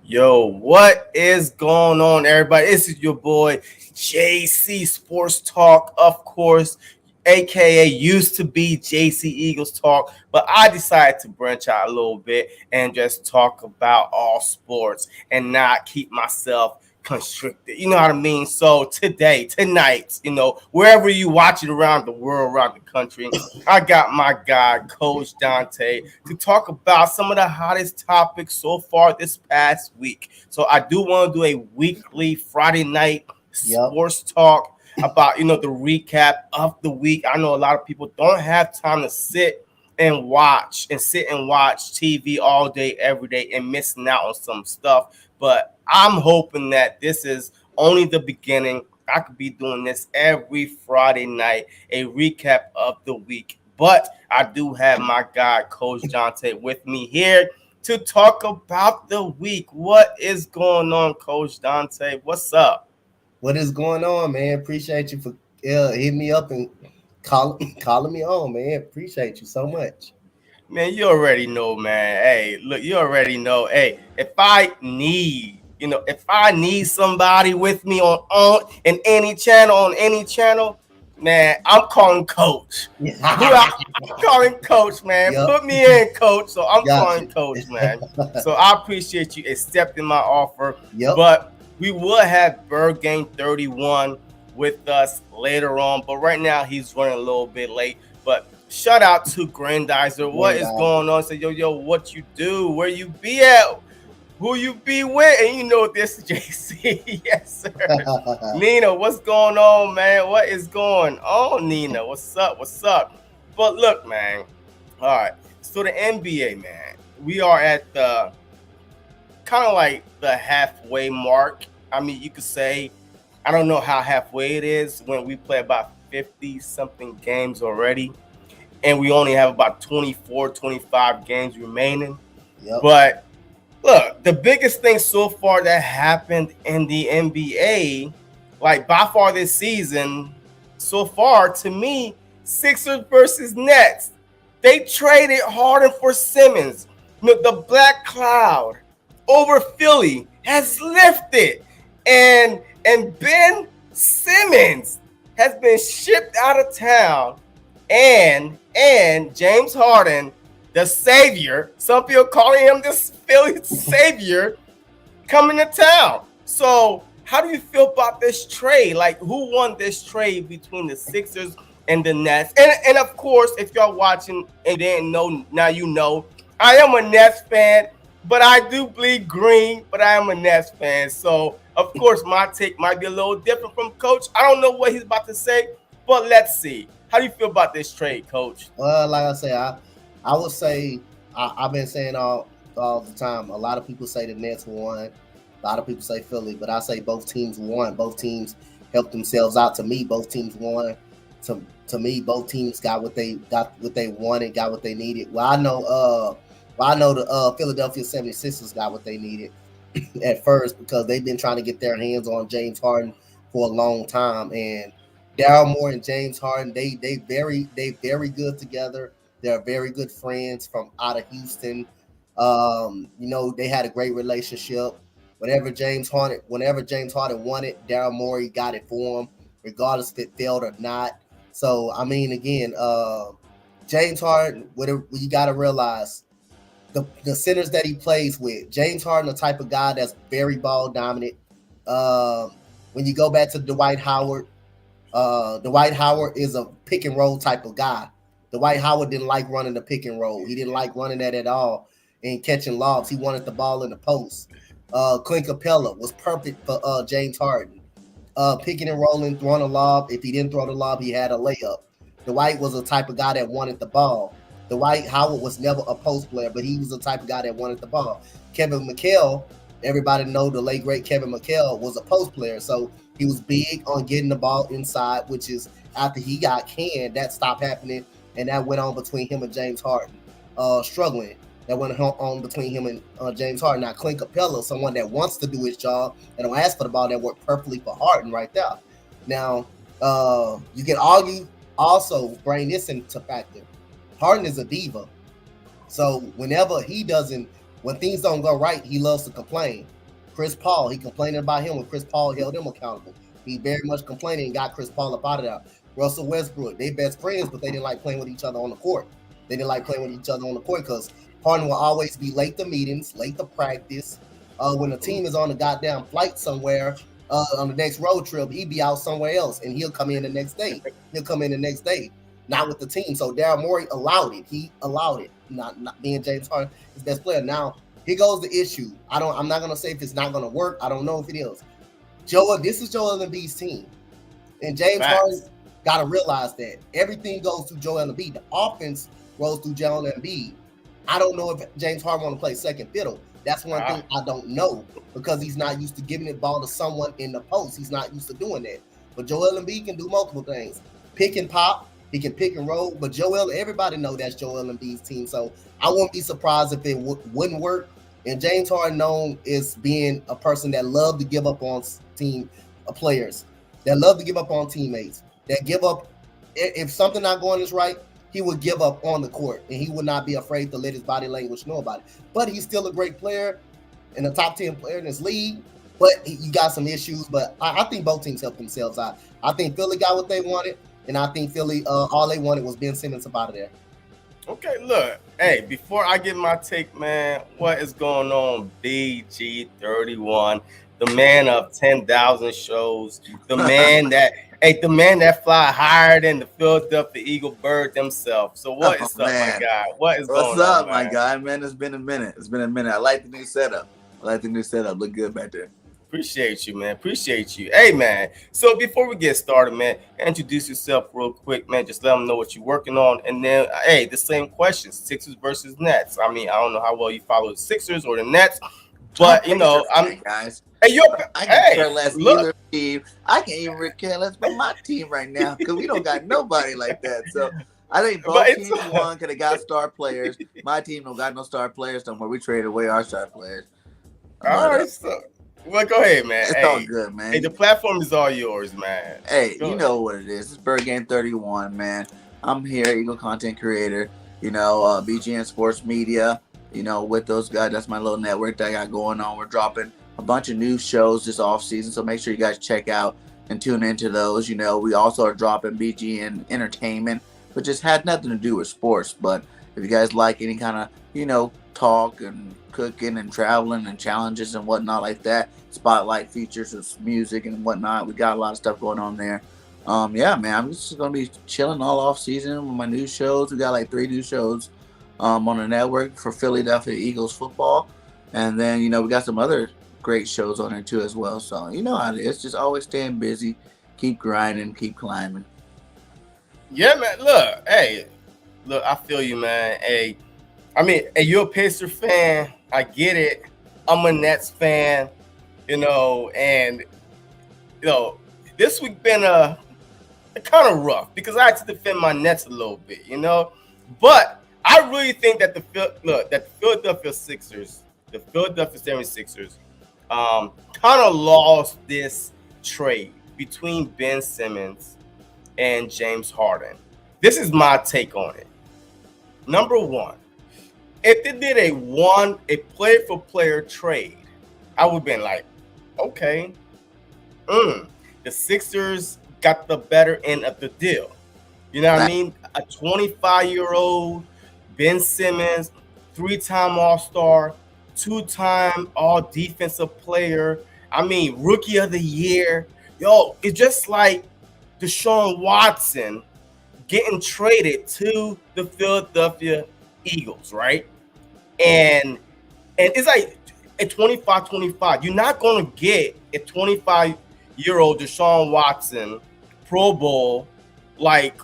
Yo, what is going on, everybody? This is your boy JC Sports Talk, of course, aka used to be JC Eagles Talk, but I decided to branch out a little bit and just talk about all sports and not keep myself constricted. You know what I mean? So tonight, wherever you watch it around the world, around the country, I got my guy, Coach Dante, to talk about some of the hottest topics so far this past week. So I do want to do a weekly Friday night Yep. sports talk about the recap of the week. I know a lot of people don't have time to sit and watch TV all day every day and missing out on some stuff, but I'm hoping that this is only the beginning. I could be doing this every Friday night, a recap of the week. But I do have my guy, Coach Jonte, with me here to talk about the week. What is going on, Coach Dante? What's up? What is going on, man? Appreciate you for hitting me up and calling me on, man. Appreciate you so much. Man, you already know, man. Hey, look, you already know. Hey, if I need somebody with me on any channel, man, I'm calling coach. I'm calling coach, man. Yep. Put me in, coach. So I'm Got calling you. coach, man. So I appreciate you accepting my offer. Yep. But we will have Bird Game 31 with us later on. But right now he's running a little bit late. But shout out to Grandizer. What is Grandizer. going on? Say, yo, what you do? Where you be at? Who you be with? And you know this is JC. Yes, sir. Nina, what's going on, man? What is going on, Nina? What's up? What's up? But look, man. All right. So the NBA, man. We are at the kind of like the halfway mark. I mean, you could say, I don't know how halfway it is when we play about 50 something games already. And we only have about 24, 25 games remaining. Yep. But look, the biggest thing so far that happened in the NBA, like by far this season, so far to me, Sixers versus Nets. They traded Harden for Simmons. The black cloud over Philly has lifted, and Ben Simmons has been shipped out of town, and James Harden, the savior, some people calling him the Philly savior, coming to town. So how do you feel about this trade? Like, who won this trade between the Sixers and the Nets? And of course, if y'all watching and didn't know, now you know. I am a Nets fan, but I do bleed green, but I am a Nets fan. So of course, my take might be a little different from Coach. I don't know what he's about to say, but let's see. How do you feel about this trade, Coach? Well, like I say, I would say I've been saying all the time. A lot of people say the Nets won. A lot of people say Philly, but I say both teams won. Both teams helped themselves out. To me, both teams won. To me, both teams got what they wanted, got what they needed. I know the Philadelphia 76ers got what they needed at first because they've been trying to get their hands on James Harden for a long time. And Daryl Moore and James Harden, they very good together. They're very good friends from out of Houston. They had a great relationship. Whenever James Harden wanted, Daryl Morey got it for him, regardless if it failed or not. So I mean, again, James Harden, whatever you got to realize, the centers that he plays with. James Harden, the type of guy that's very ball dominant. When you go back to Dwight Howard, Dwight Howard is a pick and roll type of guy. Dwight Howard didn't like running the pick and roll. He didn't like running that at all and catching lobs. He wanted the ball in the post. Clint Capella was perfect for James Harden. Picking and rolling, throwing a lob. If he didn't throw the lob, he had a layup. Dwight was the type of guy that wanted the ball. Dwight Howard was never a post player, but he was the type of guy that wanted the ball. Kevin McHale, everybody know the late great Kevin McHale was a post player, so he was big on getting the ball inside, which is after he got canned, that stopped happening, and that went on between him and James Harden. Struggling. That went on between him and James Harden. Now, Clint Capella, someone that wants to do his job and don't ask for the ball, that worked perfectly for Harden right there. Now, you can argue also bring this into factor. Harden is a diva. So whenever he doesn't When things don't go right, he loves to complain. Chris Paul, he complaining about him when Chris Paul held him accountable. He very much complaining and got Chris Paul up out of there. Russell Westbrook, they best friends, but they didn't like playing with each other on the court. They didn't like playing with each other on the court because Harden will always be late to meetings, late to practice. When the team is on a goddamn flight somewhere on the next road trip, he'd be out somewhere else, and he'll come in the next day. He'll come in the next day, not with the team. So Daryl Morey allowed it. He allowed it, not being James Harden, his best player. Now here goes the issue. I'm not gonna say if it's not gonna work. I don't know if it is. This is Joel Embiid's team, and James Harden got to realize that everything goes through Joel Embiid. The offense rolls through Joel Embiid. I don't know if James Harden want to play second fiddle. That's one thing I don't know because he's not used to giving the ball to someone in the post. He's not used to doing that. But Joel Embiid can do multiple things. Pick and pop. He can pick and roll. But everybody know that's Joel Embiid's team. So I won't be surprised if it wouldn't work. And James Harden known as being a person that loved to give up on team players, that love to give up on teammates, that give up if something not going is right, he would give up on the court, and he would not be afraid to let his body language know about it. But he's still a great player and a top 10 player in this league. But you got some issues. But I think both teams helped themselves out. I think Philly got what they wanted, and I think Philly all they wanted was Ben Simmons up out of there. Okay, look, hey, before I get my take, man, what is going on? BG31, the man of 10,000 shows, the man that fly higher than the Philadelphia Eagle bird themselves. So what is up, my guy? What's going on, my guy? Man, it's been a minute. I like the new setup. Look good back there. Appreciate you, man. Appreciate you. Hey, man. So before we get started, man, introduce yourself real quick, man. Just let them know what you're working on. And then, hey, the same question, Sixers versus Nets. I mean, I don't know how well you follow the Sixers or the Nets, but, guys. Hey, I can care less either team. I can't even care less about my team right now because we don't got nobody like that. So I think both teams won because they got star players. My team don't got no star players no more. We traded away our star players. All right, so. Well, go ahead, man. It's all good, man. Hey, the platform is all yours, man. Hey, you know what it is. It's Bird Game 31, man. I'm here, Eagle content creator, BGN Sports Media, with those guys. That's my little network that I got going on. We're dropping a bunch of new shows this off season, so make sure you guys check out and tune into those. We also are dropping BGN Entertainment, which just had nothing to do with sports. But if you guys like any kind of, talk and cooking and traveling and challenges and whatnot like that, spotlight features of music and whatnot, we got a lot of stuff going on there. Yeah, man, I'm just gonna be chilling all off season with my new shows. We got like 3 new shows on the network for Philadelphia Eagles football, and then we got some other great shows on there too as well. So you know how it is, just always staying busy, keep grinding, keep climbing. Yeah, man. Look, I feel you, man. Hey, I mean, you're a Pacer fan. I get it. I'm a Nets fan, and this week been kind of rough because I had to defend my Nets a little bit, But I really think that the Philadelphia 76ers, kind of lost this trade between Ben Simmons and James Harden. This is my take on it. Number one, if they did a player-for-player trade, I would have been like, okay, the Sixers got the better end of the deal. You know what I mean? A 25-year-old Ben Simmons, 3-time All-Star, 2-time All-Defensive Player. I mean, Rookie of the Year. Yo, it's just like Deshaun Watson getting traded to the Philadelphia Eagles, right? And it's like a 25-25. You're not going to get a 25-year-old Deshaun Watson Pro Bowl like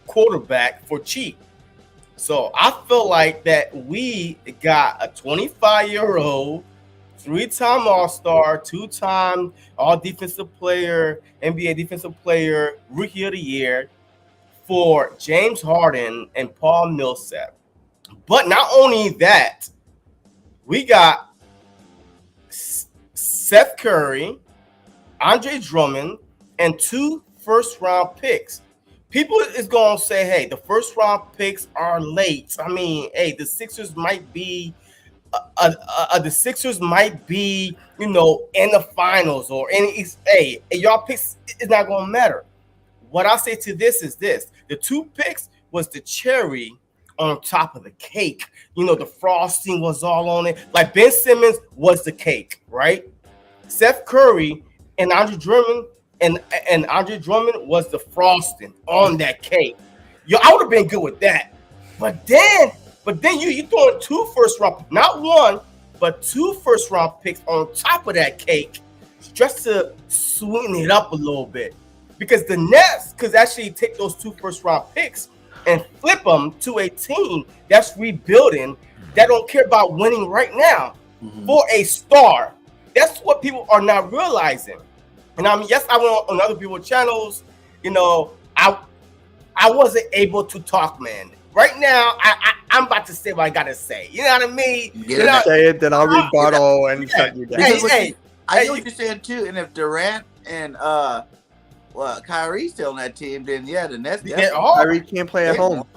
quarterback for cheap. So I feel like that we got a 25-year-old, 3-time All-Star, 2-time All-Defensive Player, NBA Defensive Player, Rookie of the Year for James Harden and Paul Millsap. But not only that, we got Seth Curry, Andre Drummond, and 2 first-round picks. People is going to say, hey, the first-round picks are late. I mean, hey, the Sixers might be the Sixers might be, in the finals or any. Hey, y'all picks is not gonna matter. What I say to this is this: the two picks was the cherry on top of the cake. The frosting was all on it. Like Ben Simmons was the cake, right? Seth Curry and Andre Drummond and Andre Drummond was the frosting on that cake. Yo, I would have been good with that. But then you throwing 2 first round, not one, but 2 first round picks on top of that cake, just to sweeten it up a little bit. Because the Nets could actually take those 2 first round picks and flip them to a team that's rebuilding, that don't care about winning right now, for a star. That's what people are not realizing. And I mean, yes, I went on other people's channels. I wasn't able to talk, man. Right now, I'm about to say what I gotta say. You know what I mean? Say it, then I'll rebuttal and shut you down. I know what you're saying too. And if Durant and Kyrie's still on that team, then yeah, the Nets. Kyrie can't play at home.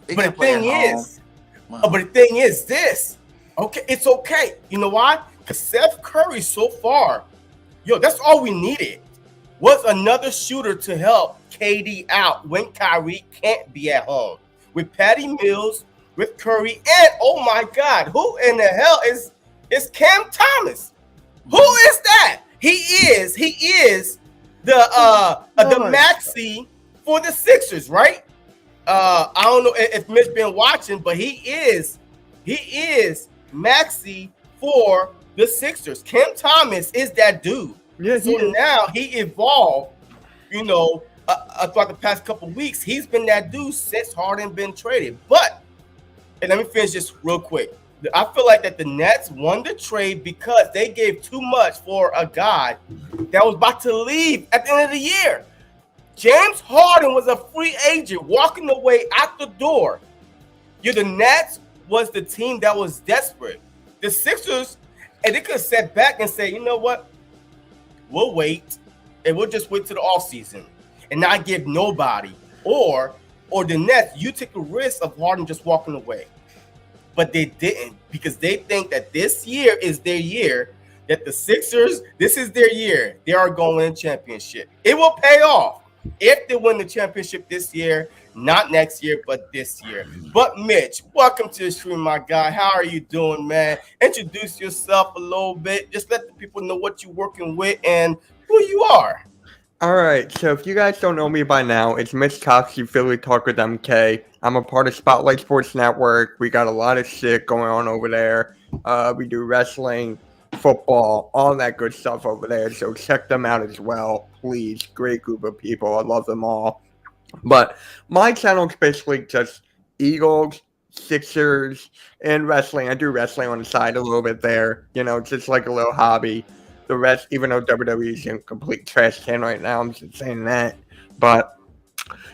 But the thing is this. Okay, it's okay. You know why? Because Seth Curry so far, that's all we needed, was another shooter to help KD out when Kyrie can't be at home. With Patty Mills, with Curry, and oh my God, who in the hell is Cam Thomas? Who is that? He is the maxi for the Sixers, right? I don't know if Mitch been watching, but he is maxi for the Sixers. Cam Thomas is that dude. Yeah, so now he evolved, throughout the past couple weeks. He's been that dude since Harden been traded. But, and let me finish this real quick. I feel like that the Nets won the trade because they gave too much for a guy that was about to leave at the end of the year. James Harden was a free agent walking away out the door. The Nets was the team that was desperate. The Sixers, and they could have sat back and say, you know what? We'll wait, and we'll just wait till the offseason and not give nobody. Or the Nets, you take a risk of Harden just walking away. But they didn't, because they think that this year is their year, that the Sixers, this is their year. They are going to win a championship. It will pay off if they win the championship this year, not next year, but this year. But Mitch, welcome to the stream, my guy. How are you doing, man? Introduce yourself a little bit. Just let the people know what you're working with and who you are. All right, so if you guys don't know me by now, it's Mitch Coxey, Philly Talk with MK. I'm a part of Spotlight Sports Network. We got a lot of shit going on over there. We do wrestling, football, all that good stuff over there. So check them out as well, please. Great group of people. I love them all. But my channel is basically just Eagles, Sixers, and wrestling. I do wrestling on the side a little bit there, just like a little hobby. The rest, even though WWE is in complete trash can right now, I'm just saying that. But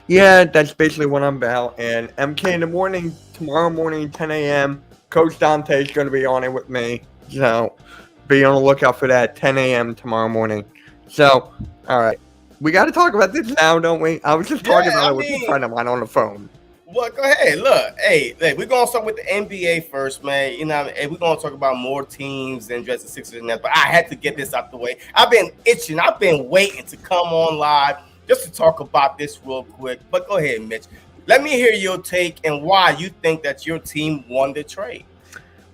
yeah, that's basically what I'm about. And MK in the morning, tomorrow morning, 10 a.m., Coach Dante is going to be on it with me. So be on the lookout for that, 10 a.m. tomorrow morning. So, all right. We got to talk about this now, don't we? I was just talking about it with a friend of mine on the phone. Well, go ahead. Look, we're going to start with the NBA first, man. We're going to talk about more teams than just the Sixers and that. But I had to get this out the way. I've been itching. I've been waiting to come on live just to talk about this real quick. But go ahead, Mitch. Let me hear your take and why you think that your team won the trade.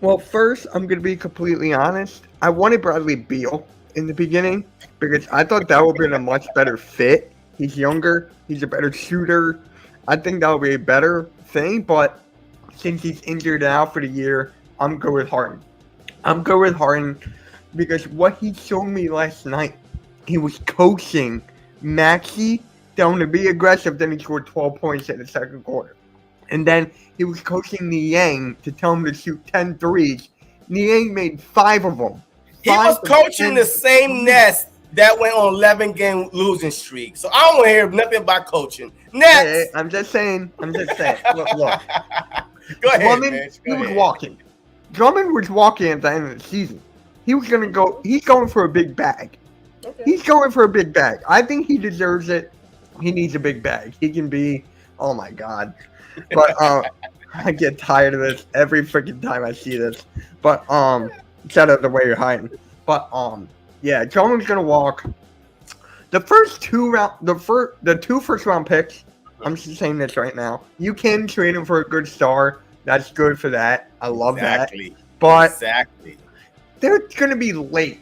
Well, first, I'm going to be completely honest. I wanted Bradley Beal in the beginning because I thought that would have been a much better fit. He's younger. He's a better shooter. I think that would be a better thing, but since he's injured out for the year, I'm good with Harden. I'm good with Harden because what he showed me last night, he was coaching Maxey down to be aggressive, then he scored 12 points in the second quarter. And then he was coaching Niang to tell him to shoot 10 threes. Niang made 5 of them. He was coaching the same Nets that went on 11-game losing streak. So I don't want to hear nothing about coaching. Next. Hey, I'm just saying. Look. Go ahead, Drummond, Mitch. He was walking. Drummond was walking at the end of the season. He was going to go. He's going for a big bag. Okay. He's going for a big bag. I think he deserves it. He needs a big bag. He can be. Oh my God. But I get tired of this every freaking time I see this. But instead of the way you're hiding. But yeah, Jones gonna walk. The two first round picks. I'm just saying this right now. You can trade him for a good star. That's good for that. I love that. But they're gonna be late.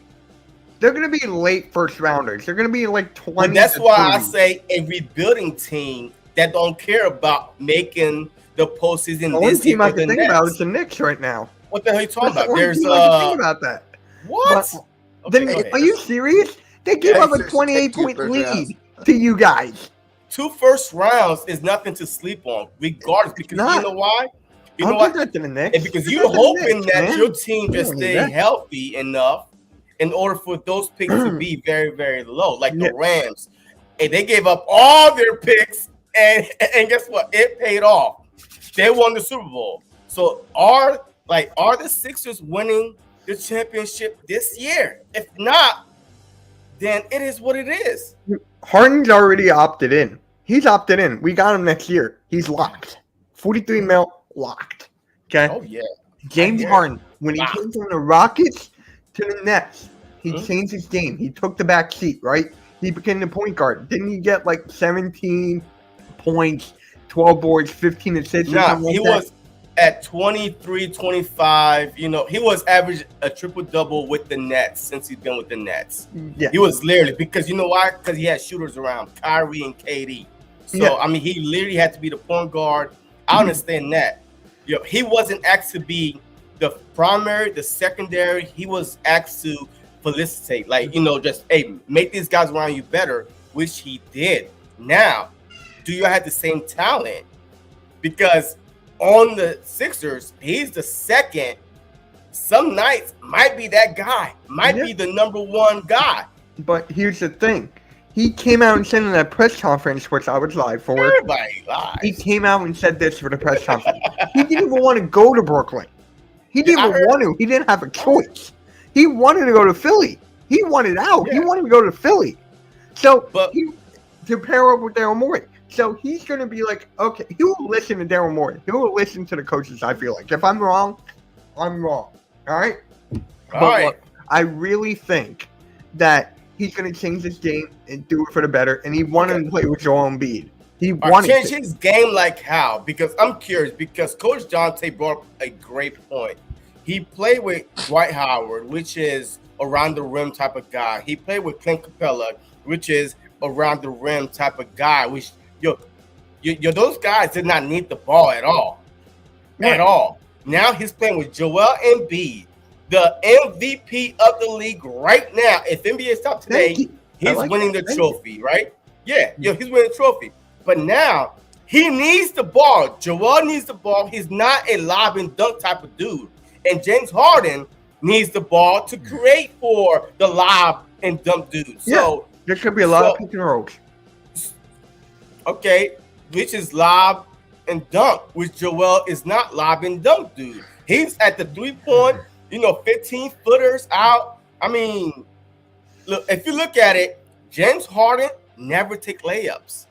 They're gonna be late first rounders. They're gonna be like 20. But that's why I say a rebuilding team that don't care about making the postseason. The only team I can think about is the Knicks right now. What the hell are you talking about? There's think about that. What? Are you serious? They gave up a 28-point lead to you guys. 2 first rounds is nothing to sleep on, regardless. Because you know why? You know what? And because you're hoping that your team can stay healthy enough in order for those picks to be very, very low, like the Rams. And they gave up all their picks, and guess what? It paid off. They won the Super Bowl. So are the Sixers winning the championship this year? If not, then it is what it is. Harden's already opted in. He's opted in. We got him next year. He's locked. 43 mil locked. Okay. Oh yeah. James Harden, when he came from the Rockets to the Nets, he changed his game. He took the back seat, right? He became the point guard. Didn't he get like 17 points, 12 boards, 15 assists? Nah, he was at 23, 25. You know, he was average a triple-double with the Nets since he's been with the Nets. Yeah. He was literally, because you know why? Because he had shooters around, Kyrie and KD. So, I mean, he literally had to be the point guard. I understand that. You know, he wasn't asked to be the primary, the secondary. He was asked to felicitate, like, you know, just, hey, make these guys around you better, which he did. Now, do you have the same talent? Because on the Sixers, he's the second. Some nights might be that guy, might be the number one guy. But here's the thing. He came out and said in that press conference, which I was live for. Everybody lies. He came out and said this for the press conference. He didn't even want to go to Brooklyn. He didn't even want to. He didn't have a choice. He wanted to go to Philly. He wanted out. He wanted to go to Philly. So to pair up with Daryl Morey. So he's going to be like, okay, he will listen to Daryl Morey. He will listen to the coaches, I feel like. If I'm wrong, I'm wrong. All right? Look, I really think that he's going to change his game and do it for the better. And he wanted to play with Joel Embiid. He wanted to change his game like how? Because I'm curious. Because Coach Jonte brought up a great point. He played with Dwight Howard, which is around the rim type of guy. He played with Clint Capella, which is around the rim type of guy. Which those guys did not need the ball at all, at all. Now he's playing with Joel Embiid, the MVP of the league right now. If NBA stopped today, he's winning the trophy, right? Yeah, he's winning the trophy. But now he needs the ball. Joel needs the ball. He's not a lob and dunk type of dude. And James Harden needs the ball to create for the lob and dunk dude. So there could be a lot of pick and rolls. Okay, which is lob and dunk, which Joel is not lob and dunk dude. He's at the 3-point, 15-footers out. I mean, look, if you look at it, James Harden never take layups.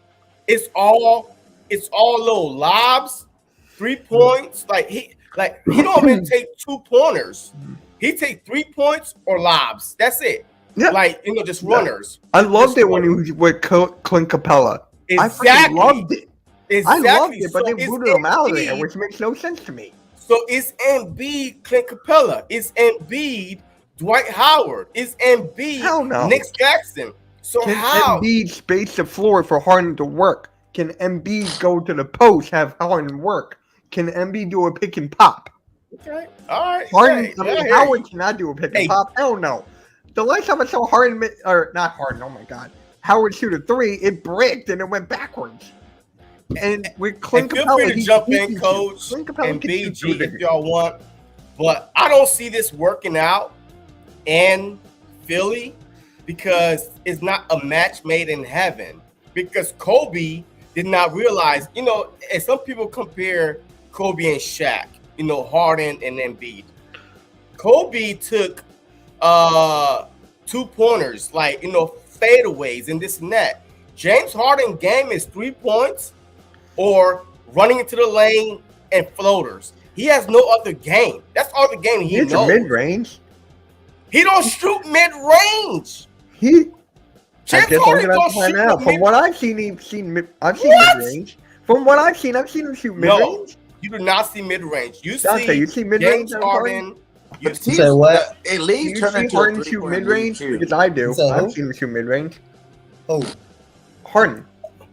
It's all little lobs, 3 points. He don't even take 2-pointers. He take 3 points or lobs. That's it. Yeah. Just runners. I loved it when he was with Clint Capella. Exactly. I loved it. Exactly. I loved it, but they booted him out of there, which makes no sense to me. So it's Embiid, Clint Capella. It's Embiid, Dwight Howard. It's Embiid, Nick Jackson. So can Embiid space the floor for Harden to work? Can Embiid go to the post, have Harden work? Can Embiid do a pick and pop? Okay. All right. Howard cannot do a pick and pop. Hell no. The last time I saw Harden, or not Harden, oh my God. Howard shoot a 3, it bricked and it went backwards. And with Clint Capella, feel free to jump in, Coach, and BG if y'all want. But I don't see this working out in Philly because it's not a match made in heaven. Because Kobe did not realize, and some people compare Kobe and Shaq, Harden and Embiid. Kobe took 2-pointers, fadeaways and this and that. James Harden game is 3 points or running into the lane and floaters. He has no other game. That's all the game he It's knows. mid-range. He don't shoot mid-range. I James guess I'm Harden gonna don't have to find shoot out. the From mid. what I've seen, I've seen What? mid-range. From what I've seen him shoot mid-range. No, you do not see mid-range. You Dante, see you see mid-range James on Harden? Harden. You But see say what? A Do league you turned see into a Harden shoot three-point league mid-range? too. Because I do. say I've who? seen him shoot mid-range. Oh, Harden.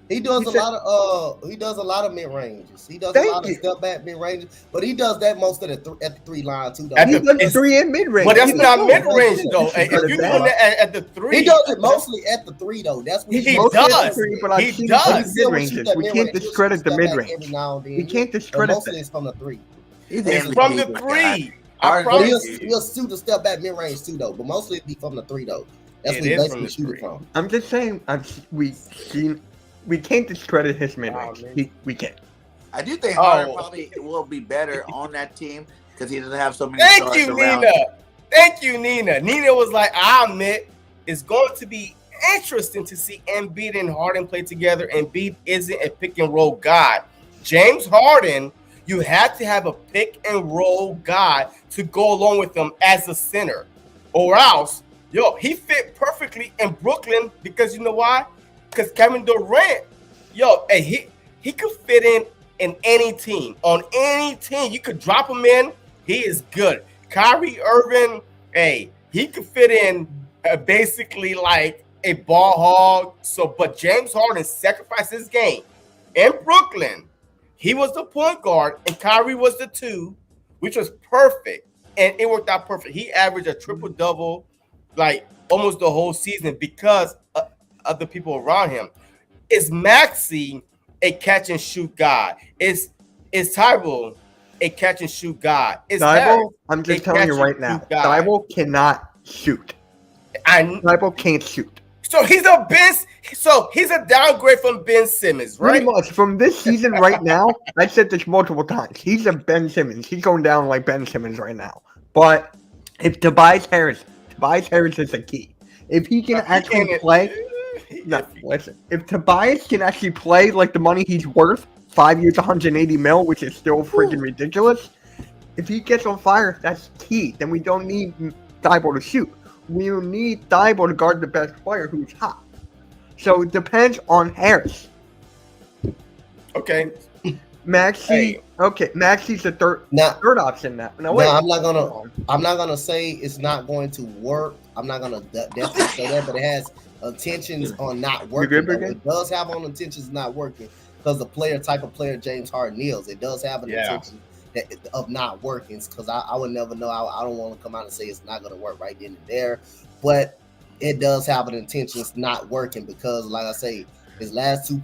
he does He a said- lot of mid ranges. He does a Thank lot of you. step back mid ranges, but he does that most of at the 3 line too. Though. At He the- does it's- 3 and mid-range. But that's He not does mid-range both. though. He If does you're that. doing that at the 3, He does it mostly at the 3 though. That's what He Mostly at the does. 3, but I've He seen does. him He shoot still would shoot mid-ranges. that We mid-range. can't discredit the He'll shoot step back mid-range. every now and then. We can't But discredit mostly that. it's from the 3. He's it's the from the MVP, 3. guy. I Harden- But promise he'll you. shoot a step back mid range too though. But mostly it'd be from the 3 though. That's It what he is from basically the shoot 3. it from. I'm just saying, we can't discredit his mid-range. man. We can't. I do think Harden Oh. probably will be better on that team because he doesn't have so many Thank stars you, around. Nina. Thank you, Nina. Nina was like, I admit it's going to be interesting to see Embiid and Harden play together. Embiid isn't a pick and roll guy. James Harden, you have to have a pick and roll guy to go along with him as a center. Or else, he fit perfectly in Brooklyn because you know why? Because Kevin Durant, hey, he could fit in any team. On any team, you could drop him in. He is good. Kyrie Irving, hey, he could fit in basically like a ball hog. But James Harden sacrificed his game in Brooklyn. He was the point guard, and Kyrie was the 2, which was perfect, and it worked out perfect. He averaged a triple-double, like almost the whole season because of the people around him. Is Maxey a catch-and-shoot guy? Is Tyrell a catch-and-shoot guy? Is Thibault, I'm a just telling you right now, catch-and-shoot guy? Thibault cannot shoot. And Thibault can't shoot. so he's a downgrade from Ben Simmons, Pretty right? much from this season right now, I said this multiple times. He's a Ben Simmons. He's going down like Ben Simmons right now. But if Tobias Harris is the key. If he can actually play, no, listen. If Tobias can actually play like the money he's worth, 5 years, 180 mil, which is still freaking ridiculous. If he gets on fire, that's key. Then we don't need Thibault to shoot. We need Thibault to guard the best player who's hot. So it depends on Harris. Okay. Maxey, okay, Maxey's the third option now. No, wait. I'm not gonna say it's not going to work. I'm not gonna definitely say that, but it has intentions on not working. It does have on intentions not working because the type of player James Harden is. It does have an intention of not working because I would never know. I don't want to come out and say it's not going to work right then and there, but it does have an intention of not working because, like I say, his last two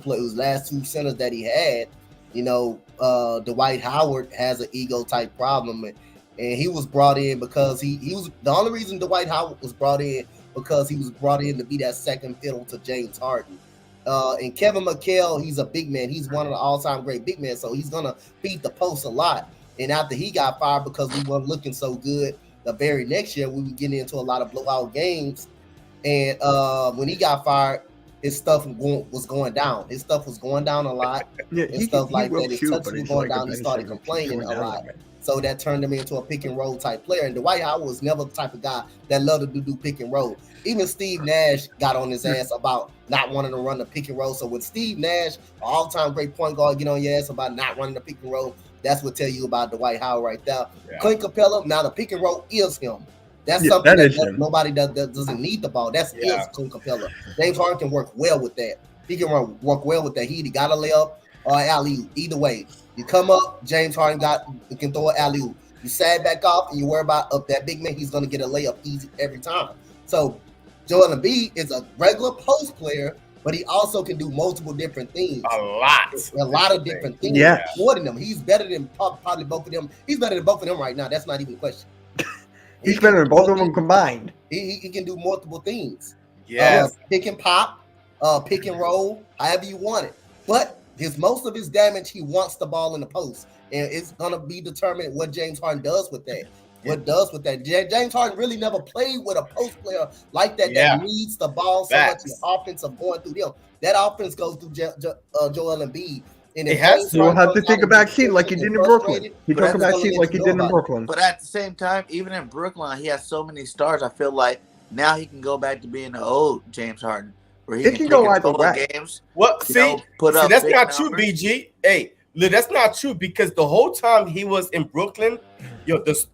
centers that he had, Dwight Howard has an ego type problem, and he was brought in because he was the only reason Dwight Howard was brought in because he was brought in to be that second fiddle to James Harden. And Kevin McHale, he's a big man. He's one of the all-time great big men, so he's gonna beat the post a lot. And after he got fired because we weren't looking so good, the very next year we were getting into a lot of blowout games. And when he got fired, his stuff was going down. His stuff was going down a lot and stuff like that. His touch was going down. He started complaining a lot. So that turned him into a pick and roll type player. And Dwight Howard was never the type of guy that loved to do pick and roll. Even Steve Nash got on his ass about not wanting to run the pick and roll. So with Steve Nash, all-time great point guard, get on your ass about not running the pick and roll, that's what tell you about Dwight Howard right there. Yeah. Clint Capella, now the pick and roll is him. That's something that nobody doesn't need the ball. That's is Clint Capella. James Harden can work well with that. He can work well with that. He either got a layup or alley-oop. Either way, you come up, James Harden can throw an alley-oop. You sag back off and you worry about that big man, he's going to get a layup easy every time. So Joel Embiid is a regular post player, but he also can do multiple different things. A lot of different things. Yeah. More than them. He's better than probably both of them. He's better than both of them right now. That's not even a question. He's better than both of them combined. He can do multiple things. Yes. Pick and pop, pick and roll, however you want it. But most of his damage, he wants the ball in the post. And it's going to be determined what James Harden does with that. James Harden really never played with a post player like that that needs the ball so much. The offense of going through them. That offense goes through Joel Embiid. And It if has James to. You'll Harden have to comes take out a and back gets seat like he frustrated did and in Brooklyn. frustrated, He But took a he's back gonna seat let like you he know did in about it. Brooklyn. But at the same time, even in Brooklyn, he has so many stars. I feel like now he can go back to being the old James Harden, where he It can can take go either control of way. games, What? put See, up that's big not true, numbers. BG. Hey, look, that's not true because the whole time he was in Brooklyn,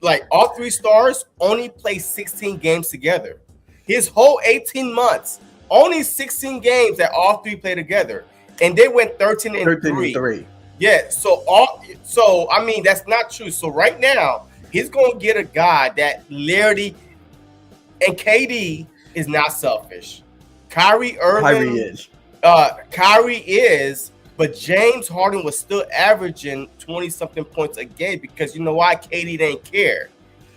like all three stars only played 16 games together. His whole 18 months, only 16 games that all three played together, and they went 13 and 13 and 3. 3. Yeah, so I mean that's not true. So right now he's gonna get a guy that literally, and KD is not selfish. Kyrie Kyrie Irving, is. Kyrie is, but James Harden was still averaging 20 something points a game because you know why? KD didn't care.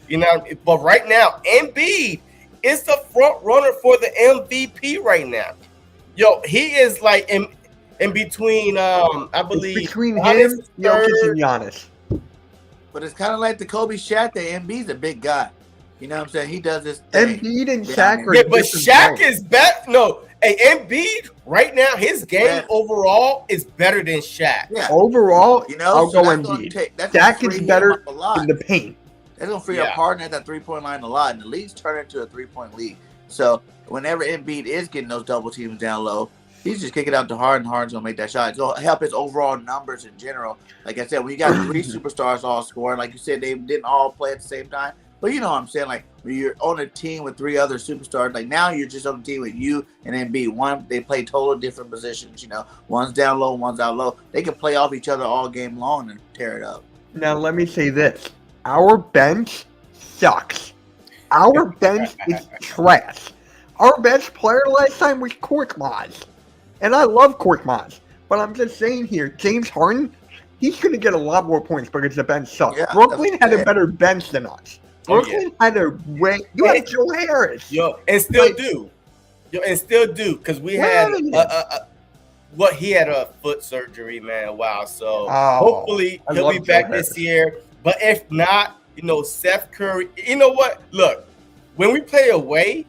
You know, but right now Embiid is the front runner for the MVP right now. Yo, he is like in between. I It's believe between Giannis him, is Jokic, third. and Giannis. But it's kind of like the Kobe Shaq thing. Embiid's a big guy. You know what I'm saying? He does his thing. Embiid and down Shaq there. are Yeah, but different Shaq players. is better. No, hey, Embiid right now, his game better. overall is better than Shaq. Yeah. Overall, You know, I'll so go that's gonna Embiid. that's gonna Shaq free is him better up a lot. in the paint. That's gonna free Yeah. up Harden at that 3-point line a lot, and the league's turning into a 3-point league. So whenever Embiid is getting those double teams down low, he's just kicking out to Harden. Harden's gonna make that shot. It's gonna help his overall numbers in general. Like I said, when you got three superstars all scoring, like you said, they didn't all play at the same time. But you know what I'm saying? Like when you're on a team with three other superstars, like now you're just on a team with you and Embiid. One, they play totally different positions. You know, one's down low, one's out low. They can play off each other all game long and tear it up. Now, let me say this. Our bench sucks. Our bench is trash. Our best player last time was Korkmaz. And I love Korkmaz. But I'm just saying here, James Harden, he's going to get a lot more points because the bench sucks. Yeah, Brooklyn that's had a fair. better bench than us. Oh, Brooklyn had a way. You had Joe Harris. Yo, and still Like- do. Yo, and still do because we Where had are they? he had a foot surgery, man. Wow. So Oh, hopefully I he'll love be Joe back Harris. this year. But if not, you know, Seth Curry. You know what? Look, when we play away,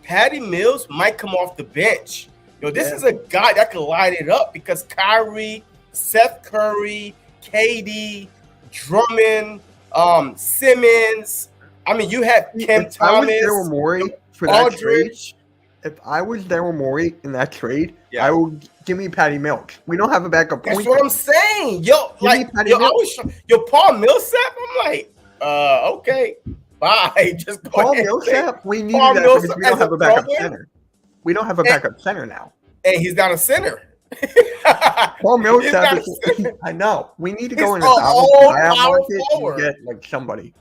Patty Mills might come off the bench. Yo, this is a guy that can light it up because Kyrie, Seth Curry, KD, Drummond, Simmons. I mean, you have Kim If I was Thomas, Daryl Morey for that trade, Aldridge. if I was Daryl Morey in that trade, Yeah. I would give me Patty Mills. We don't have a backup That's point what guard. I'm saying. Yo, Give me like, Patty yo, I Mills. was Paul Millsap. I'm like, okay, bye. Just go Paul ahead. Millsap, we needed Paul that Millsap because we as don't have a a backup throw-in? center. We don't have a backup center now. And he's not a center. Paul He's Millsap not a is. center. I know. We need to He's go in the a whole buyout power market forward. and get like somebody.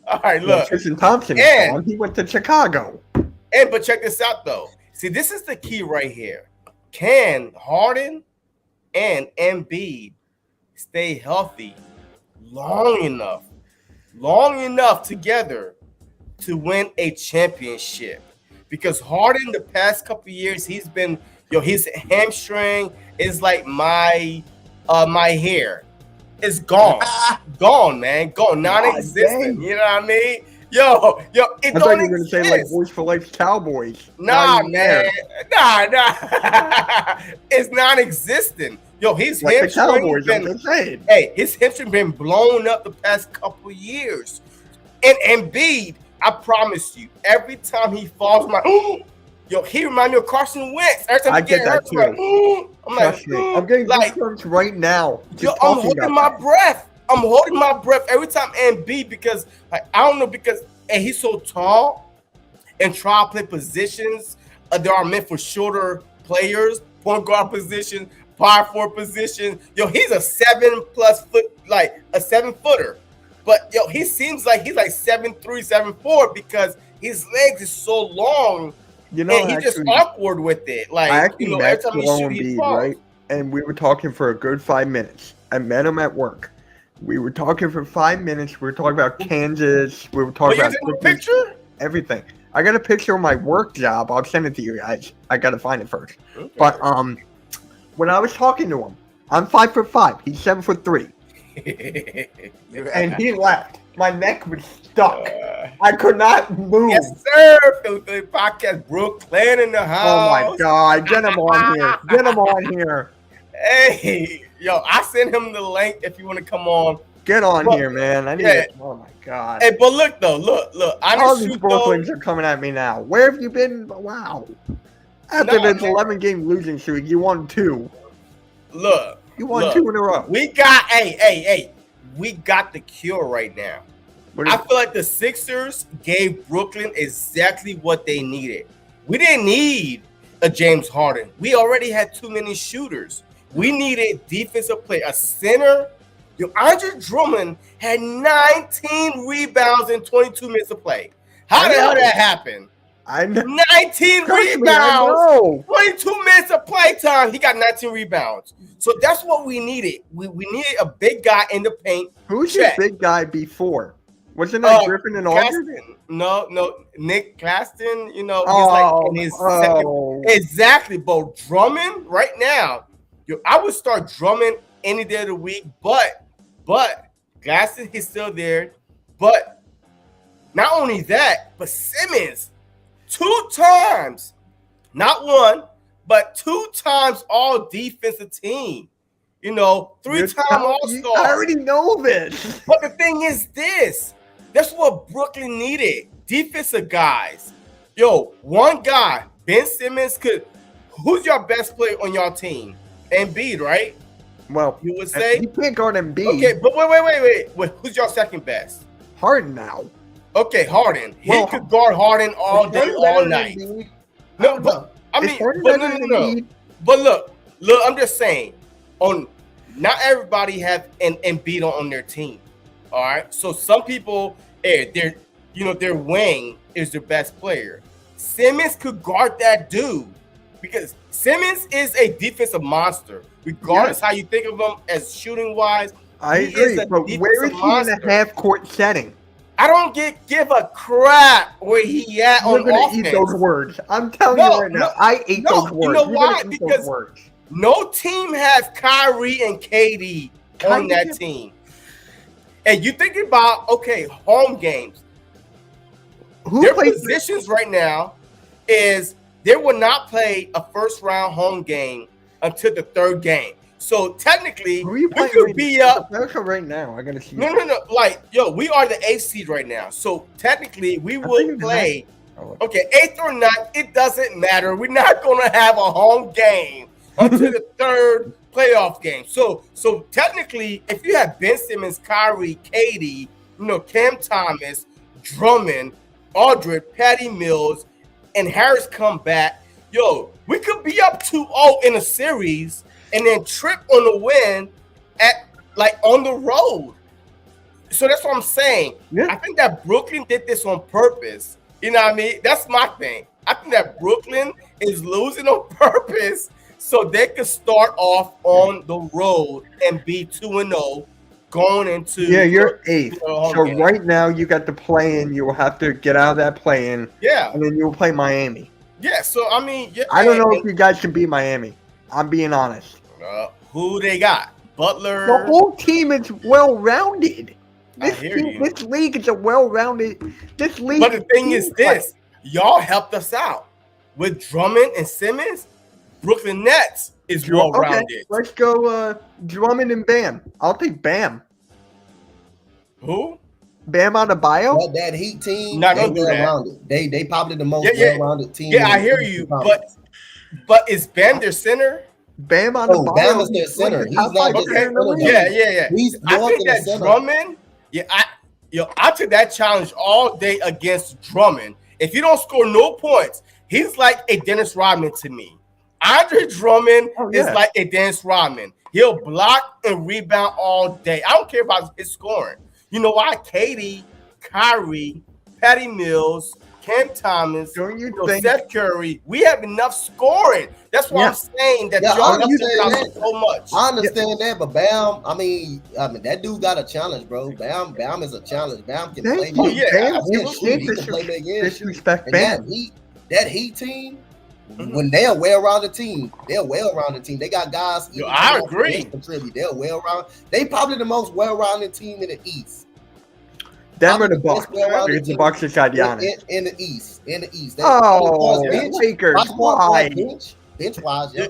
All right, Well, look. Tristan Thompson is And- gone. He went to Chicago. But check this out though. See, this is the key right here. Can Harden and Embiid stay healthy long enough together to win a championship? Because Harden, the past couple years, he's been, his hamstring is like my hair. It's gone. Gone, man. Gone. Non-existent. dang. You know what I mean? Yo, it I don't thought you were going to say like exist. Boys for Life Cowboys. Nah, Not even man. there. Nah. It's non-existent. Yo, his Like the hamstring Cowboys, I'm been, just saying. hey, his hamstring been blown up the past couple years. And Embiid, I promise you, every time he falls, I'm like, yo, he remind me of Carson Wentz. Every time I he get that hurt, I'm like, Trust me. I'm getting like, goosebumps right now. yo, just I'm talking holding about my that. breath. I'm holding my breath every time Embiid because like, I don't know because he's so tall and try to play positions that are meant for shorter players, point guard position, power forward position. Yo, he's a 7+ foot, like a 7-footer. But yo, he seems like he's like 7'3", 7'4" because his legs is so long You know, and he's just actually, awkward with it. Like, I actually every met time he Joel shoot, he Embiid, falls. right? And we were talking for a good 5 minutes. I met him at work. We were talking for 5 minutes. We were talking about Kansas. We were But talking you about take a picture? everything. I got a picture of my work job. I'll send it to you guys. I gotta find it first. Okay. But when I was talking to him, I'm 5'5". He's 7'3", You're and he laughed. My neck was stuck. I could not move. Yes, sir. Philly Podcast, Brooklyn in the house. Oh my God! Get him on here. Get him on here. Hey, yo, I sent him the link if you want to come on. Get on But- here, man. I need yeah. it. Oh my God. Hey, but look though, look. I All didn't these shoot though. Brooklyns are coming at me now. Where have you been? Wow. After No, this man. 11-game losing streak, you won 2. Look, You won Look. 2 in a row. we got hey. We got the cure right now. What I is- feel like the Sixers gave Brooklyn exactly what they needed. We didn't need a James Harden. We already had too many shooters. We needed defensive play, a center. Yo, Andre Drummond had 19 rebounds in 22 minutes of play. How the hell that happened? I know. 19 Trust me, I rebounds. know. 22 minutes of play time. He got 19 rebounds. So that's what we needed. We needed a big guy in the paint. Who's Check. your big guy before? Wasn't that Griffin and Aldridge? Claston. No, Nick Claston, he's like in his second. Exactly, but Drummond right now, I would start Drummond any day of the week, but Claston is still there. But not only that, but Simmons, 2 times, not one, but 2 times all defensive team. 3-time All-Star. I already know this. But the thing is this. That's what Brooklyn needed. Defensive guys. Yo, one guy, Ben Simmons could. Who's your best player on your team? Embiid, right? Well, You would say? you can't guard Embiid. Okay, but wait. Who's your second best? Harden now. Okay, Harden. He Well, could guard Harden all Is day, Harden all better than night. Embiid? No, but I Is mean, Harden but better than no. Embiid? But look, I'm just saying, not everybody have an Embiid on their team. All right. So some people, their wing is their best player. Simmons could guard that dude because Simmons is a defensive monster, regardless how you think of him as shooting wise. I He agree, is a but where is defensive he in monster. a half-court setting? I don't give a crap where he at You're on gonna offense. eat those words. I'm telling No, you right now. no, I ate no, those you words. know You're why? gonna eat those Because words. No team has Kyrie and KD on Kyrie- that team. And you think about, home games. Who Their plays? positions right now is they will not play a first-round home game until the 3rd game. So technically, Who are you we playing? could be up. America right now. I gotta see. No. We are the 8th seed right now. So technically, we think will it's play. Oh, 8th or 9th, it doesn't matter. We're not going to have a home game until the 3rd playoff game. So technically, if you have Ben Simmons, Kyrie, KD, Cam Thomas, Drummond, Aldridge, Patty Mills, and Harris come back, we could be up 2-0 in a series and then trip on the win on the road. So that's what I'm saying. Yeah. I think that Brooklyn did this on purpose. You know what I mean? That's my thing. I think that Brooklyn is losing on purpose so they could start off on the road and be 2-0 going into. Yeah, you're 8th. home So game. right now you got the play-in. You will have to get out of that play-in, Yeah. and then you'll play Miami. Yeah. So I mean, yeah, I don't know if you guys can beat Miami. I'm being honest. who they got. Butler. The whole team is well-rounded. I This hear team, you. this league is a well-rounded. This league. But the thing is this, y'all helped us out with Drummond and Simmons. Brooklyn Nets is Okay, well-rounded. let's go Drummond and Bam. I'll take Bam. Who? Bam on the bio. That Heat team, No, they don't do that. well-rounded. They probably the most Yeah. well-rounded team. Yeah, in I the hear Eastern you. Conference. But is Ben their center? Bam on the Oh, bio. Bam is their center. He's Top not five just Okay. center in the league. Yeah. He's I more think than a that center. Drummond. Yeah, I took that challenge all day against Drummond. If you don't score no points, he's like a Dennis Rodman to me. Andre Drummond is like a Dennis Rodman. He'll block and rebound all day. I don't care about his scoring. You know why? Katie, Kyrie, Patty Mills, Cam Thomas, Don't you think? Seth Curry. We have enough scoring. That's why I'm saying that Yeah, y'all I helped us out understand so much. I understand that, but Bam, I mean, that dude got a challenge, bro. Bam is a challenge. Bam can play. Thank you. yeah, Bam absolutely. can't He can play that game. disrespect And Bam. that Heat team, when they're well-rounded team, they're well-rounded team. They got guys. Yo, I agree. Contribute. They're well-rounded. They probably the most well-rounded team in the East. Denver the Probably the Bucks. best well-rounded Because the team Bucks just got Giannis. in the East. In the East. Oh, bench, Lakers. Why? bench wise, yeah.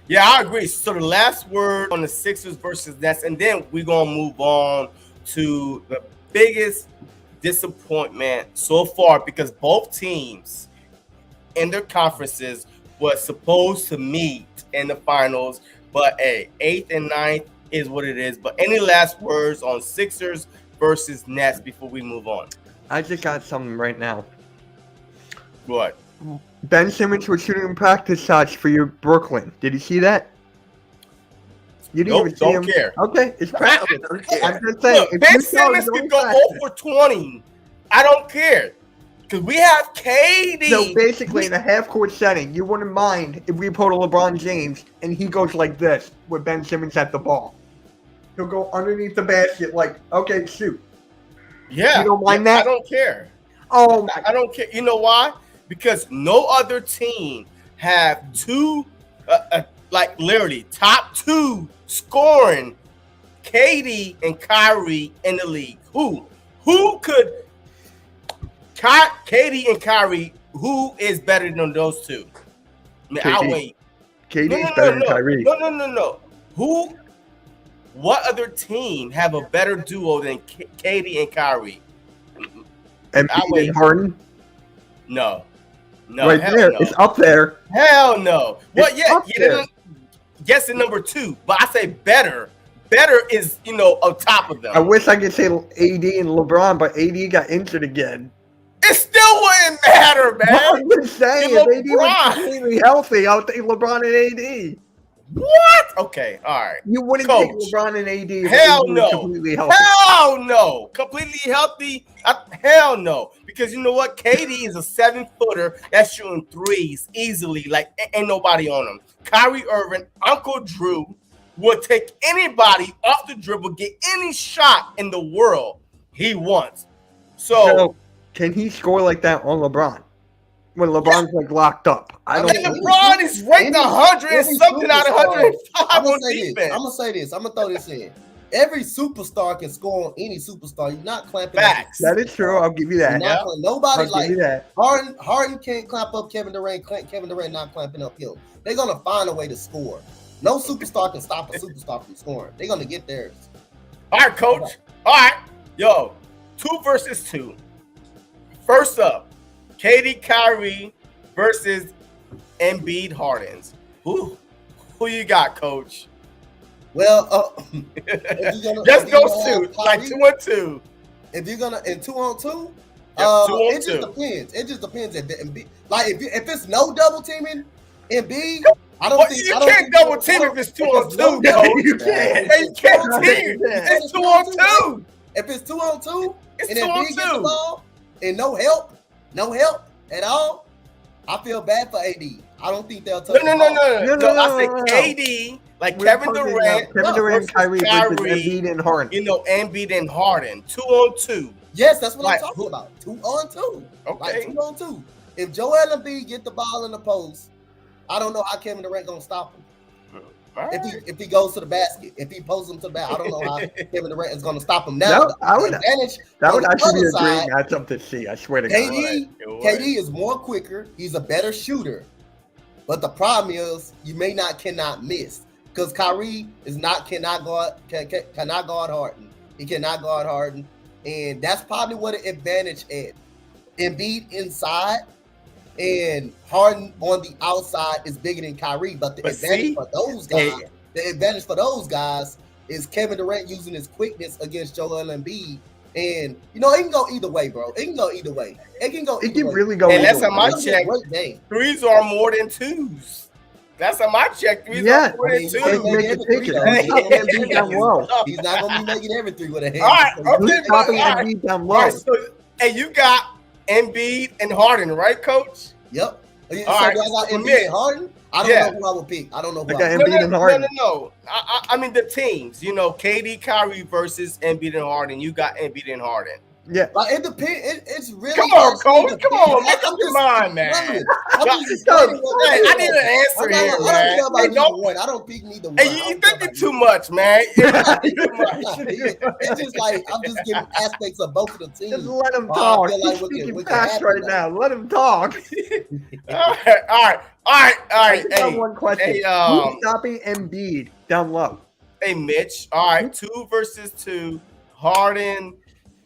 Yeah, I agree. So the last word on the Sixers versus Nets, and then we're gonna move on to the biggest disappointment so far because both teams in their conferences was supposed to meet in the finals, but eighth and ninth is what it is. But any last words on Sixers versus Nets before we move on? I just got something right now. What? Ben Simmons was shooting practice shots for your Brooklyn. Did you see that? You didn't Nope, even see don't him? care. Okay, it's practice. Yeah. I'm just saying. Look, Ben Simmons could go 0 for 20. I don't care. Because we have KD. So basically, in a half-court setting, you wouldn't mind if we put a LeBron James and he goes like this with Ben Simmons at the ball. He'll go underneath the basket like, okay, shoot. Yeah. You don't mind that? I don't care. Oh, my. I don't care. You know why? Because no other team have two, like literally top two scoring KD and Kyrie in the league. Who could KD and Kyrie? Who is better than those two? I mean, I'll wait. KD's better than Kyrie. No. What other team have a better duo than KD and Kyrie? Embiid and Harden? No, right there. no. It's up there. Hell no. Well, up there. Guess the number two, but I say better. Better is, on top of them. I wish I could say AD and LeBron, but AD got injured again. It still wouldn't matter, man. I'm just saying, You're if AD was LeBron. completely healthy, I would take LeBron and AD. What? Okay, all right. You wouldn't Coach. take LeBron and AD if Hell AD was no. completely healthy. Hell no. Completely healthy? Hell no. Because you know what? KD is a 7-footer that's shooting threes easily. Like, ain't nobody on him. Kyrie Irving, Uncle Drew, would take anybody off the dribble, get any shot in the world he wants. So, can he score like that on LeBron? When LeBron's like locked up. I mean, LeBron is ranked 100 and something out of 105 on defense. I'm going to say this. I'm going to throw this in. Every superstar can score on any superstar. You're not clamping. Facts. That is true. I'll give you that. Nobody I'll like give you that. Harden can't clamp up Kevin Durant. Kevin Durant not clamping up him. They're going to find a way to score. No superstar can stop a superstar from scoring. They're going to get theirs. All right, coach. All right. Yo, 2 versus 2. First up, KD Kyrie versus Embiid Hardens. Who you got, coach? Well, just those two, like 2-on-2. If you're gonna in 2-on-2, Yep, 2-on-2. it just depends. It just depends. Like if it's no double teaming, Embiid, I don't think you can't double team if it's 2-on-2. No, you can't. You can't team. It's 2-on-2. If it's 2-on-2, It's and Embiid gets the 2-on-2. ball and no help at all, I feel bad for AD. I don't think they'll touch the ball. No. I say KD, like Kevin Durant, and Kyrie versus Embiid and Harden. Embiid and Harden, 2-on-2. Yes, that's what I'm talking about. 2-on-2. Okay. Like 2-on-2. If Joel Embiid get the ball in the post, I don't know how Kevin Durant gonna stop him. Right. If he goes to the basket, if he posts him to the basket, I don't know how Kevin Durant is gonna stop him. Now, that would actually be a great matchup to see. I swear to God. KD is more quicker. He's a better shooter. But the problem is you cannot miss because Kyrie cannot guard Harden. He cannot guard Harden, and that's probably what an advantage at. Embiid inside and Harden on the outside is bigger than Kyrie. But the advantage for those guys is Kevin Durant using his quickness against Joel Embiid. And it can go either way, bro. It can go either way. It can really go. And that's how my check. Threes are more than twos. That's how my check. Threes are more than twos. He's not gonna be making every three with a hand. All right, okay. So, and you got Embiid and Harden, right, Coach? Yep. All so right. I got Embiid and Harden. I don't know who I would pick. I don't know who I would pick. No. I mean the teams. KD, Kyrie versus Embiid and Harden. You got Embiid and Harden. Yeah. Like it depends. It's really. Come on, actually Coach. Come on, make depends. up your mind, man. explaining. I'm God, just explaining what hey, it I is. need an answer here, I don't man. care about Hey, neither don't. one. I don't pick neither one. Hey, I you don't care thinking about too neither much, man. You're thinking too one. much. It's just like I'm just giving aspects of both of the teams. Just let him I talk. feel like He's speaking what can fast happen right though. now. Let him talk. All right. I Hey, just got one question. hey, Who's stopping Embiid down low? hey, Mitch. All right, 2 versus 2. Harden,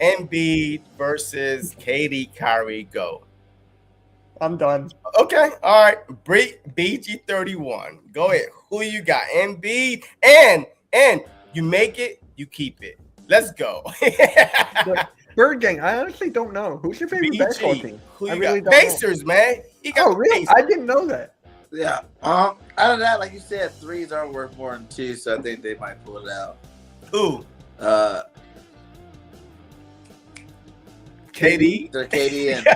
Embiid versus KD, Kyrie. Go. I'm done. Okay, all right. BG31. Go ahead. Who you got? Embiid and you make it, you keep it. Let's go. The third game, I honestly don't know. Who's your favorite basketball BG. team? Who I you really got? don't know. Pacers, man. He got Oh, the really? Pacers. I didn't know that. Yeah. Out of that, like you said, threes are worth more than 2, so I think they might pull it out. Who? KD. They're KD and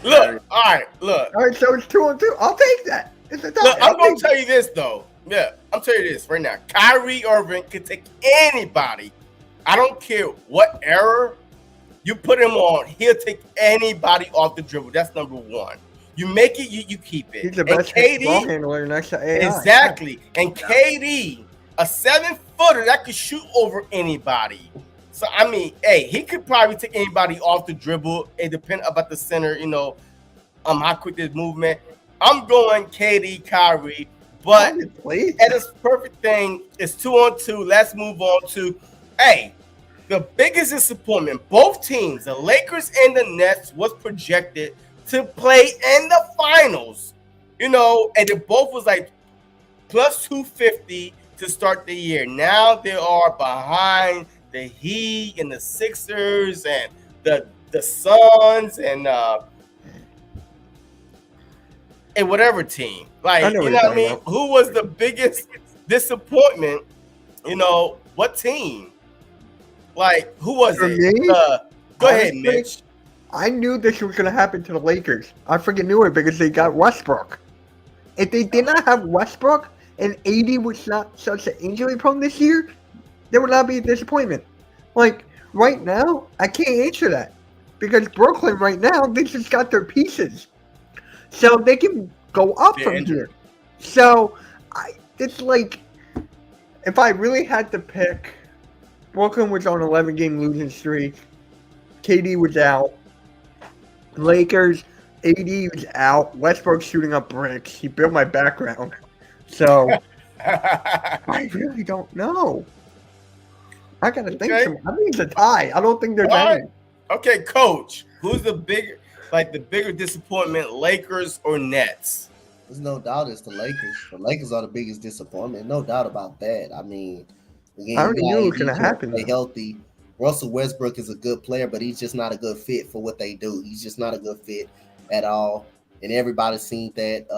Look, all right, look. All right, so it's 2-2. I'll take that. It's a tie. Look, I'm I'll gonna take tell you this though. Yeah, I'm telling you this right now. Kyrie Irving can take anybody. I don't care what era you put him on. He'll take anybody off the dribble. That's number one. You make it, you keep it. He's the And best ball handler next to AI. exactly. And KD, a 7-footer that could shoot over anybody. So I mean, hey, he could probably take anybody off the dribble. It depends about the center, how quick this movement. I'm going KD, Kyrie, but Please. at its perfect thing, it's 2-on-2. Let's move on to, hey, the biggest disappointment. Both teams, the Lakers and the Nets, was projected to play in the finals. And they both was like plus 250 to start the year. Now they are behind the Heat and the Sixers and the Suns and whatever team. Like, I know you what know you're what I mean? talking Who was the biggest disappointment? What team? Like, who was For it? me? Go ahead, Honestly, Mitch. I knew this was going to happen to the Lakers. I freaking knew it because they got Westbrook. If they did not have Westbrook and AD was not such an injury prone this year, there would not be a disappointment. Like, right now, I can't answer that. Because Brooklyn right now, they just got their pieces. So they can go up They're from injured. here. So, it's like, if I really had to pick, Brooklyn was on an 11-game losing streak. KD was out. Lakers, AD was out. Westbrook shooting up bricks. He built my background. So, I really don't know. I gotta think. Okay. I think it's a tie. I don't think there's All any. right. Okay, Coach. Who's the bigger disappointment, Lakers or Nets? There's no doubt it's the Lakers. The Lakers are the biggest disappointment. No doubt about that. I mean, again, I already you got knew it was AD gonna trying to happen, stay though. healthy. Russell Westbrook is a good player, but he's just not a good fit for what they do. He's just not a good fit at all. And everybody's seen that.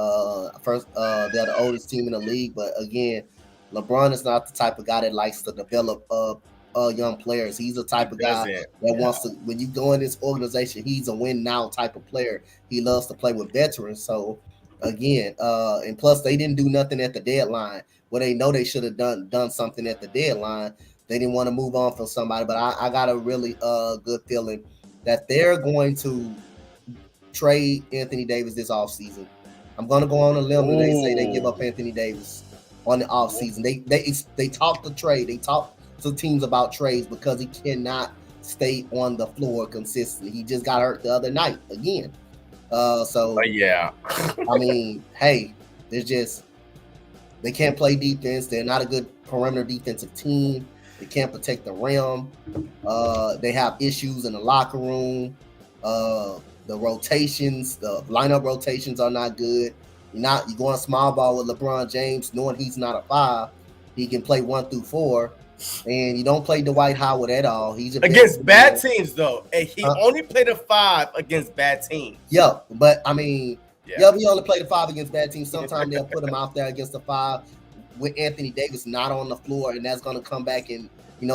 They're the oldest team in the league, but again, LeBron is not the type of guy that likes to develop young players. He's the type of guy that wants to. When you go in this organization, he's a win now type of player. He loves to play with veterans. So again, and plus they didn't do nothing at the deadline. Well, they know they should have done something at the deadline. They didn't want to move on from somebody, but I got a really good feeling that they're going to trade Anthony Davis this offseason. I'm going to go on a limb and they say they give up Anthony Davis on the offseason. They talk to trade. They talk to teams about trades because he cannot stay on the floor consistently. He just got hurt the other night again. Yeah. I mean, hey, they can't play defense. They're not a good perimeter defensive team. They can't protect the rim. They have issues in the locker room. The rotations, the lineup rotations are not good. You're going small ball with LeBron James, knowing he's not a 5. He can play 1 through 4, and you don't play Dwight Howard at all. He's against bad teams, though. And he only played a 5 against bad teams. Yeah, but I mean, he only played a 5 against bad teams. Sometimes they'll put him out there against a 5 with Anthony Davis not on the floor, and that's going to come back and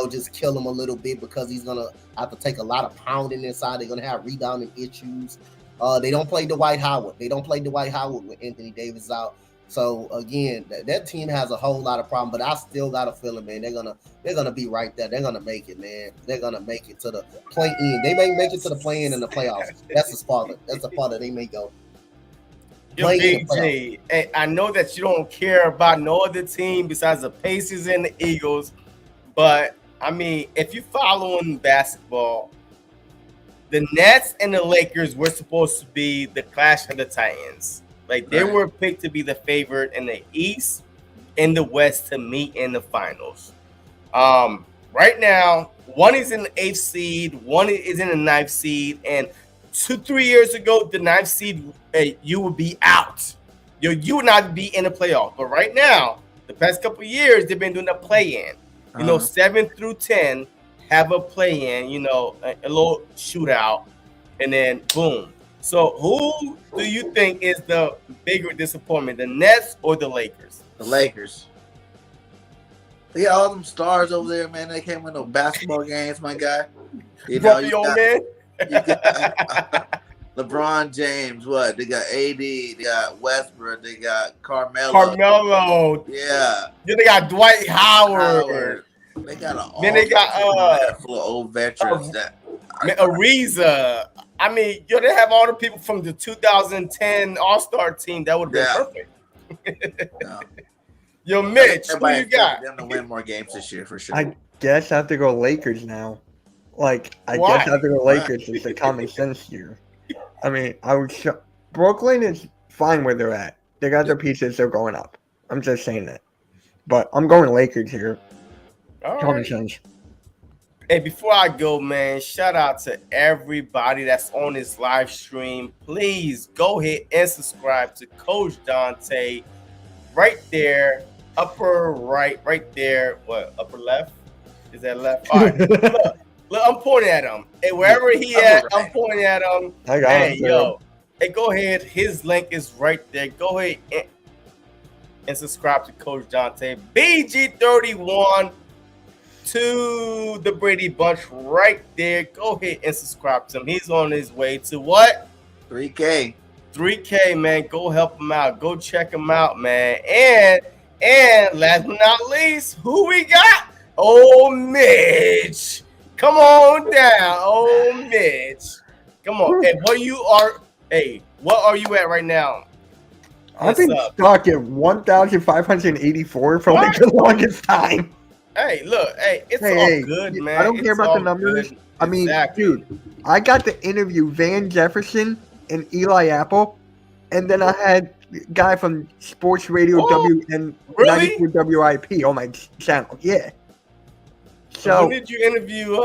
just kill him a little bit because he's going to have to take a lot of pounding inside. They're going to have rebounding issues. They don't play Dwight Howard. They don't play Dwight Howard with Anthony Davis out. So again, that team has a whole lot of problem, but I still got a feeling, man, they're gonna be right there. They're gonna make it, man. They're gonna make it to the play-in. They may make it to the play-in and the playoffs. That's the spot. That's the part that they may go. Yo, Big J, hey, I know that you don't care about no other team besides the Pacers and the Eagles, but I mean, if you're following basketball, the Nets and the Lakers were supposed to be the clash of the Titans. Like they were picked to be the favorite in the East and the West to meet in the finals. Right now, one is in the 8th seed, one is in the 9th seed, and 2-3 years ago, the 9th seed, you would be out. You would not be in the playoff. But right now, the past couple of years, they've been doing a play-in. 7 through 10 have a play-in, a little shootout, and then boom. So who do you think is the bigger disappointment, the Nets or the Lakers? The Lakers. They got all them stars over there, man. They can't win no basketball games, my guy. You got LeBron James. What? They got AD. They got Westbrook. They got Carmelo. Yeah. Then they got Dwight Howard. They got they got full of old veterans Ariza. I mean, they have all the people from the 2010 All-Star team that would have been perfect. Yo, Mitch, who you got? Them to win more games this year for sure. I guess I have to go Lakers now. Guess I have to go Lakers. It's a common sense here. I mean, Brooklyn is fine where they're at. They got their pieces. They're going up. I'm just saying that. But I'm going Lakers here. All common right. sense. Hey, before I go, man, shout out to everybody that's on this live stream. Please go ahead and subscribe to Coach Dante right there, upper right there. What, upper left? Is that left? All right. Look, I'm pointing at him. Hey, wherever he at, I'm pointing at him. Hey, go ahead. His link is right there. Go ahead and subscribe to Coach Dante. BG31 to the Brady Bunch right there. Go ahead and subscribe to him. He's on his way to what? 3K. 3K, man. Go help him out. Go check him out, man. And last but not least, who we got? Oh, Mitch. Come on down. Oh, Mitch. Come on. Hey, what are you at right now? I've been stuck at 1,584 for like the longest time. Hey, look, it's all good, man. I don't care about the numbers. Good. I mean, dude, I got to interview Van Jefferson and Eli Apple, and then I had a guy from Sports Radio WN 94 WIP on my channel. Yeah. So who did you interview?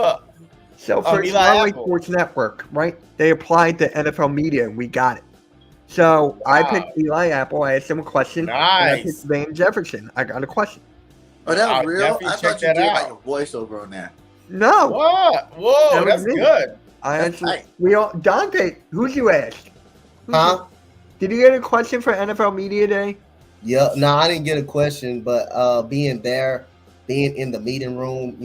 So for Eli Sports Network, right? They applied to NFL Media, and we got it. So I picked Eli Apple. I asked him a question. Nice. And I picked Van Jefferson. I got a question. Oh, that was real? I thought you did like a voiceover on that. No. What? Whoa, that's good. I actually, Dante, who'd you ask? Huh? Did you get a question for NFL Media Day? Yeah, no, I didn't get a question, but being there, being in the meeting room,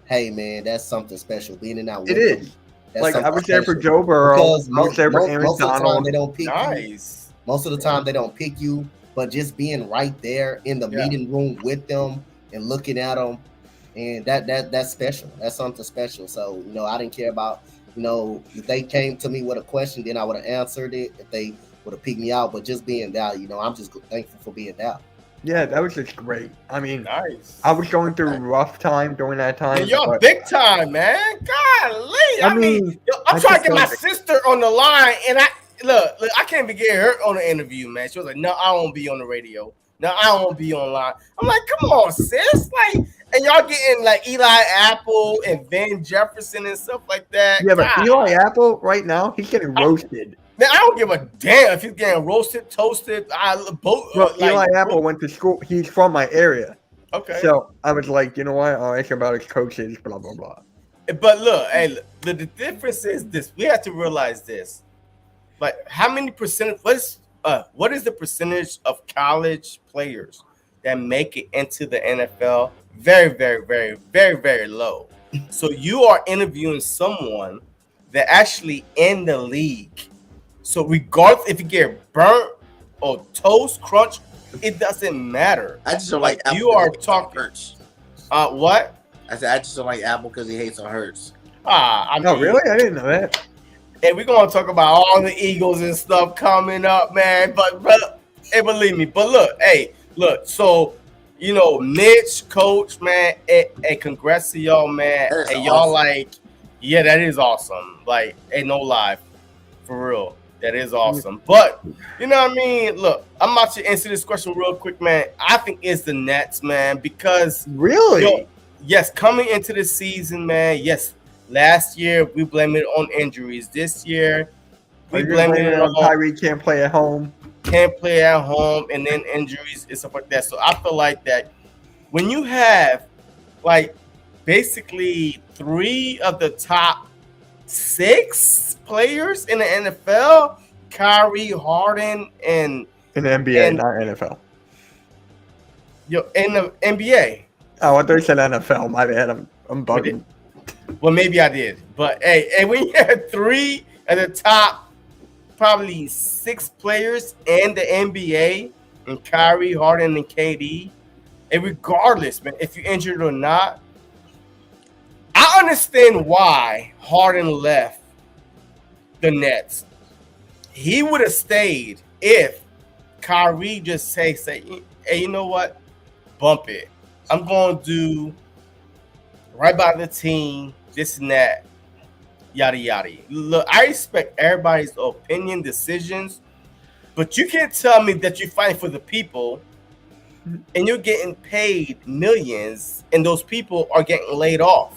hey man, that's something special. Being in that, it is. Like I was there for Joe Burrow. I was there for Aaron most of the time Donald. they don't pick you. Most of the time they don't pick you, but just being right there in the meeting room with them and looking at them, and that's special. That's something special. So I didn't care about if they came to me with a question, then I would have answered it. If they would have picked me out, but just being there, I'm just thankful for being there. Yeah, that was just great. I mean, nice. I was going through a rough time during that time. Yeah, you're big time, man. Golly. I mean I'm trying to get my sister on the line, and look, I can't even get her on the interview, man. She was like, no, I won't be on the radio. No, I won't be online. I'm like, come on, sis. Like, and y'all getting like Eli Apple and Van Jefferson and stuff like that. Yeah, but Eli Apple right now, he's getting roasted. Man, I don't give a damn if he's getting roasted, toasted. Eli Apple went to school. He's from my area. Okay. So I was like, you know what? I'll ask him about his coaches, blah, blah, blah. But look, the difference is this. We have to realize this. Like, how many percent? What is the percentage of college players that make it into the NFL? Very, very, very, very, very low. So you are interviewing someone that actually in the league. So regardless if you get burnt or toast crunch, it doesn't matter. I just don't like Apple. You are 'cause he hates on talking. Hurts. What? I said I just don't like Apple because he hates on Hurts. No, really? I didn't know that. And we're gonna talk about all the Eagles and stuff coming up, man. But hey, believe me. But look. So Mitch, Coach, man. Hey, congrats to y'all, man. That is And y'all awesome. like, yeah, that is awesome. Like, ain't no lie, for real. That is awesome. But you know what I mean? Look, I'm about to answer this question real quick, man. I think it's the Nets, man, because Really? yes, coming into the season, man. Yes, last year we blame it on injuries. This year we Are you blame blaming it it on on Kyrie can't play at home? can't play at home and then injuries and stuff like that. So I feel like that when you have like basically 3 of the top 6 players in the NFL, Kyrie, Harden, and In the NBA, And- not NFL. in the NBA. Oh, I thought you said NFL. My bad. I'm bugging. Well, maybe I did, but hey, and when you have 3 of the top probably 6 players in the NBA, and Kyrie, Harden, and KD, and regardless, man, if you're injured or not, I understand why Harden left the Nets. He would have stayed if Kyrie just say, hey, you know what? Bump it. I'm going to do right by the team, this and that, yada, yada. Look, I respect everybody's opinion, decisions, but you can't tell me that you're fighting for the people and you're getting paid millions and those people are getting laid off.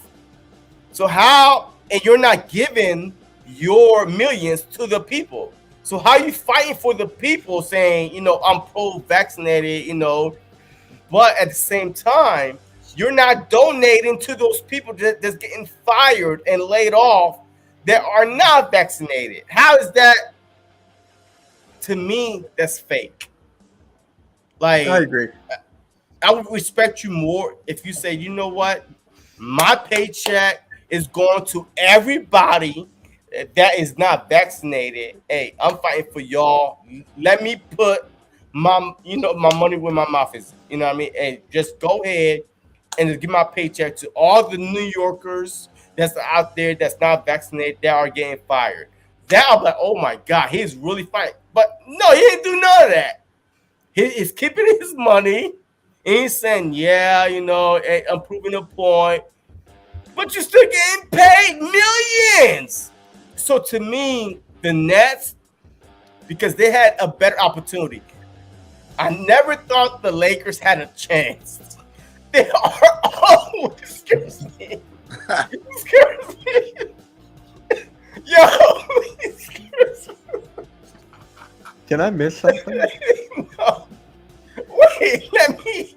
So how, and you're not giving your millions to the people. So how you fighting for the people saying, I'm pro-vaccinated, but at the same time, you're not donating to those people that's getting fired and laid off that are not vaccinated. How is that? To me, that's fake. Like, I agree. I would respect you more if you say, you know what, my paycheck is going to everybody that is not vaccinated. Hey, I'm fighting for y'all. Let me put my money where my mouth is. You know what I mean? Hey, just go ahead and just give my paycheck to all the New Yorkers that's out there that's not vaccinated that are getting fired. That I'm like, oh my God, he's really fighting. But no, he didn't do none of that. He's keeping his money. And he's saying, yeah, hey, I'm proving a point. But you're still getting paid millions. So to me, the Nets, because they had a better opportunity. I never thought the Lakers had a chance. They are oh, excuse me. Excuse me. Yo, excuse me. Did I miss something? No. Wait, let me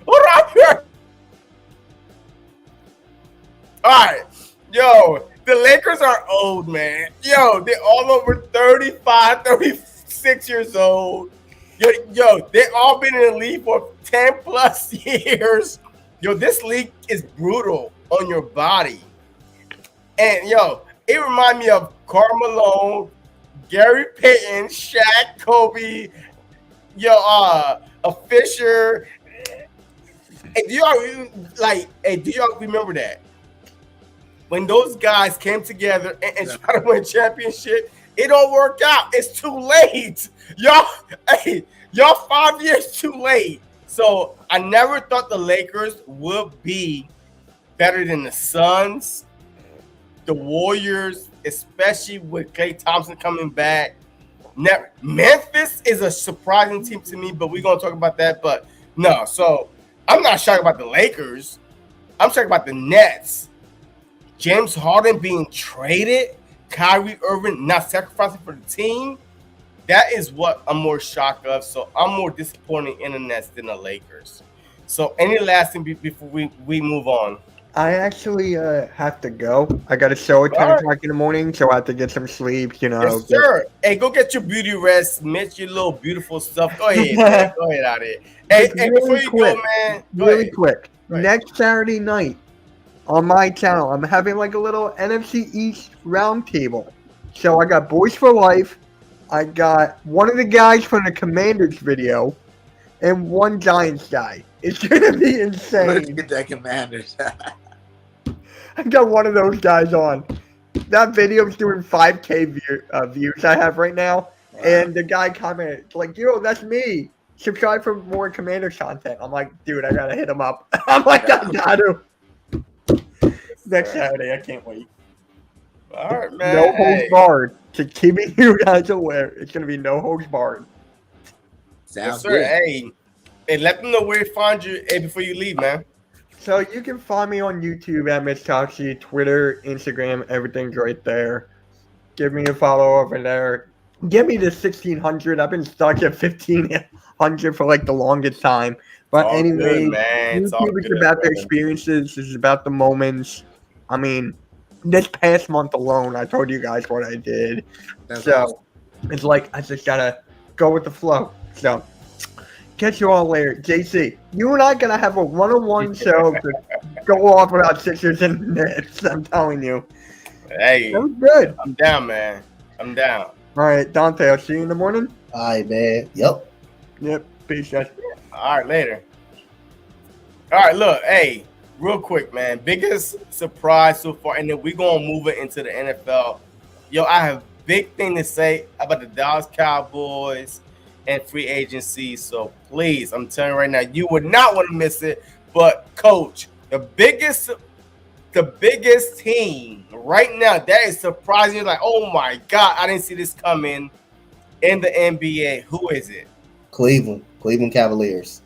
hold on here. Alright. Yo, the Lakers are old, man. Yo, they're all over 35, 36 years old. Yo, they've all been in the league for 10 plus years. Yo, this league is brutal on your body. And yo, it reminds me of Karl Malone, Gary Payton, Shaq, Kobe, a Fisher. Hey, do y'all remember that? When those guys came together and tried to win a championship, it don't work out. It's too late. Y'all 5 years too late. So I never thought the Lakers would be better than the Suns, the Warriors, especially with Klay Thompson coming back. Memphis is a surprising team to me, but we're going to talk about that. But no, so I'm not shocked about the Lakers. I'm shocked about the Nets. James Harden being traded, Kyrie Irving not sacrificing for the team. That is what I'm more shocked of. So I'm more disappointed in the Nets than the Lakers. So any last thing before we move on? I actually have to go. I got a show at 10 o'clock in the morning, so I have to get some sleep, Yes, sir. Hey, go get your beauty rest. Mitch, your little beautiful stuff. Go ahead, man. Go ahead out here. Hey, before you go, man. Really quick. Right. Next Saturday night on my channel, I'm having like a little NFC East roundtable. So I got Boys for Life, I got one of the guys from the Commanders video and one Giants guy. It's gonna be Let's insane. get that Commanders. I got one of those guys on. That video's doing 5K views I have right now. And the guy commented, like, yo, that's me. Subscribe for more Commanders content. I'm like, dude, I gotta hit him up. I'm like, I gotta. Next Saturday, I can't wait. All right, man. No holds barred. To keeping you guys aware, it's gonna be no holds barred. Sounds Yes, sir. good. Hey, let them know where to find you before you leave, man. So you can find me on YouTube at Mitch Toxie, Twitter, Instagram, everything's right there. Give me a follow over there. Get me to 1,600. I've been stuck at 1,500 for like the longest time. But All anyway, good, man. It's all YouTube is good, about the brother. experiences. It's about the moments. I mean, this past month alone, I told you guys what I did. That's So awesome. it's like I just gotta go with the flow. So catch you all later. JC, you and I gonna have a one-on-one show to go off about Sixers and Nets. I'm telling you. Hey, That was good. I'm down, man. I'm down. All right, Dante, I'll see you in the morning. All right, man. Yep. Yep. Peace, guys. All right, later. All right, look, hey, real quick, man. Biggest surprise so far, and then we're gonna move it into the NFL. Yo, I have big thing to say about the Dallas Cowboys and free agency. So please, I'm telling you right now, you would not want to miss it. But coach, the biggest team right now that is surprising. You're like, oh my God, I didn't see this coming in the NBA. Who is it? Cleveland Cavaliers.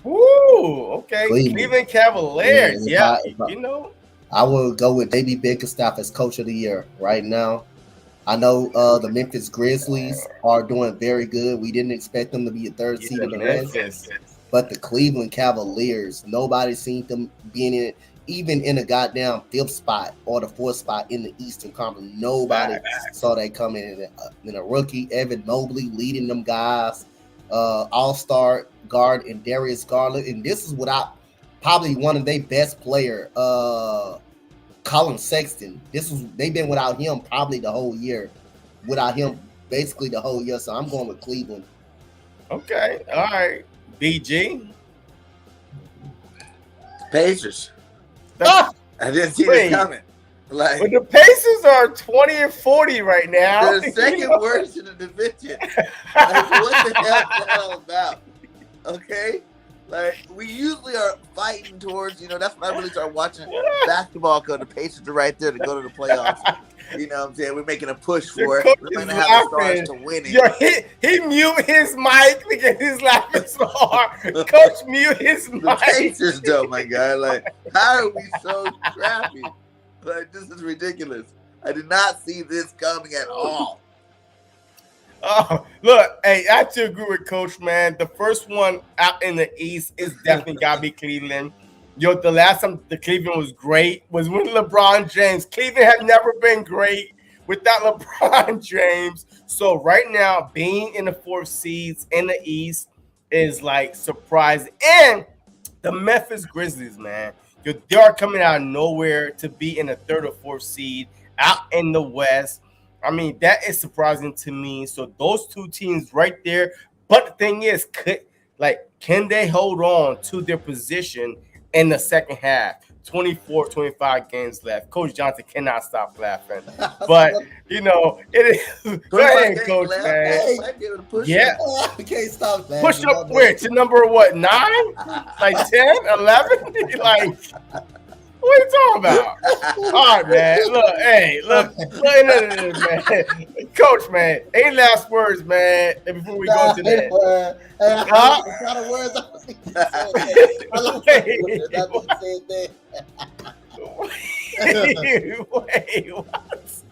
Woo, okay. Cleveland. Cleveland Cavaliers. Yeah, Yeah, you know. I will go with JB Bickerstaff as coach of the year right now. I know the Memphis Grizzlies are doing very good. We didn't expect them to be a third seed in the West, Memphis. but the Cleveland Cavaliers, nobody seen them being in it, even in a goddamn fifth spot or the fourth spot in the Eastern Conference. Nobody saw that coming in a rookie. Evan Mobley leading them guys, all-star guard and Darius Garland, and this is without probably one of their best player, Colin Sexton. They've been without him probably the whole year. Without him basically the whole year. So I'm going with Cleveland. Okay. All right. BG. Pacers. Ah, I didn't see Wait. this coming. Like but the Pacers are 20 and 40 right now. they're the second worst in the division. Like, what the hell is that all about? Okay? Like, we usually are fighting towards, that's when I really start watching basketball because the Pacers are right there to go to the playoffs. You know what I'm saying? We're making a push for Your it. coach We're going to is have the stars laughing. to win it. Yo, he mute his mic because he's laughing so hard. Coach mute his The mic. Pacers, though, my guy. Like, how are we so crappy? Like, this is ridiculous. I did not see this coming at all. Oh, look, hey, I have to agree with Coach, man. The first one out in the East is definitely got to be Cleveland. Yo, the last time the Cleveland was great was when LeBron James. Cleveland had never been great without LeBron James. So right now, being in the fourth seeds in the East is like surprising. And the Memphis Grizzlies, man, yo, they are coming out of nowhere to be in the third or fourth seed out in the West. I mean, that is surprising to me. So those two teams right there. But the thing is, can they hold on to their position in the second half? 24, 25 games left. Coach Johnson cannot stop laughing. But, it is. Go ahead, Coach, man. Yeah. We can't stop that. Push up where? To number what, 9? Like 10, 11? Like, what are you talking about? All right, man. Look man. Coach, man. Any last words, man, before we go to that? Wait, what?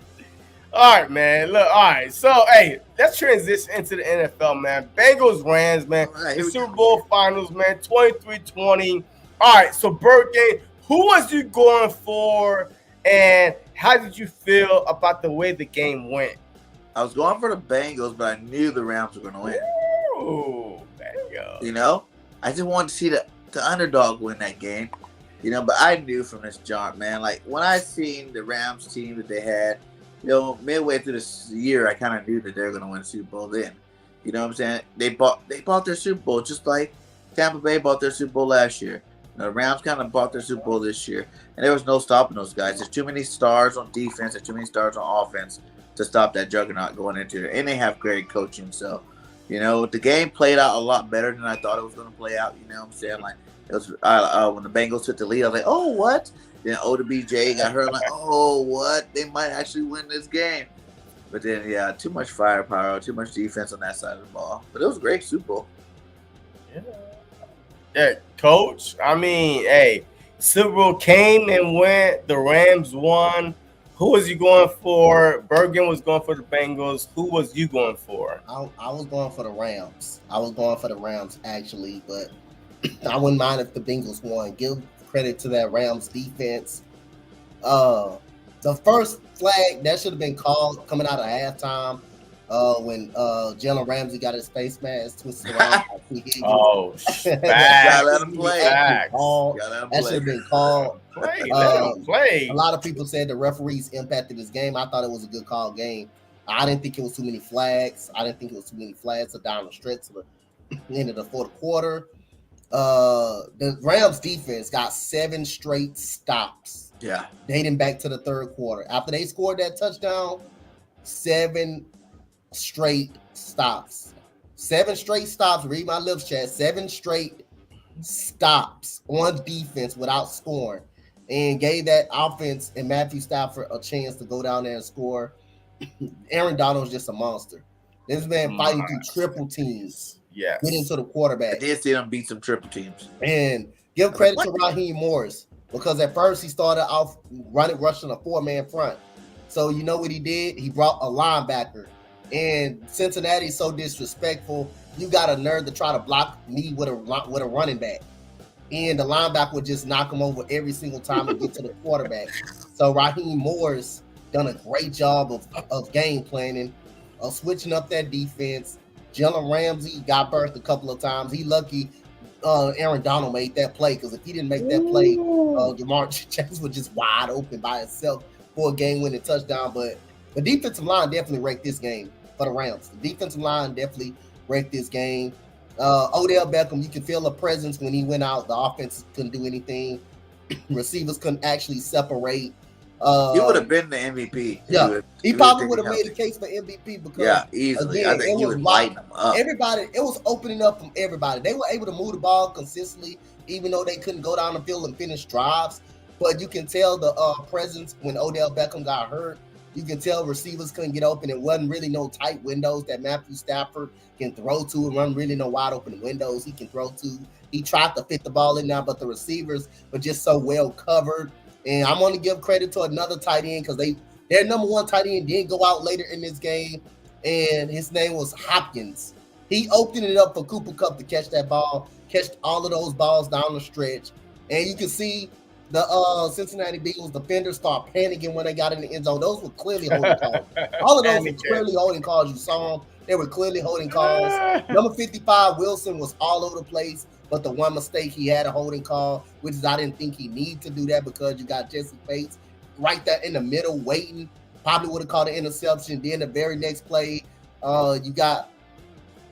All right, man. Look, all right. So, hey, let's transition into the NFL, man. Bengals, Rams, man. Right, The Super Bowl Finals, man. 23-20. All right, so Bird game. Who was you going for, and how did you feel about the way the game went? I was going for the Bengals, but I knew the Rams were going to win. Ooh, Bengals. I just wanted to see the underdog win that game. But I knew from this jump, man. Like, when I seen the Rams team that they had, midway through this year, I kind of knew that they were going to win the Super Bowl then. You know what I'm saying? They bought their Super Bowl just like Tampa Bay bought their Super Bowl last year. The Rams kind of bought their Super Bowl this year, and there was no stopping those guys. There's too many stars on defense. There's too many stars on offense to stop that juggernaut going into it. And they have great coaching. So, the game played out a lot better than I thought it was going to play out. You know what I'm saying? Like, it was when the Bengals took the lead, I was like, oh, what? Then OBJ got hurt. I'm like, oh, what? They might actually win this game. But then, yeah, too much firepower, too much defense on that side of the ball. But it was a great Super Bowl. Yeah, Coach. I mean, hey, Super Bowl came and went. The Rams won. Who was you going for? Bergen was going for the Bengals. Who was you going for? I was going for the Rams. I was going for the Rams, actually, but I wouldn't mind if the Bengals won. Give credit to that Rams defense. The first flag that should have been called coming out of halftime when Jalen Ramsey got his face mask twisted around. Oh, Gotta let him play. That should have been called. Play. A lot of people said the referees impacted this game. I thought it was a good call game. I didn't think it was too many flags. So down the stretch to the end of the fourth quarter. The Rams defense got 7 straight stops. Yeah. Dating back to the third quarter. After they scored that touchdown, 7 straight stops. 7 straight stops. Read my lips, chat. 7 straight stops on defense without scoring. And gave that offense and Matthew Stafford a chance to go down there and score. Aaron Donald's just a monster. This man fighting through triple teams. Yes. Get into the quarterback. I did see them beat some triple teams. And give credit to Raheem Morris, because at first he started off rushing a 4-man front. So you know what he did? He brought a linebacker. And Cincinnati's so disrespectful. You got a nerve to try to block me with a running back. And the linebacker would just knock him over every single time and get to the quarterback. So Raheem Morris done a great job of game planning, of switching up that defense. Jalen Ramsey got burst a couple of times. He lucky Aaron Donald made that play, because if he didn't make that play, Jamar Chase was just wide open by himself for a game-winning touchdown. But the defensive line definitely wrecked this game for the Rams. The defensive line definitely wrecked this game. Odell Beckham, you can feel a presence when he went out. The offense couldn't do anything. Receivers couldn't actually separate. He would have been the MVP. Yeah, he probably would have made a case for MVP, because easily. Again, I think he would lighten them up. Everybody, it was opening up from everybody. They were able to move the ball consistently, even though they couldn't go down the field and finish drives. But you can tell the presence when Odell Beckham got hurt. You can tell receivers couldn't get open. It wasn't really no tight windows that Matthew Stafford can throw to, and run really no wide open windows he can throw to. He tried to fit the ball in now, but the receivers were just so well covered. And I'm going to give credit to another tight end, because their number 1 tight end did go out later in this game, and his name was Hopkins. He opened it up for Cooper Kupp to catch that ball, catch all of those balls down the stretch. And you can see the Cincinnati Bengals defenders start panicking when they got in the end zone. Those were clearly holding calls. All of those were clearly holding calls. You saw them. They were clearly holding calls. Number 55, Wilson, was all over the place. But the one mistake, he had a holding call, which is I didn't think he needed to do that, because you got Jesse Bates right there in the middle waiting. Probably would have called an interception. Then the very next play, you got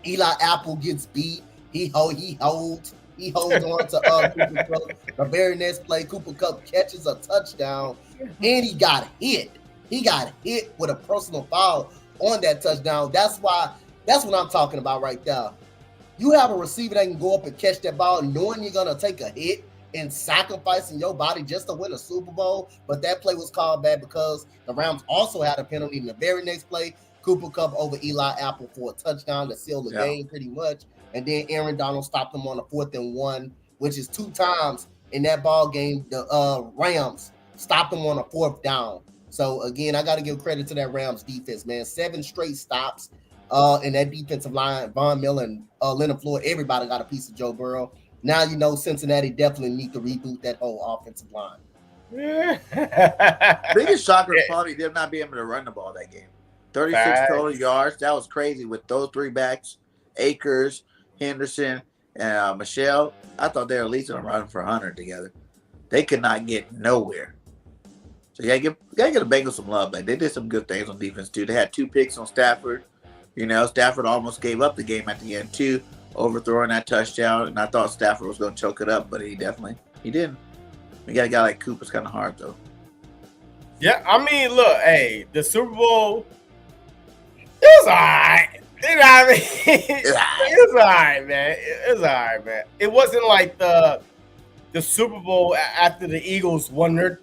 Eli Apple gets beat. He holds on to Cooper Kupp. The very next play, Cooper Kupp catches a touchdown, and he got hit. He got hit with a personal foul on that touchdown. That's what I'm talking about right there. You have a receiver that can go up and catch that ball, knowing you're going to take a hit and sacrificing your body just to win a Super Bowl. But that play was called back because the Rams also had a penalty in the very next play. Cooper Kupp over Eli Apple for a touchdown to seal the game pretty much. And then Aaron Donald stopped them on the 4th and 1, which is 2 times in that ball game. The Rams stopped them on a 4th down. So, again, I got to give credit to that Rams defense, man. 7 straight stops. In that defensive line, Von Miller and Leonard Floyd, everybody got a piece of Joe Burrow. Now you know Cincinnati definitely need to reboot that whole offensive line. Biggest shocker is probably them not being able to run the ball that game. 36 total yards. That was crazy with those 3 backs, Akers, Henderson, and Michelle. I thought they were at least going to run for 100 together. They could not get nowhere. So you gotta give the Bengals some love. Like they did some good things on defense too. They had 2 picks on Stafford. Stafford almost gave up the game at the end too, overthrowing that touchdown. And I thought Stafford was going to choke it up, but he didn't. We got a guy like Cooper's kind of hard though. Yeah, I mean, look, hey, the Super Bowl, it was all right. You know what I mean? It was all right, man. It was all right, man. It wasn't like the Super Bowl after the Eagles won their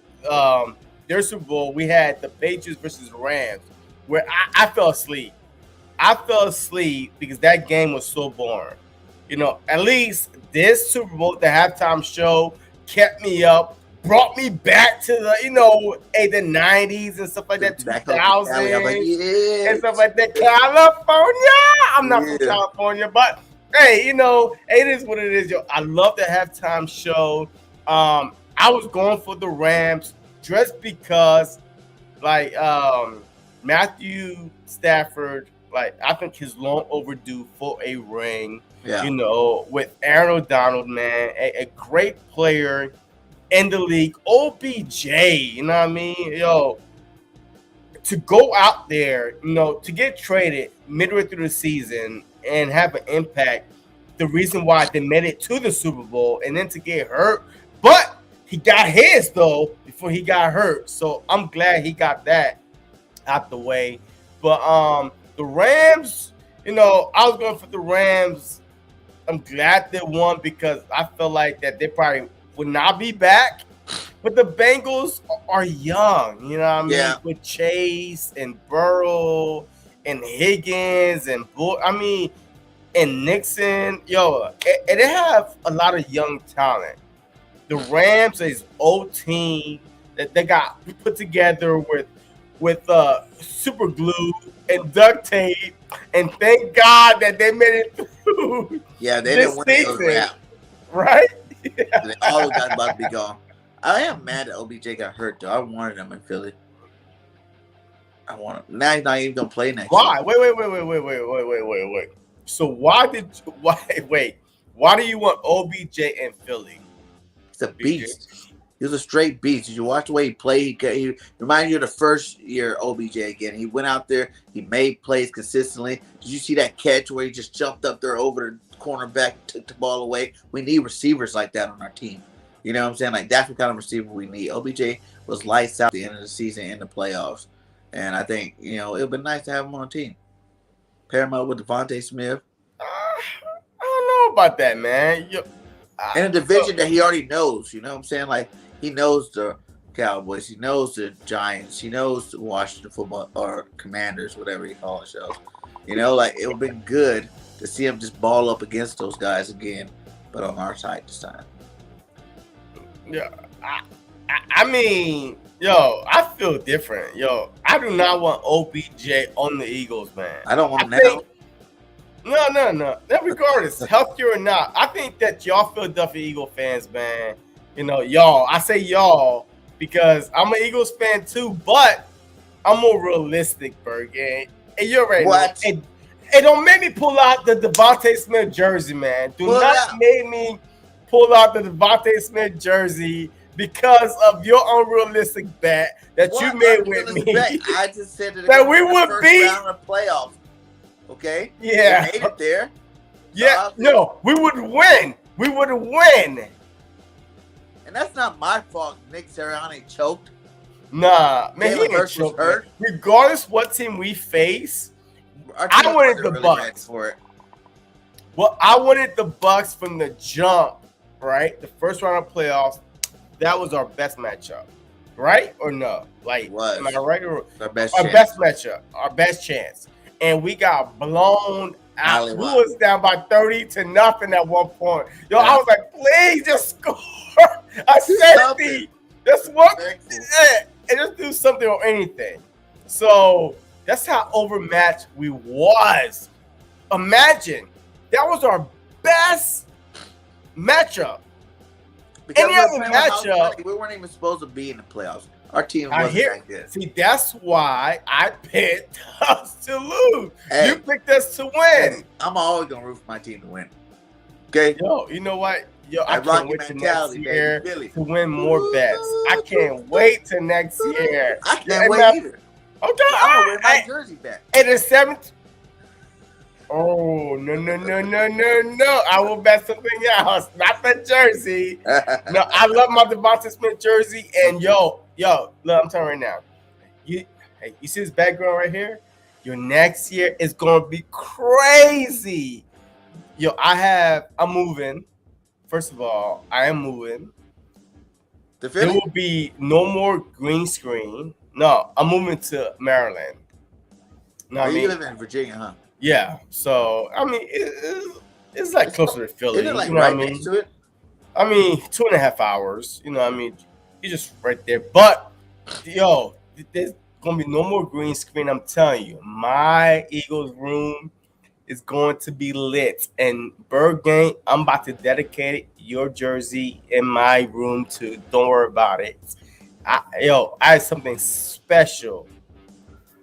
Super Bowl. We had the Patriots versus the Rams, where I fell asleep. I fell asleep because that game was so boring. At least this Super Bowl, the halftime show, kept me up, brought me back to the 90s and stuff like that, 2000s and stuff like that. California. I'm not from California, but hey, it is what it is. Yo, I love the halftime show. I was going for the Rams just because, like, Matthew Stafford. Like, I think he's long overdue for a ring. Yeah. With Aaron Donald, man, a great player in the league. OBJ, you know what I mean? Yo, to go out there, to get traded midway through the season and have an impact, the reason why they made it to the Super Bowl, and then to get hurt. But he got his, though, before he got hurt. So I'm glad he got that out the way. But the Rams, I was going for the Rams. I'm glad they won because I feel like that they probably would not be back. But the Bengals are young, you know what I mean? Yeah. With Chase and Burrow and Higgins and and Nixon. Yo, and they have a lot of young talent. The Rams is old team that they got put together with super glue and duct tape, and thank God that they made it through. Yeah, they didn't win it. Right? Yeah. They all got about to be gone. I am mad that OBJ got hurt though. I wanted him in Philly. I want him. Now he's not even gonna play next Why? year. Wait. So why do you want OBJ in Philly? He's a beast. He was a straight beast. Did you watch the way he played? He reminded you of the first year OBJ again. He went out there. He made plays consistently. Did you see that catch where he just jumped up there over the cornerback, took the ball away? We need receivers like that on our team. You know what I'm saying? Like, that's the kind of receiver we need. OBJ was lights out at the end of the season in the playoffs. And I think, it would have been nice to have him on the team. Pair him up with Devontae Smith. I don't know about that, man. In a division that he already knows. You know what I'm saying? Like, he knows the Cowboys. He knows the Giants. He knows the Washington football or Commanders, whatever you call themselves. It would have been good to see him just ball up against those guys again, but on our side this time. Yeah, I mean, I feel different. I do not want OBJ on the Eagles, man. I don't want him now. No. Regardless, healthy or not, I think that y'all Philadelphia Eagle fans, man. Y'all. I say y'all because I'm an Eagles fan too, but I'm more realistic, Berg. And you're right. What? And don't make me pull out the Devontae Smith jersey, man. Do not make me pull out the Devontae Smith jersey because of your unrealistic bet that you made with me. I just said that we would beat round of playoffs. Okay. Yeah. We made it there. Yeah. No, we would win. We would win. And that's not my fault. Nick Sirianni choked. Nah, man, he Hurts was hurt. Regardless what team we face, I wanted the Bucks for it. Well, I wanted the Bucks from the jump, right? The first round of playoffs, that was our best matchup, right or no? Like, am I right? Or our best matchup, our best chance, and we got blown out. We was down by 30-0 at one point. I was like, please just score. I said, just one, and just do something or anything. So that's how overmatched we was. Imagine that was our best matchup. Because any other matchup, we weren't even supposed to be in the playoffs. Our team wasn't like this. See, that's why I picked us to lose. Hey, you picked us to win. Hey, I'm always gonna root for my team to win. Okay. Yo, you know what? Yo, I That can't Rocky wait to next mentality, baby. year Philly. to win more bets. I can't wait to next year. I Yeah, can't wait man. either. Okay, I'm gonna win my jersey back. And the 7th. Oh, no. I will bet something else. Not the jersey. No, I love my Devonta Smith jersey. And yo, look, I'm telling you right now. You see this background right here? Your next year is gonna be crazy. Yo, I'm moving. First of all, I am moving. The There Philly? will be no more green screen. No, I'm moving to Maryland. No, You live in Virginia, huh? Yeah. So I mean, it's like closer to Philly. Isn't it like you know right what I mean? next to it? I mean, 2.5 hours. You know what I mean? You're just right there. But yo, there's gonna be no more green screen. I'm telling you, my Eagles room is going to be lit. And Bird Gang, I'm about to dedicate your jersey in my room to. Don't worry about it. I have something special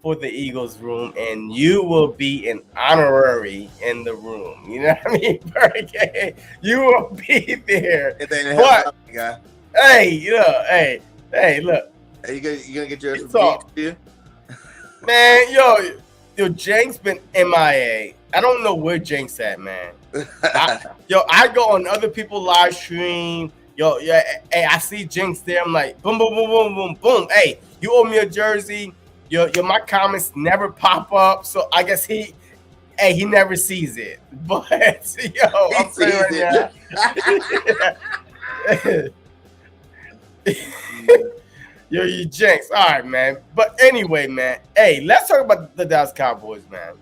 for the Eagles room, and you will be an honorary in the room. You know what I mean? Bird Gang, you will be there. It ain't a But hell guy. hey, look. Are you gonna get yours It's from all- Jinx too? Man, yo, Jenks been MIA. I don't know where Jenks at, man. I go on other people's live stream. Hey, I see Jenks there. I'm like, boom, boom, boom, boom, boom, boom. Hey, you owe me a jersey. My comments never pop up, so I guess he never sees it. But I'm saying right now. You Jenks. All right, man. But anyway, man. Hey, let's talk about the Dallas Cowboys, man.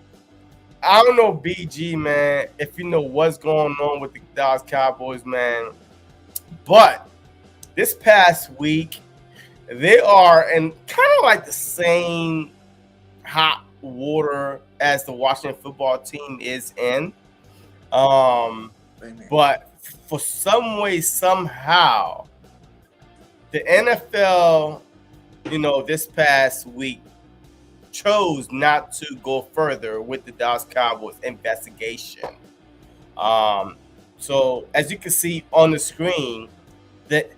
I don't know, BG, man, if you know what's going on with the Dallas Cowboys, man. But this past week, they are in kind of like the same hot water as the Washington football team is in. But for some way, somehow, the NFL, this past week chose not to go further with the Dallas Cowboys investigation. So as you can see on the screen, that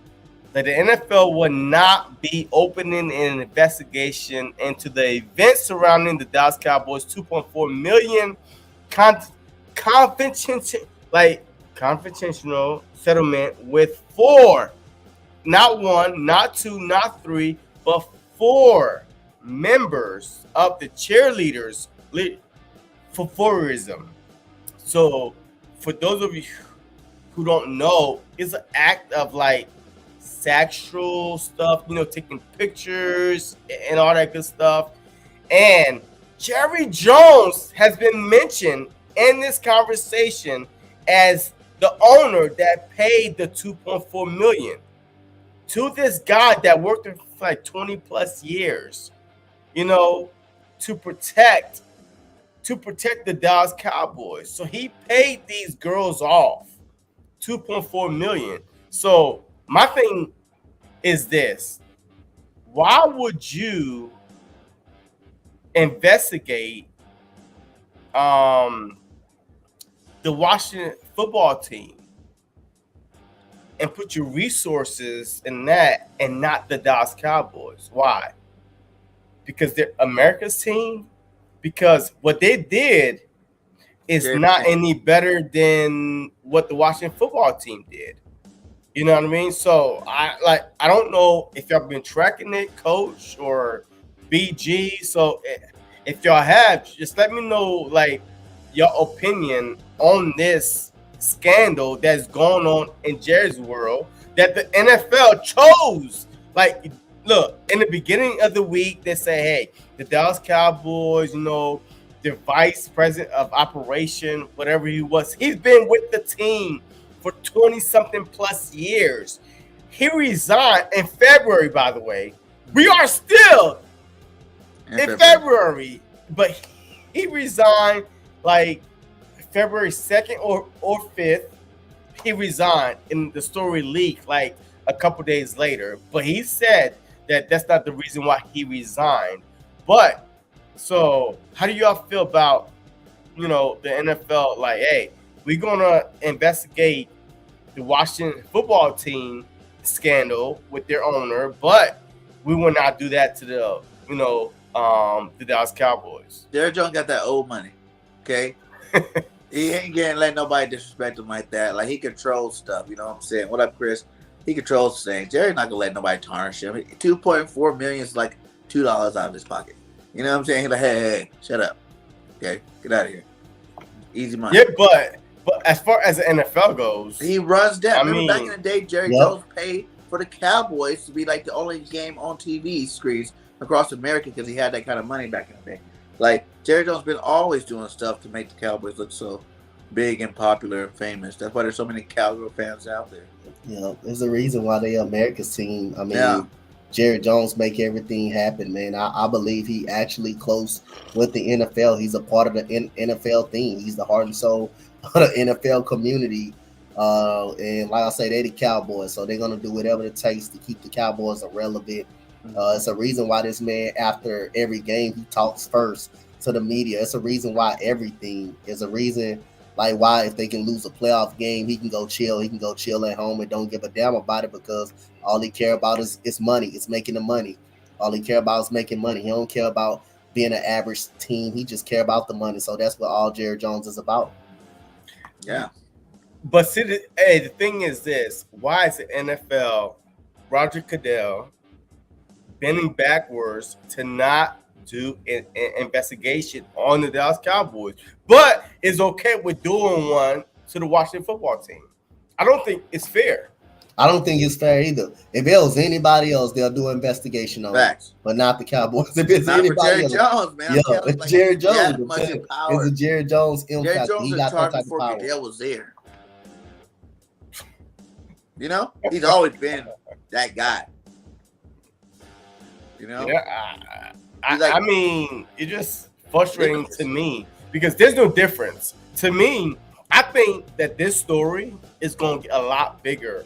the NFL will not be opening an investigation into the events surrounding the Dallas Cowboys' $2.4 million confidential settlement with 4, not 1, not 2, not 3, but 4 members of the cheerleaders for tourism. So for those of you who don't know, it's an act of like sexual stuff, taking pictures and all that good stuff. And Jerry Jones has been mentioned in this conversation as the owner that paid the $2.4 million to this guy that worked there for like 20 plus years, to protect the Dallas Cowboys. So he paid these girls off $2.4 million. So my thing is this: why would you investigate the Washington football team and put your resources in that and not the Dallas Cowboys? Why? Because they're America's team? Because what they did is not any better than what the Washington football team did. You know what I mean? So I don't know if y'all been tracking it, Coach or BG. So if y'all have, just let me know like your opinion on this scandal that's going on in Jerry's world that the NFL chose. Like, look, in the beginning of the week, they say, hey, the Dallas Cowboys, their vice president of operation, whatever he was, he's been with the team for 20-something plus years. He resigned in February, by the way. We are still in February, but he resigned like February 2nd or 5th. He resigned, and the story leaked like a couple days later. But he said that that's not the reason why he resigned. But so how do y'all feel about, the NFL? Like, hey, we're going to investigate the Washington football team scandal with their owner, but we will not do that to the Dallas Cowboys. Jerry Jones got that old money, okay? He ain't getting let nobody disrespect him like that. Like, he controls stuff, you know what I'm saying? What up, Chris? He controls things. Jerry's not gonna let nobody tarnish him. $2.4 million is like $2 out of his pocket. You know what I'm saying? He's like, hey, shut up. Okay, get out of here. Easy money. Yeah, but as far as the NFL goes, he runs that. Remember back in the day, Jerry Jones paid for the Cowboys to be like the only game on TV screens across America because he had that kind of money back in the day. Like, Jerry Jones been always doing stuff to make the Cowboys look so big and popular and famous. That's why there's so many Cowboy fans out there. There's a reason why they're America's team. I mean, Jerry Jones make everything happen, man. I believe he actually close with the NFL. He's a part of the NFL team. He's the heart and soul of the NFL community. And like I say, they're the Cowboys, so they're going to do whatever it takes to keep the Cowboys relevant. It's a reason why this man, after every game, he talks first to the media. It's a reason why everything is a reason, like why if they can lose a playoff game, he can go chill. He can go chill at home and don't give a damn about it because all he care about is money. It's making the money. All he care about is making money. He don't care about being an average team. He just care about the money. So that's what all Jerry Jones is about. Yeah. But see, the thing is this: why is the NFL, Roger Goodell, bending backwards to not do an investigation on the Dallas Cowboys, but is okay with doing one to the Washington football team? I don't think it's fair. I don't think it's fair either. If it was anybody else, they'll do an investigation on it, but not the Cowboys. If it's not anybody Jerry else, Jones, man. It's like Jerry Jones. It's a Jerry Jones impact. Jerry Jones he was got that charged type before of power. Goodell was there. You know, he's always been that guy. You know, I mean, it's just frustrating to me because there's no difference. To me, I think that this story is going to get a lot bigger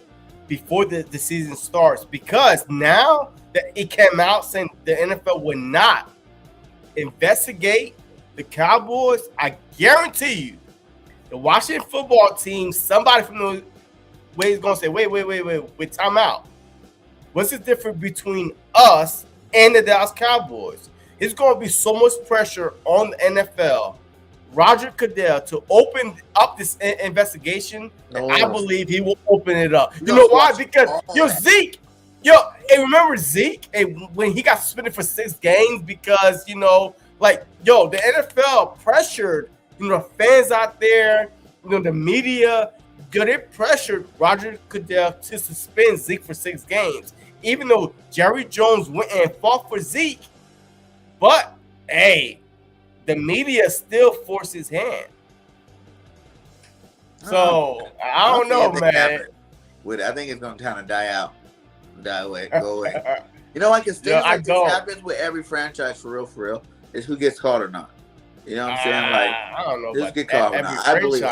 before the season starts because now that it came out saying the NFL would not investigate the Cowboys, I guarantee you, the Washington football team, somebody from the way is going to say, wait, time out. What's the difference between us and the Dallas Cowboys? It's going to be so much pressure on the NFL, Roger Goodell, to open up this investigation. And I believe he will open it up. You know why? Because Zeke, and remember Zeke, when he got suspended for 6 games because the NFL pressured fans out there, the media. They pressured Roger Goodell to suspend Zeke for 6 games, even though Jerry Jones went and fought for Zeke. But, hey, the media still forced his hand. So, I don't know, man. I think it's going to kind of die away, go away. You know, like, this happens with every franchise for real, is who gets caught or not. You know what I'm saying? Like, I don't know. This get caught or not. I believe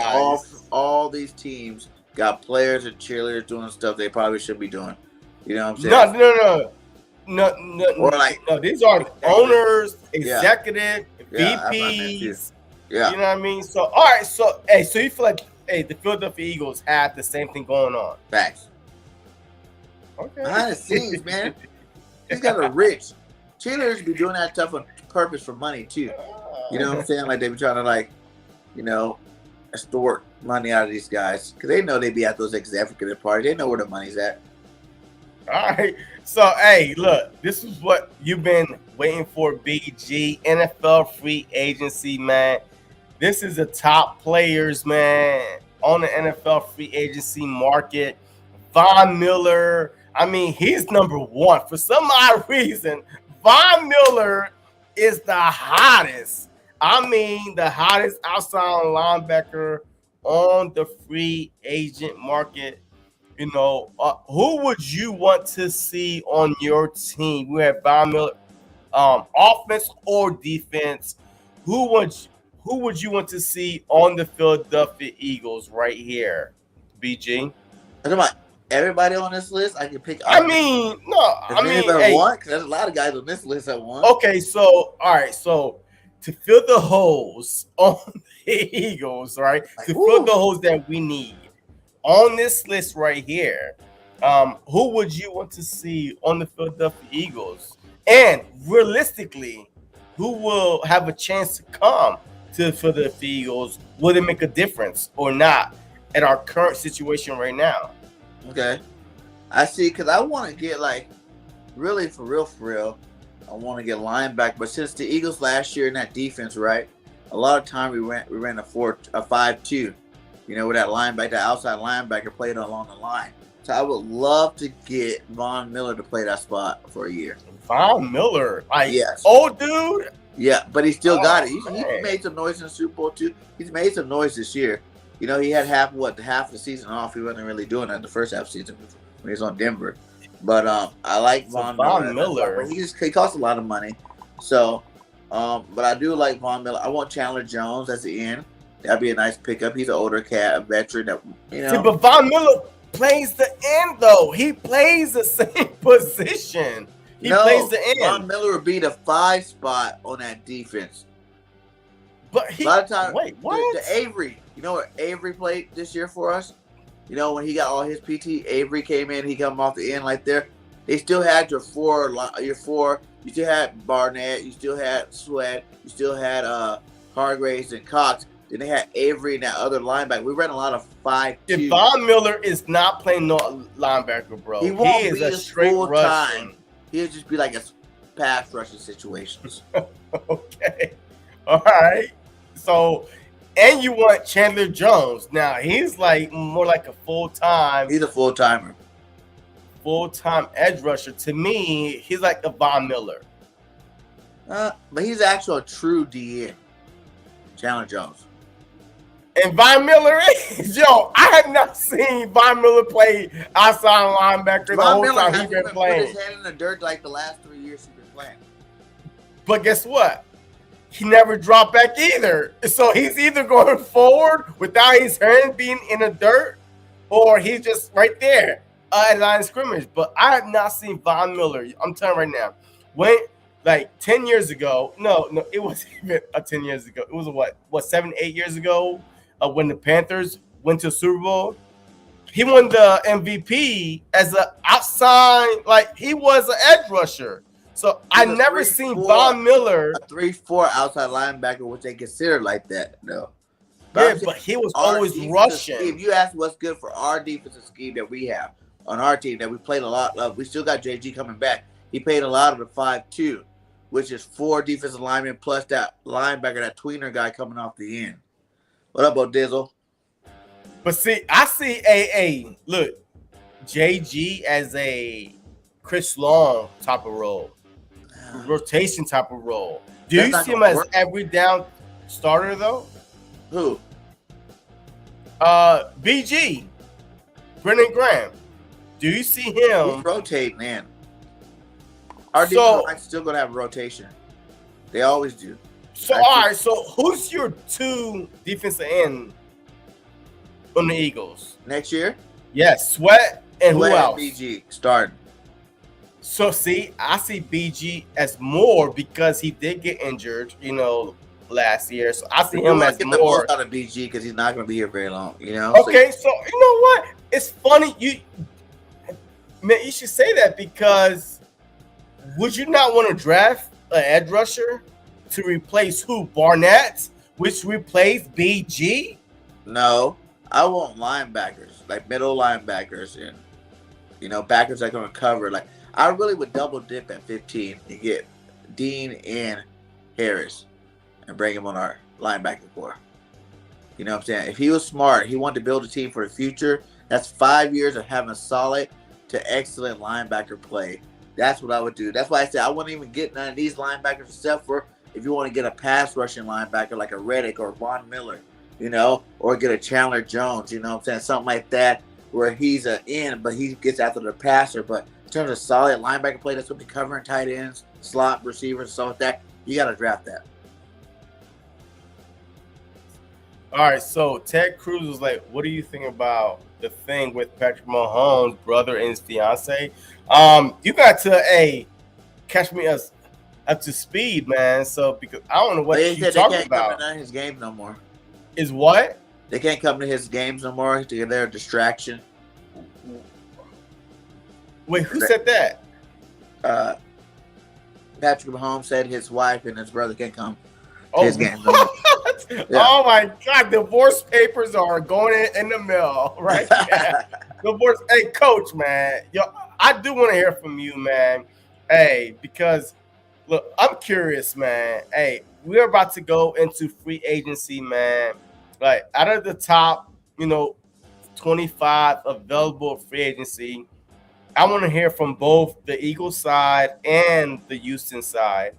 all these teams got players and cheerleaders doing stuff they probably should be doing. You know what I'm saying? No. These are owners, executive, VPs. Yeah. You know what I mean? So, all right. So you feel like, the Philadelphia Eagles have the same thing going on? Facts. Okay. Behind the scenes, man. These guys are rich. Cheerleaders be doing that stuff on purpose for money, too. You know what I'm saying? Like, they be trying to, extort money out of these guys. Because they know they be at those executive parties. They know where the money's at. All right. So, hey, look, this is what you've been waiting for, BG. NFL free agency, man. This is the top players, man, on the NFL free agency market. Von Miller, I mean, he's number one. For some odd reason, Von Miller is the hottest. I mean, the hottest outside linebacker on the free agent market. Who would you want to see on your team? We have Von Miller, offense or defense. Who would you want to see on the Philadelphia Eagles right here, BG? I'm talking about everybody on this list. I can pick. I mean, because there's a lot of guys on this list at one. Okay, so all right, so to fill the holes on the Eagles, right? Fill the holes that we need. on this list right here, who would you want to see on the Philadelphia Eagles? And realistically, who will have a chance to come to the Philadelphia Eagles? Will it make a difference or not at our current situation right now? Okay. I see, because I want to get, like, really for real, I want to get linebacker. But since the Eagles last year in that defense, right, a lot of time we ran a 5-2, you know, with that linebacker, that outside linebacker played along the line. So I would love to get Von Miller to play that spot for a year. Von Miller, like, yes, old dude. Yeah, but he still got it. He man. made some noise in the Super Bowl too. He's made some noise this year. You know, he had half the season off. He wasn't really doing that the first half of the season when he was on Denver. But I like Von Miller. He costs a lot of money. So, but I do like Von Miller. I want Chandler Jones as the end. That'd be a nice pickup. He's an older cat, a veteran. That, you know. See, but Von Miller plays the end though. He plays the same position. He plays the end. Von Miller would be the 5 spot on that defense. But he, a lot of times, wait, what? The Avery. You know what Avery played this year for us? You know, when he got all his PT, Avery came in, he come off the end like there. They still had your four. You still had Barnett, you still had Sweat, you still had Hargraves and Cox. Then they had Avery and that other linebacker. We ran a lot of 5-2. If Von Miller is not playing no linebacker, bro, he won't is be a straight rushing. He'll just be like a pass rushing situations. Okay. All right. So, and you want Chandler Jones. Now, he's like more like a full-time. He's a full-timer. Full-time edge rusher. To me, he's like a Von Miller. But he's actually a true DN. Chandler Jones. And Von Miller is, yo, I have not seen Von Miller play outside linebacker the whole time he's been playing. Put his head in the dirt like the last 3 years he's been playing. But guess what? He never dropped back either. So he's either going forward without his hand being in the dirt, or he's just right there at line of scrimmage. But I have not seen Von Miller. I'm telling you right now. When, like 10 years ago, no, it wasn't even 10 years ago. It was what 7, 8 years ago when the Panthers went to the Super Bowl. He won the MVP as an outside, like he was an edge rusher. So I never seen Von Miller. A 3-4 outside linebacker, which they consider like that, though. Yeah, but he was always rushing. If you ask what's good for our defensive scheme that we have on our team, that we played a lot of, we still got JG coming back. He played a lot of the 5-2, which is 4 defensive linemen plus that linebacker, that tweener guy coming off the end. What up, Dizzle? But see, I see look, JG as a Chris Long type of role, rotation type of role. Do you see him as every down starter though? Who? BG, Brendan Graham. Do you see him? He's rotating in. Our defense is still gonna have rotation. They always do. So all right, so who's your 2 defensive end on the Eagles next year? Yes, Sweat and Sweat who else? BG starting. So see, I see BG as more because he did get injured, you know, last year. So I see him as get more. The most out of BG because he's not going to be here very long. You know. Okay, so you know what? It's funny you should say that because would you not want to draft an edge rusher to replace who? Barnett, which replaced BG? No, I want linebackers, like middle linebackers, and you know, backers that can recover. Like I really would double dip at 15 and get Dean and Harris and bring him on our linebacker core. You know what I'm saying? If he was smart, he wanted to build a team for the future. That's 5 years of having solid to excellent linebacker play. That's what I would do. That's why I said I wouldn't even get none of these linebackers except for if you want to get a pass rushing linebacker like a Reddick or Von Miller, you know, or get a Chandler Jones, you know what I'm saying? Something like that where he's an end, but he gets after the passer. But in terms of solid linebacker play, that's what they're covering tight ends, slot receivers, stuff like that. You got to draft that. All right, so Ted Cruz was like, what do you think about the thing with Patrick Mahomes' brother and his fiance? You got to catch me up to speed, man. So because I don't know what he's talking about. Not his game no more. Is what? They can't come to his games no more to get their distraction. Wait, who said that? Patrick Mahomes said his wife and his brother can't come to Oh, his games no more. yeah. Yeah. Oh my God! Divorce papers are going in the mail right now. Divorce. Hey, coach, man. Yo, I do want to hear from you, man. Hey, because look, I'm curious, man. Hey, we're about to go into free agency, man. Like out of the top, 25 available free agency, I want to hear from both the Eagles side and the Houston side.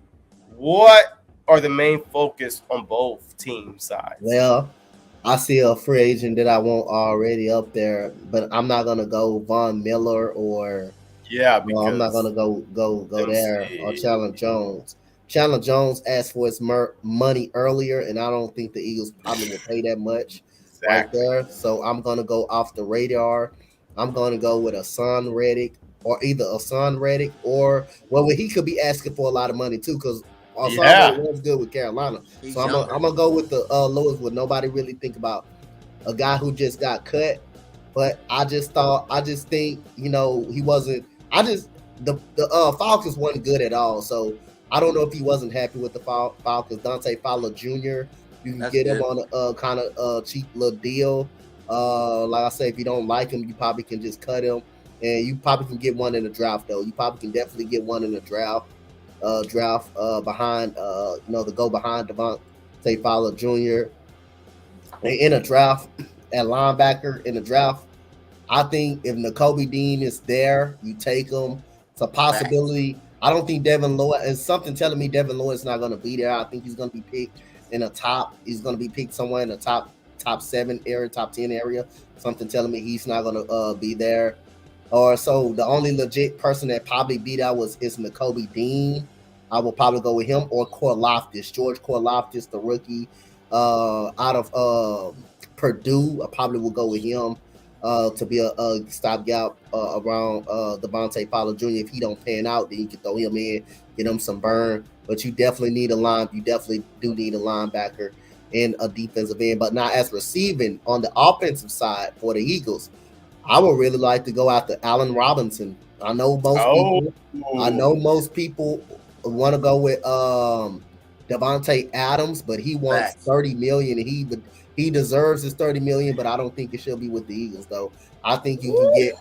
What are the main focus on both team sides? Well, I see a free agent that I want already up there, but I'm not gonna go Von Miller or Yeah, no, I'm not because gonna go there or see. Chandler Jones. Chandler Jones asked for his money earlier, and I don't think the Eagles probably will pay that much right Exactly. there. So I'm gonna go off the radar. I'm gonna go with a Son Reddick or either a Son Reddick or well, he could be asking for a lot of money too because Son Yeah. Reddick was good with Carolina. He's So I'm younger. gonna go with the Lewis. What nobody really think about a guy who just got cut. But I just think he wasn't. The Falcons weren't good at all. So I don't know if he wasn't happy with the Falcons. Dante Fowler Jr. You can That's get him good. on a kind of cheap little deal. Like I say, if you don't like him, you probably can just cut him, and you probably can get one in the draft. Though you probably can definitely get one in the draft. Behind the go behind Devontae Fowler Jr. in a draft at linebacker in the draft. I think if Nakobe Dean is there, you take him. It's a possibility. I don't think Devin Lloyd, and something telling me Devin Lloyd's not going to be there. I think he's going to be picked in the top. He's going to be picked somewhere in the top 7 area, top 10 area. Something telling me he's not going to be there. Or so the only legit person that probably be there is Nakobe Dean. I will probably go with him or George Korloftis, the rookie out of Purdue. I probably will go with him. To be a stopgap around Devontae Fowler Jr. If he don't pan out, then you can throw him in, get him some burn. But you definitely need You definitely do need a linebacker and a defensive end. But now, as receiving on the offensive side for the Eagles, I would really like to go after Allen Robinson. I know most people want to go with Devontae Adams, but he wants $30 million, and he deserves his $30 million, but I don't think it should be with the Eagles, though. I think you can get.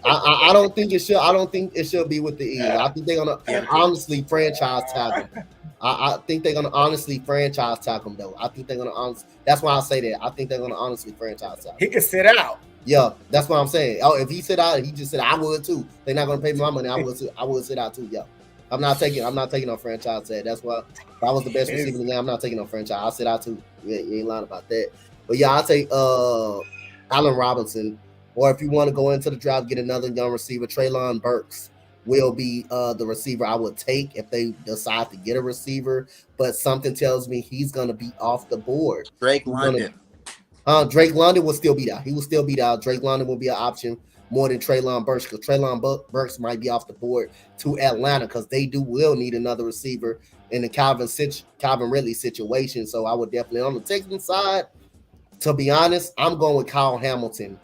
I don't think it should. I don't think it should be with the Eagles. I think they're gonna honestly franchise tag him. I think they're gonna honestly franchise tag him, though. I think they're gonna That's why I say that. I think they're gonna honestly franchise tag him. He can sit out. Yeah, that's what I'm saying. Oh, if he sit out, he just said I would too. They're not gonna pay me my money. I would sit out too. Yeah. I'm not taking no franchise tag. That's why if I was the best receiver in the game, I'm not taking no franchise. I'll sit out too. Yeah, you ain't lying about that. But yeah, I'll take Allen Robinson. Or if you want to go into the draft, get another young receiver, Treylon Burks will be the receiver I would take if they decide to get a receiver. But something tells me he's gonna be off the board. Drake London. Drake London will still be out. He will still be out. Drake London will be an option more than Treylon Burks, because Treylon Burks might be off the board to Atlanta because they will need another receiver in the Calvin Ridley situation. So I would definitely, on the Texans side, to be honest, I'm going with Kyle Hamilton.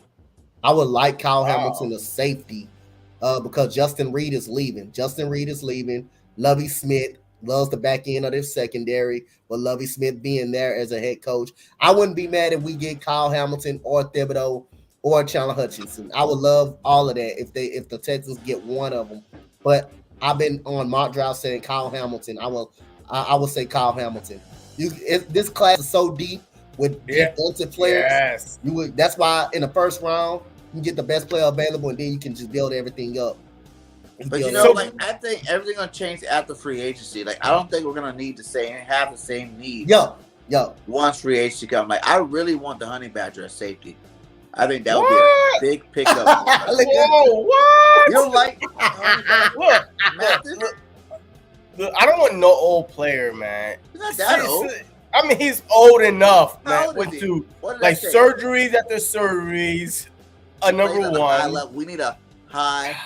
I would like Kyle Hamilton as safety because Justin Reed is leaving. Lovie Smith loves the back end of their secondary, but Lovie Smith being there as a head coach, I wouldn't be mad if we get Kyle Hamilton or Thibodeau or Chandler Hutchinson. I would love all of that if the Texans get one of them. But I've been on mock draft saying Kyle Hamilton. I will say Kyle Hamilton. This class is so deep with defensive players. Yes. That's why in the first round you get the best player available, and then you can just build everything up. But I think everything gonna change after free agency. Like, I don't think we're gonna need to have the same needs. Yeah. Once free agency comes, like, I really want the Honey Badger as safety. I think that would be a big pickup. Whoa, what? You don't like Look, I don't want no old player, man. He's not that old. I mean, he's old enough, man. Went to surgeries after surgeries. Number one. We need a high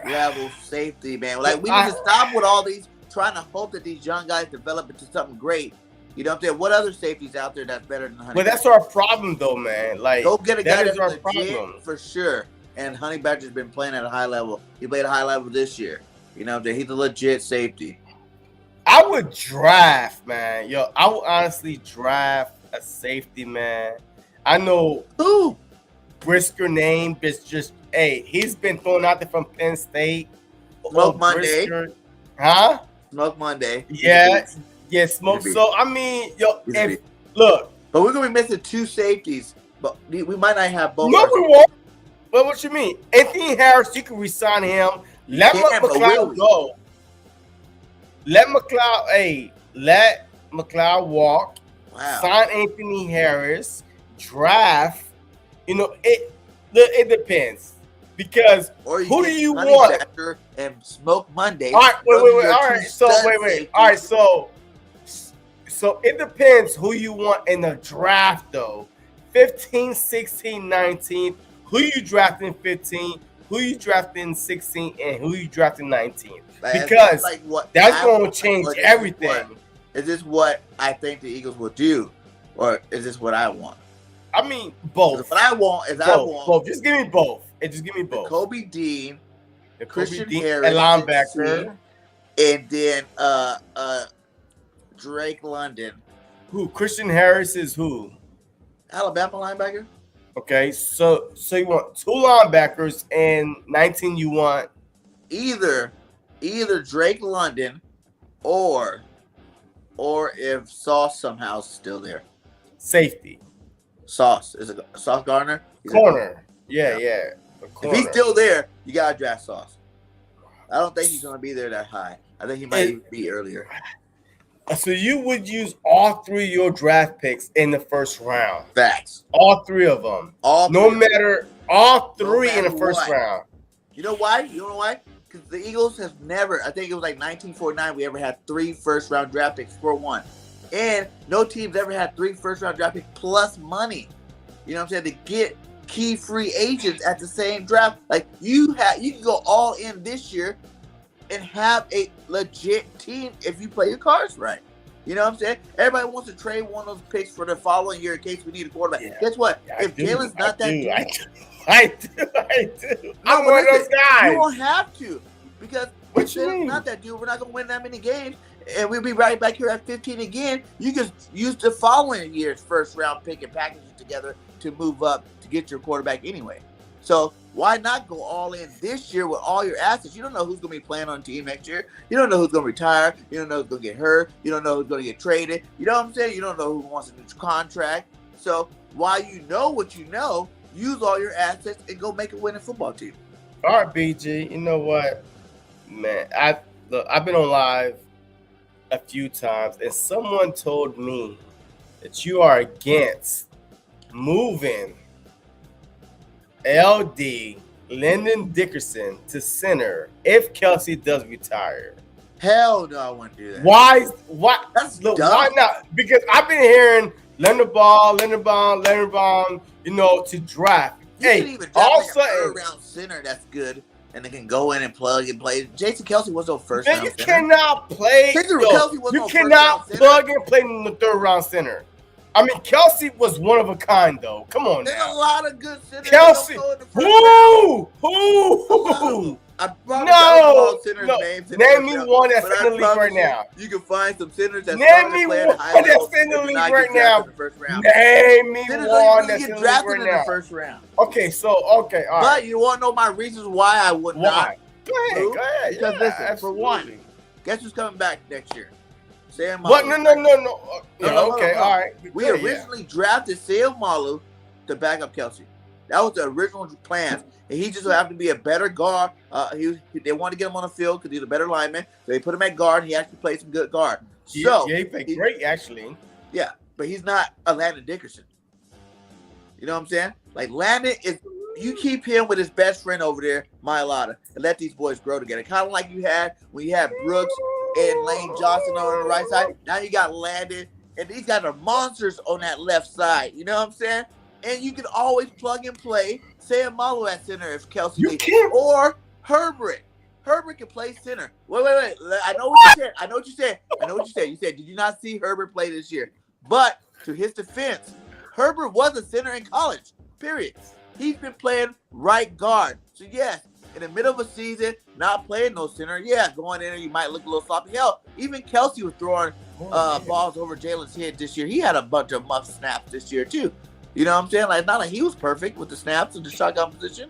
level safety, man. Like, we need to stop with all these trying to hope that these young guys develop into something great You know what I'm saying? What other safeties out there that's better than Honey But that's Badger? our problem, though, man. Like, Go get a guy that is that's our legit problem. for sure. And Honey Badger's been playing at a high level. He played at a high level this year. You know what I'm saying? He's a legit safety. I would draft, man. Yo, I would honestly draft a safety, man. I know Who? Brisker name, but just hey, he's been thrown out there from Penn State. Smoke Monday. Brisker. Huh? Smoke Monday. Yeah, smoke. He's a So I mean, yo, He's a if beast. look, But we're gonna be missing 2 safeties. But we might not have both. no, we won't. But what you mean? Anthony Harris, you can resign him. Let can, but will McLeod we? go. Let McLeod walk. Wow. Sign Anthony Harris. Draft. You know, it depends. Because Or who get do you Honey want? Badger and Smoke Monday. All right, Those wait. are your All two right, so stud wait. safeties. All right, so it depends who you want in the draft, though. 15, 16, 19. Who you drafting 15? Who you drafting 16? And who you drafting 19? Like, Because like what that's I going want, to change or this is everything. Is this what I think the Eagles will do, or is this what I want? I mean, both. 'Cause what I want is I want Both. Just give me both. Just give me both. Kobe Dean, The Christian Dean, Harris, a linebacker. and then Drake London, Who? Christian Harris is who? Alabama linebacker. Okay, so you want 2 linebackers and 19 you want Either Drake London, or if Sauce somehow is still there. safety. Sauce is it Sauce Gardner? He's a Corner. Yeah. A If corner. he's still there, you gotta draft Sauce. I don't think he's gonna be there that high. I think he might even be earlier. So you would use all 3 of your draft picks in the first round. Facts. All 3 of them. All No three. matter all No 3 in the matter first what. round. You know why? Because the Eagles have never, I think it was like 1949, we ever had 3 first-round draft picks for one. And no team's ever had 3 first-round draft picks plus money. You know what I'm saying? To get key free agents at the same draft. Like, you can go all in this year and have a legit team if you play your cards right. You know what I'm saying? Everybody wants to trade one of those picks for the following year in case we need a quarterback. Yeah. Guess what? I If do, Jalen's not that dude, I do. I'm No, one of listen, those guys. you won't have to, because What if you Jalen's mean? not that dude, we're not gonna win that many games, and we'll be right back here at 15 again. You can use the following year's first round pick and package it together to move up to get your quarterback anyway. So why not go all in this year with all your assets? You don't know who's going to be playing on the team next year. You don't know who's going to retire. You don't know who's going to get hurt. You don't know who's going to get traded. You know what I'm saying? You don't know who wants a new contract. So while you know what you know, use all your assets and go make a winning football team. All right, BG. You know what, man? I've been on live a few times, and someone told me that you are against moving LD Lyndon Dickerson to center if Kelsey does retire. Hell no, I wouldn't do that. Why? That's Look, dumb. why not? Because I've been hearing Leonard Ball, you know, to draft. You Hey, can even draft all like of a a sudden, third-round center that's good, and they can go in and plug and play. Jason Kelsey was no man, first-round you center. cannot play. Jason yo, Kelsey was you no cannot first-round center. plug and play in the third round center. I mean, Kelsey was one of a kind, though. Come on There's a now. lot of good centers. Kelsey, that don't go in the first round. who? I promise No, all centers no. names. in the Name first me round, one that's but I in the league promise right now. You can find some centers that's Name starting me to play at one a high level that's in the that do league not right get drafted now. in the first round. Name me Centers one don't that's even in get the league drafted right in the now. first round. Okay, all But right. you want to know my reasons why I would not? Why? Go ahead. Because Yeah, listen, absolutely. for one, guess who's coming back next year? Sam What? Malu. No. Yeah, no, okay, no. all right. We Yeah, originally drafted Sam Malu to back up Kelsey. That was the original plan. And he just happened to be a better guard. They wanted to get him on the field because he's a better lineman. So they put him at guard, and he actually played some good guard. So he played great, actually. yeah, but he's not a Landon Dickerson. You know what I'm saying? Like, Landon is, you keep him with his best friend over there, Mailata, and let these boys grow together. Kind of like you had when you had Brooks and Lane Johnson on the right side. Now you got Landon, and these guys are monsters on that left side. You know what I'm saying? And you can always plug and play Sam Malu at center if Kelsey You leaves. can't. Or Herbert. Herbert can play center. Wait. I know what you said. I know what you said. You said, did you not see Herbert play this year? But to his defense, Herbert was a center in college, period. He's been playing right guard. So, yes, in the middle of a season, not playing no center, going in there, you might look a little sloppy. Hell, even Kelsey was throwing balls over Jalen's head this year. He had a bunch of muff snaps this year, too. You know what I'm saying? Like, not like he was perfect with the snaps and the shotgun position.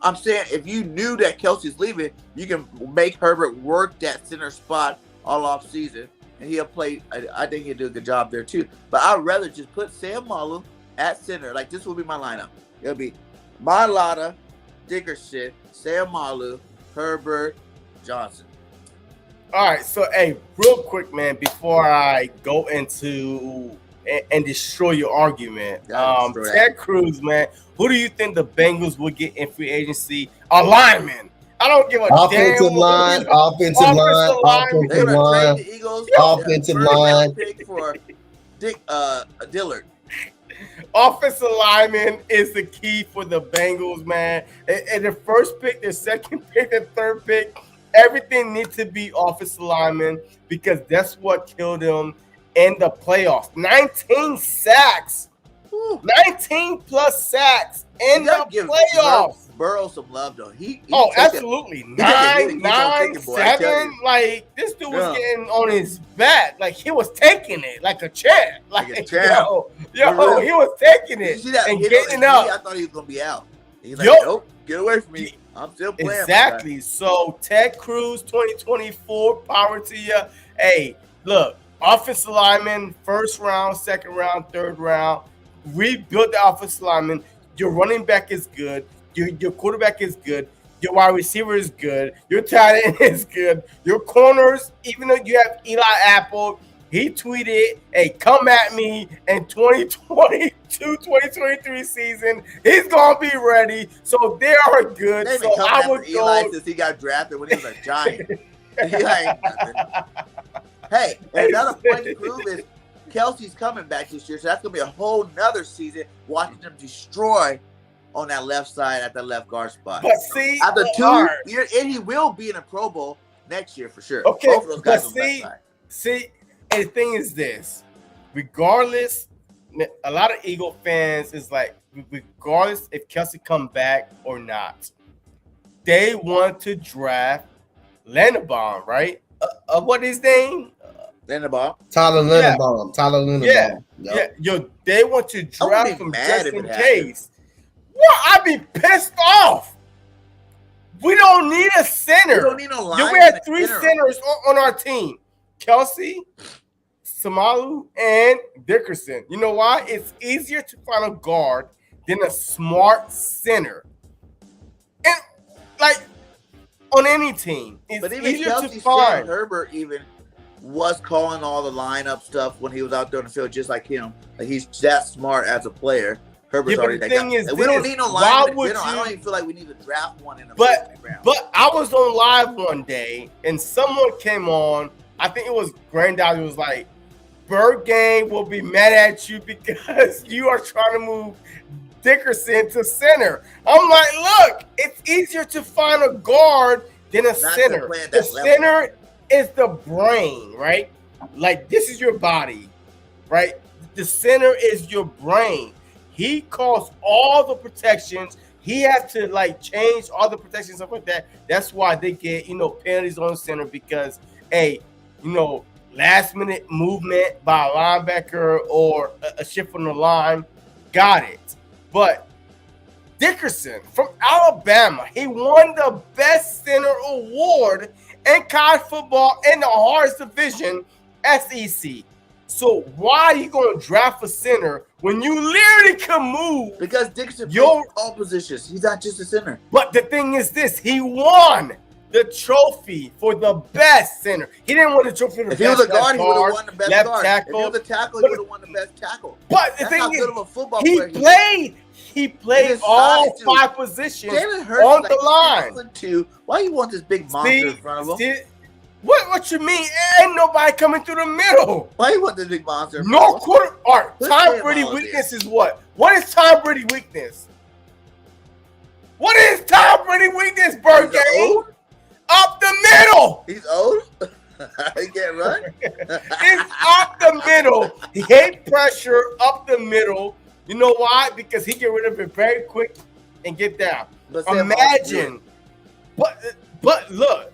I'm saying if you knew that Kelsey's leaving, you can make Herbert work that center spot all off season, and he'll play. I think he'll do a good job there too. But I'd rather just put Sam Malu at center. Like, this will be my lineup. It'll be Mailata, Dickerson, Sam Malu, Herbert, Johnson. All right, so hey, real quick, man, before I go into and destroy your argument, Ted Cruz, man, who do you think the Bengals would get in free agency? A lineman. I don't give a offensive damn. Line, offensive line. They're gonna trade the Eagles. Offensive line. Pick for Dillard. Offensive lineman is the key for the Bengals, man. And the first pick, the second pick, the third pick, everything needs to be offensive lineman because that's what killed them in the playoffs. 19 sacks. 19 plus sacks in the playoffs. Burrow some love though. He absolutely. 9, 7. Like, this dude was getting on his back. Like, he was taking it like a chair. Like a chair. Yo, he was taking it and getting up. I thought he was gonna be out. He's like, nope, get away from me. I'm still playing. Exactly. So Ted Cruz 2024, power to you. Hey, look, offensive lineman, first round, second round, third round. Rebuild the offensive lineman. Your running back is good. Your quarterback is good. Your wide receiver is good. Your tight end is good. Your corners, even though you have Eli Apple, he tweeted, hey, come at me in 2022, 2023 season. He's going to be ready. So they are good. They've been so I would go. Eli since he got drafted when he was a Giant. Hey, another point to prove is Kelsey's coming back this year, so that's going to be a whole nother season watching them destroy on that left side at that left guard spot. But see, after 2 years, and he will be in a Pro Bowl next year for sure. Okay, both of those guys but see, and the thing is this, regardless, a lot of Eagle fans is like, regardless if Kelsey come back or not, they want to draft Linderbaum, right? What is his name? Linderbaum. Tyler Linderbaum. Tyler Linderbaum. Yeah. They want to draft him just in case. Well, I'd be pissed off. We don't need a center. We don't need no line. We had 3 centers on our team. Kelsey, Samalu, and Dickerson. You know why? It's easier to find a guard than a smart center. And, like, on any team, it's but even easier Kelsey to find. Herbert even was calling all the lineup stuff when he was out there on the field just like him. Like, he's that smart as a player. Herbert's already that guy. Is, we don't need no lineman. I don't even feel like we need to draft one in the first round. But I was on live one day and someone came on. I think it was Granddaddy was like, Bird Gang will be mad at you because you are trying to move Dickerson to center. I'm like, look, it's easier to find a guard than a center. The center is the brain, right? Like, this is your body, right? The center is your brain. He calls all the protections. He has to, like, change all the protections, stuff like that. That's why they get, penalties on the center because, hey, last minute movement by a linebacker or a shift on the line, got it. But Dickerson from Alabama, he won the best center award in college football in the hardest division, SEC. So why are you going to draft a center when you literally can move? Because Dickerson plays all positions. He's not just a center. But the thing is this, he won the trophy for the best center. He didn't win the trophy for the best. If he was a guard, he would have won the best guard. Tackle. If he was a tackle, he would have won the best tackle. But the thing is, he played all 5 positions on the line. Why you want this big monster in front of him? What you mean? Ain't nobody coming through the middle. Why you want this big monster? No quarter. All right, Tom Brady weakness is what? What is Tom Brady weakness? What is Tom Brady weakness, Bird Gang? Up the middle. He's old? He can't run. It's up the middle. He hate pressure up the middle. You know why? Because he get rid of it very quick and get down. But Imagine, but look,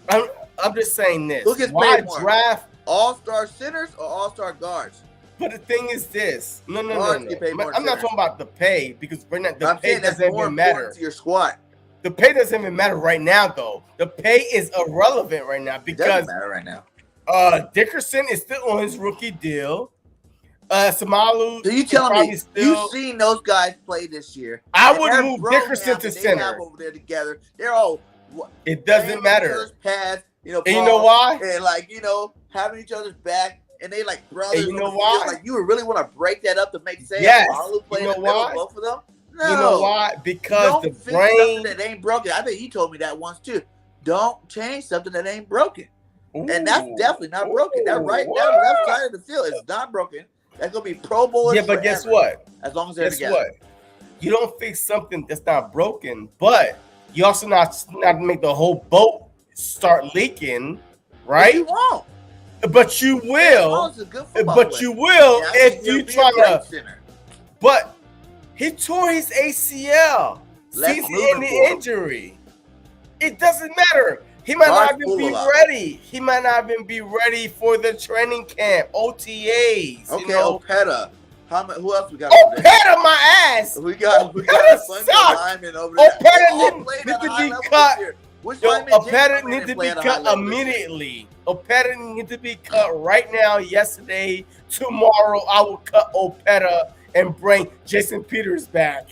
I'm just saying this. Who gets Why paid more? draft? All-star centers or all-star guards? But the thing is this. No. Guards get paid more I'm than not centers. talking about the pay because we're not. The I'm pay saying that's doesn't more even important matter. to your squad. The pay doesn't even matter right now, though. The pay is irrelevant right now It because doesn't matter right now. Dickerson is still on his rookie deal. Samalu. So you is telling probably me still, you've seen those guys play this year? I And would their move bromance Dickerson to that they have center. over there together. They're all It doesn't playing each matter. other's pads, And you know why? And having each other's back, and they like brothers. And you know on the why? field. Like you would really want to break that up to make sense. Yes. Play You know in the middle of why? both of them. No. You know why? Because Don't the fix brain. something that ain't broken. I think you told me that once too. Don't change something that ain't broken. And that's definitely not broken. That left side of the field is not broken. That's gonna be Pro Bowl. Yeah, but guess what? As long as they're Guess together. what? You don't fix something that's not broken, but you also not make the whole boat start leaking, right? But you won't. But you will. Paul's a good football But player. you will Yeah, I if think you he'll be a try great to. center. But he tore his ACL. Let's Season move him ending forward. injury. It doesn't matter. He might Guard's not even full be of luck. ready. He might not even be ready for the training camp, OTAs. Okay, you know? Opeta. Who else we got over there? Opeta my ass. We got Opeta a bunch of sucks. linemen over there. Opeta They all need played to at a high be level cut. this year. Which Yo, lineman didn't Opeta come in need and to play be at a high cut level this year? immediately. Opeta need to be cut right now, yesterday, tomorrow. I will cut Opeta and bring Jason Peters back.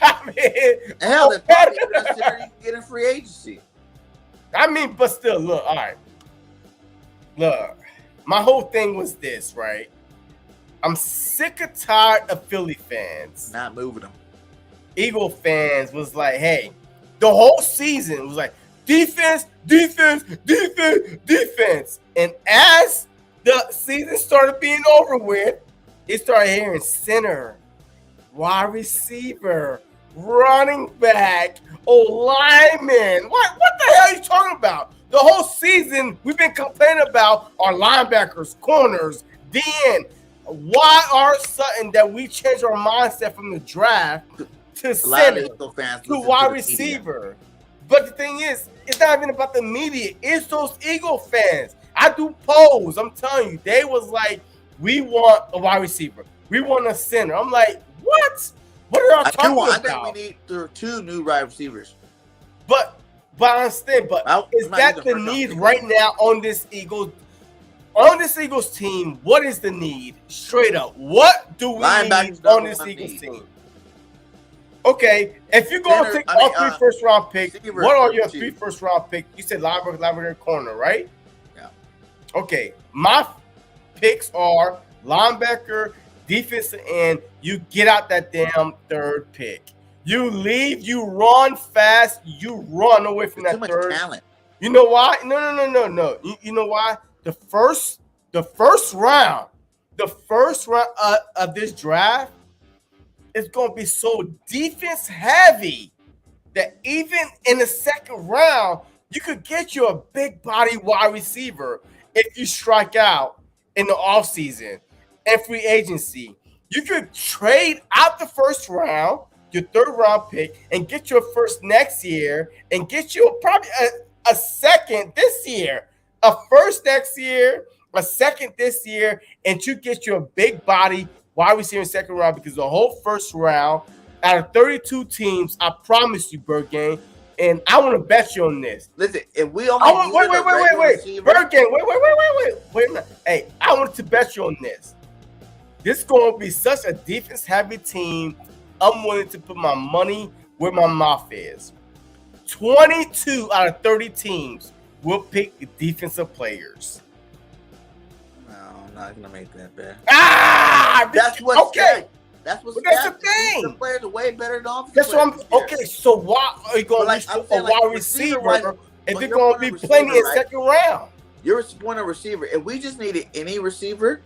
I mean, Hell, that's probably the best center you can get in free agency. but still, look, all right. Look, my whole thing was this, right? I'm sick and tired of Philly fans. Not moving them. Eagle fans was like, hey, the whole season was like, defense, defense, defense, defense. And as the season started being over with, it started hearing center, wide receiver, running back, lineman. What the hell are you talking about? The whole season we've been complaining about our linebackers, corners, DN. Why are it sudden that we change our mindset from the draft to A lot of center Eagle fans to listen wide the media. receiver? But the thing is, it's not even about the media. It's those Eagle fans. I do polls. I'm telling you, they was like, we want a wide receiver. We want a center. I'm like, what? What are y'all talking I about? think we need two new wide receivers. But I understand. But is I'm not that using the first need round. right now on this Eagles team? What is the need? Straight up, what do we Linebackers need on number this one Eagles need. team? Okay, if you're going to Center, take all 3 first round picks, receiver, what are your two. 3 first round picks? You said linebacker, corner, right? Yeah. Okay, my picks are linebacker, defensive end. You get out that damn 3rd pick. You leave, you run fast, you run away from Too that much 3rd. talent. You know why? No. You know why? The first round of this draft is going to be so defense heavy that even in the 2nd round, you could get you a big body wide receiver if you strike out in the offseason and free agency. You could trade out the 1st round, your 3rd round pick, and get your 1st next year and get you probably a 2nd this year, a 1st next year, a 2nd this year, and you get your big body wide receiver in 2nd round because the whole 1st round out of 32 teams, I promise you, Bergame, and I want to bet you on this. Listen, if we only Wait. receiver, Bergame, wait a minute. Hey, I wanted to bet you on this. This is going to be such a defense-heavy team. I'm willing to put my money where my mouth is. 22 out of 30 teams will pick the defensive players. no, I'm not gonna make that bet. That's what's okay. sad. That's what's But that's sad. the thing. The players are way better than offensive That's what I'm. players this year. Okay, so why are you going But to like, I'm reach saying, a like, wide receiver-wise, receiver if when they're you're going to playing be a plenty in receiver, right? 2nd round? You're a receiver. If we just needed any receiver,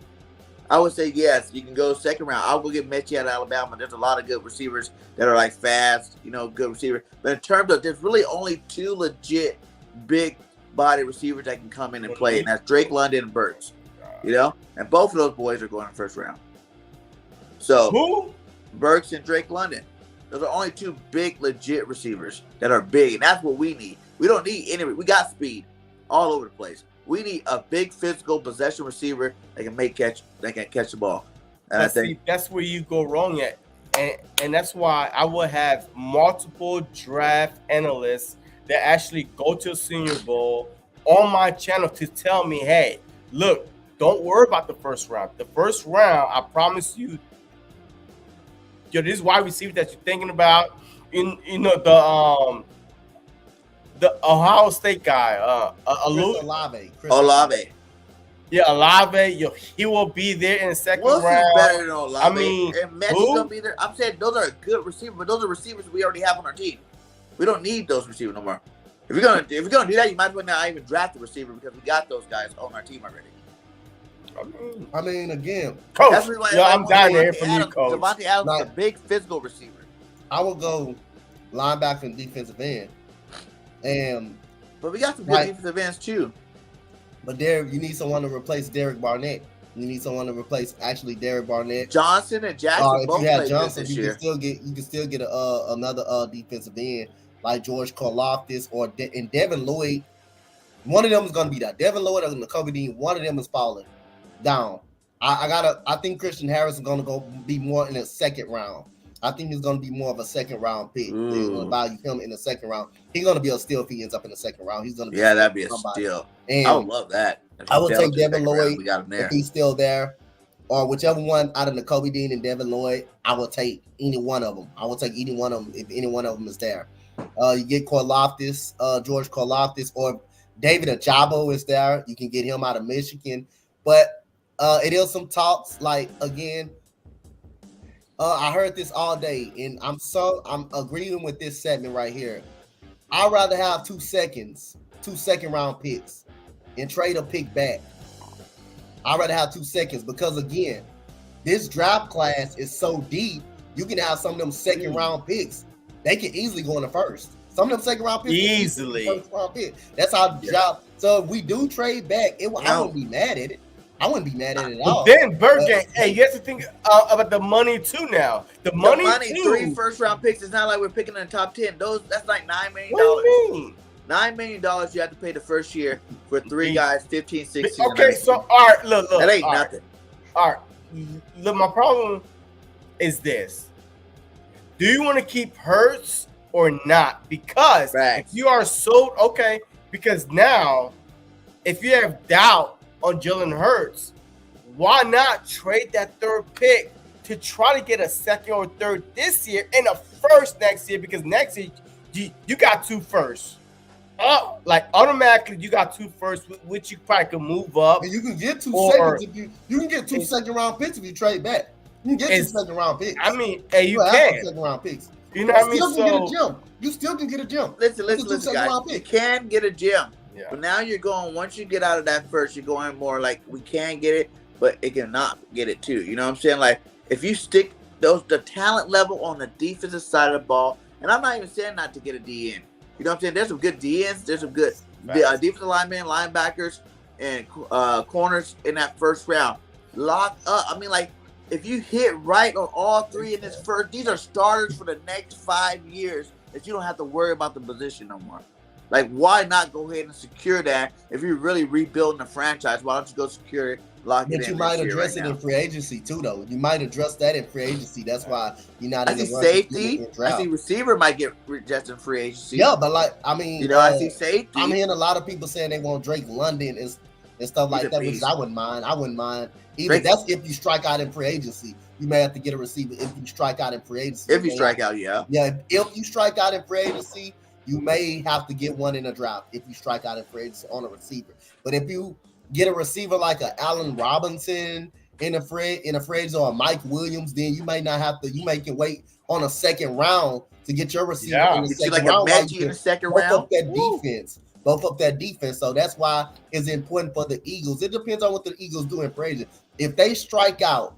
I would say yes. You can go 2nd round. I'll go get Mechie out of Alabama. There's a lot of good receivers that are like fast, good receivers. But in terms of, there's really only 2 legit big body receivers that can come in and play, and that's Drake London and Burks. And both of those boys are going in the first round. So Who? Burks and Drake London. Those are only two big, legit receivers that are big, and that's what we need. We don't need any. We got speed all over the place. We need a big, physical possession receiver that can catch the ball. And I think that's where you go wrong at, and that's why I will have multiple draft analysts that actually go to a Senior Bowl on my channel to tell me, hey, look, don't worry about the first round. The first round, I promise you, this wide receiver that you're thinking about, the Ohio State guy, Olave. Olave. Yeah, Olave, he will be there in the second round. Better than Olave. I mean, and Messi's gonna be there. I'm saying those are good receivers, but those are receivers we already have on our team. We don't need those receivers no more. If you're gonna do that, you might as well not even draft the receiver because we got those guys on our team already. I mean, again, Coach. I'm dying to hear from you, Coach. Devontae Adams is a big physical receiver. I will go linebacker and defensive end, but we got some good defensive ends too. But there, you need someone to replace Derek Barnett. You need someone to replace Derek Barnett. Johnson and Jackson both if you had played Johnson, this you year. can still get another defensive end like George Karlaftis and Devin Lloyd. One of them is going to be that. Devin Lloyd and Kobe Dean. One of them is falling down. I think Christian Harris is going to go be more in the second round. I think he's going to be more of a second round pick. They're going to value him in the second round. He's going to be a steal if he ends up in the second round. He's going to be that'd be a steal. And I would love that. I would take Devin Lloyd if he's still there, or whichever one out of the Kobe Dean and Devin Lloyd. I will take any one of them. I will take any one of them if any one of them is there. You get George Karlaftis, or David Ajabo is there. You can get him out of Michigan, but it is some talks. Like again. I heard this all day, and I'm agreeing with this segment right here. I'd rather have 2 second round picks, and trade a pick back. I'd rather have 2 seconds because again, this draft class is so deep. You can have some of them second round picks. They can easily go in the first. Some of them second round picks easily. First round pick. That's how the draft. So if we do trade back, I wouldn't be mad at it. I wouldn't be mad at it at all. Then Burger, you have to think about the money too now. The money too. 3 first round picks. It's not like we're picking in the top 10. That's like $9 million. What do you mean? $9 million you have to pay the first year for 3 guys, 15, 16. Okay, so all right, look. That ain't nothing. All right. Look, my problem is this. Do you want to keep Hurts or not? Because if you are sold, okay, because now if you have doubt on Jalen Hurts, why not trade that third pick to try to get a second or third this year and a first next year? Because next year you got 2 firsts. Like automatically you got 2 firsts, which you probably can move up. And you can get 2 seconds if you can get 2 second round picks if you trade back. You can get 2 second round picks. I mean, you can second round picks. You know what I mean? You still can get a gem. Listen, guys. You can get a gem. Yeah. But now you're going, once you get out of that first, you're going more like we can get it, but it cannot get it too. You know what I'm saying? Like if you stick the talent level on the defensive side of the ball, and I'm not even saying not to get a DN. You know what I'm saying? There's some good DNs, there's some good defensive linemen, linebackers, and corners in that first round. Lock up. I mean, like if you hit right on all 3 in this first, these are starters for the next 5 years that you don't have to worry about the position no more. Like, why not go ahead and secure that if you're really rebuilding the franchise? Why don't you go secure it, lock it in? But you might address it in free agency too, though. You might address that in free agency. That's why you're not in the safety. I see receiver might get rejected in free agency. Yeah, but like, I mean, I see safety. I'm hearing a lot of people saying they want Drake London and stuff like that, which I wouldn't mind. Either that's if you strike out in free agency. You may have to get a receiver if you strike out in free agency. If you strike out, yeah. Yeah, if you strike out in free agency, you may have to get one in a draft if you strike out in free agency on a receiver. But if you get a receiver like a Allen Robinson in a free agency or a Mike Williams, then you may not have to. You may can wait on a second round to get your receiver in the second round. In the second round. Both up that defense. So that's why it's important for the Eagles. It depends on what the Eagles do in free agency. If they strike out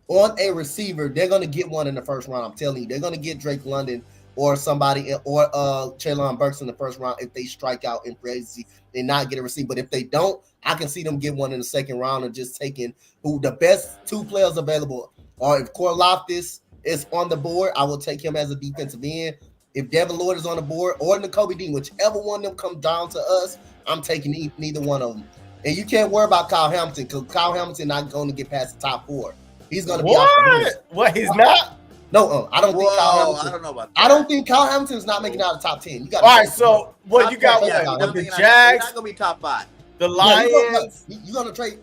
on a receiver, they're going to get one in the first round. I'm telling you, they're going to get Drake London or somebody or Traylon Burks in the first round if they strike out in free agency and not get a receiver. But if they don't, I can see them get one in the second round and just taking who the best two players available. Or if Karlaftis is on the board, I will take him as a defensive end. If Devin Lloyd is on the board or Nakobe Dean, whichever one of them comes down to us, I'm taking neither one of them. And you can't worry about Kyle Hamilton because Kyle Hamilton not going to get past the top 4. He's going to be out the list. What? He's not? No, I don't think Kyle Hamilton. I don't know about that. I don't think Kyle Hamilton's not making out the top 10. You got all right, so what you got? Yeah, The Jags. Jags, Not gonna be top 5. the Lions. You gonna trade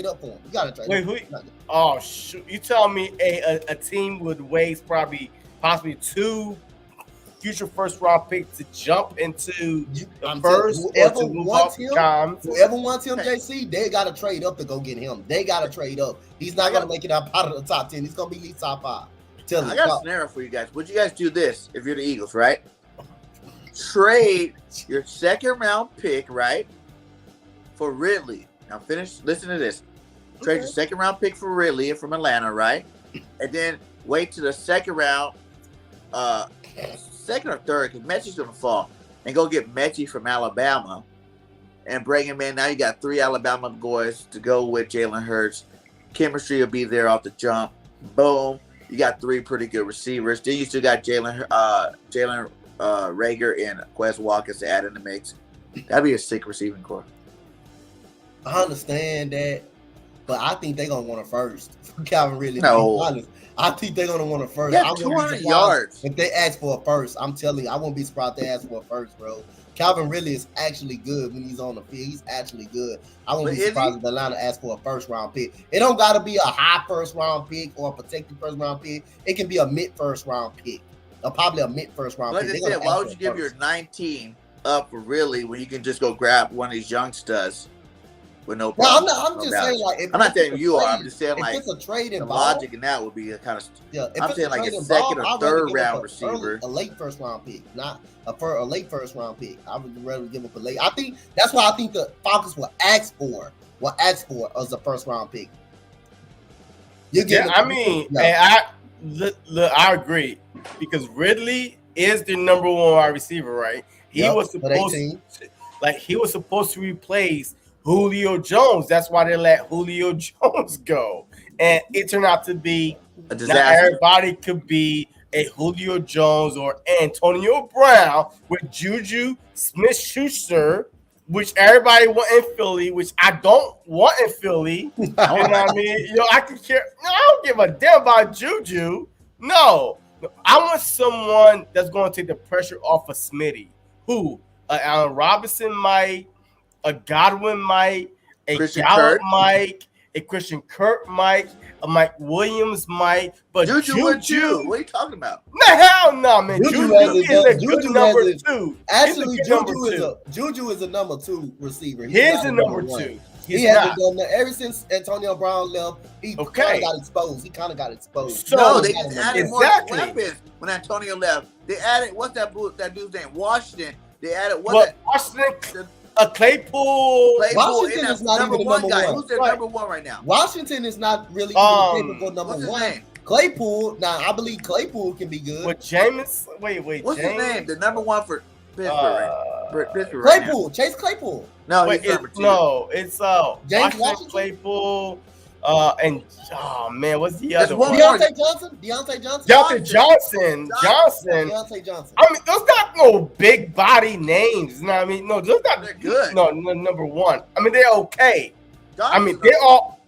up for him. You gotta trade. Wait, who? Oh shoot! You tell me a team would waste possibly 2 future first round picks to jump into the first or to move up times. Whoever wants him, JC, they gotta trade up to go get him. They gotta trade up. He's not gonna make it out of the top 10. He's gonna be at least top 5. I got a scenario for you guys. Would you guys do this if you're the Eagles, right? Trade your second round pick, right, for Ridley. Now listen to this. Trade your second round pick for Ridley from Atlanta, right? And then wait to the second round, second or third, because Mechie's gonna fall, and go get Mechie from Alabama and bring him in. Now you got 3 Alabama boys to go with Jalen Hurts. Chemistry will be there off the jump. Boom. You got 3 pretty good receivers. Then you still got Jalen Rager and Quez Watkins to add in the mix. That'd be a sick receiving core. I understand that, but I think they're gonna want it first. Calvin Ridley. No. I think they're gonna want it first. Yeah, 200 yards. If they ask for a first, I'm telling you, I won't be surprised if they ask for a first, bro. Calvin Ridley is actually good when he's on the field. He's actually good. I won't be surprised if Atlanta asks for a first round pick. It don't gotta be a high first round pick or a protected first round pick. It can be a mid first round pick. Or probably a mid first round pick. Like I said, why would you give your 19 up for Ridley when you can just go grab one of these youngsters with no problem? No, I'm just saying, like, I'm not saying you are. I'm just saying, if like, it's a trade the involved, logic in that would be a kind of. yeah. I'm saying like a second or third round receiver, a late first round pick, not a late first round pick. I would rather give up a late. I think that's why I think the Falcons will ask for as a first round pick. I agree because Ridley is the number 1 wide receiver, right? He was supposed to replace Julio Jones. That's why they let Julio Jones go, and it turned out to be a disaster. Not everybody could be a Julio Jones or Antonio Brown with Juju Smith-Schuster, which everybody want in Philly, which I don't want in Philly. You know what I mean? I can care. No, I don't give a damn about Juju. No, I want someone that's going to take the pressure off of Smitty. Who? Allen Robinson might, a Godwin might, a Christian Gallup Kirk might, a Christian Kirk might, a Mike Williams might, but Juju. What are you talking about? No, hell no, man. Juju is a good number 2. Actually, Juju is a number 2 receiver. He's a number 2. He hasn't done that ever since Antonio Brown left. He kind of got exposed. So no, they just added more weapons when Antonio left. They added what's that dude's name? Washington. They added Washington. Claypool. Washington is not even the number 1. Who's their number 1 right now? Washington is not really capable number 1. Name? Claypool. Now I believe Claypool can be good. With Jameis. Wait. What's his name? The number 1 for Pittsburgh. Pittsburgh Claypool. Right Chase Claypool. No, he's number 2. No, it's James Washington Claypool. And what's the other one? Deontay Johnson. Deontay Johnson. I mean, those not no big body names. You know what I mean? No, those not. They're good. No, number 1. I mean, they're okay. Johnson, I mean, they're all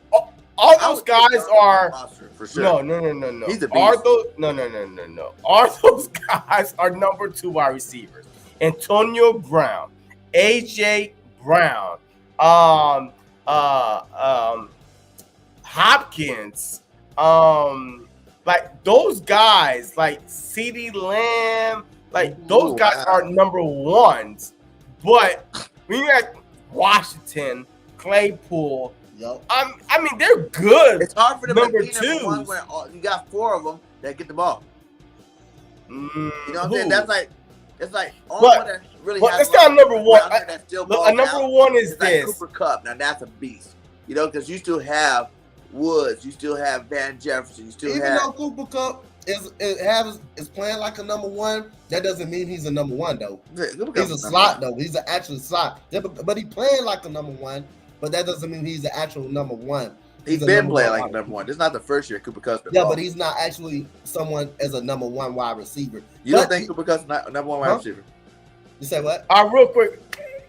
those guys are. For sure. No. He's a beast. No. Are those guys are number 2 wide receivers? Antonio Brown, AJ Brown, Hopkins, like those guys, like CeeDee Lamb, like those guys are number 1s. But when you got Washington, Claypool, I mean they're good. It's hard for them number to be number 1 when you got 4 of them that get the ball. You know what I'm saying? That's like it's like only one that really has. It's not number 1. A number 1 is this. Like Cooper Kupp. Now that's a beast. You know, because you still have Woods, you still have Van Jefferson, you still even have though Cooper Kupp is playing like a number one. That doesn't mean he's a number one though. He's a slot. slot though. He's an actual slot. Yeah, but he playing like a number one. But that doesn't mean he's the actual number one. He's been playing like a number one. This is not the first year Cooper Kupp's been. Yeah, but he's not actually someone as a number one wide receiver. You don't think Cooper Kupp's not number one wide receiver? You say what? Real quick.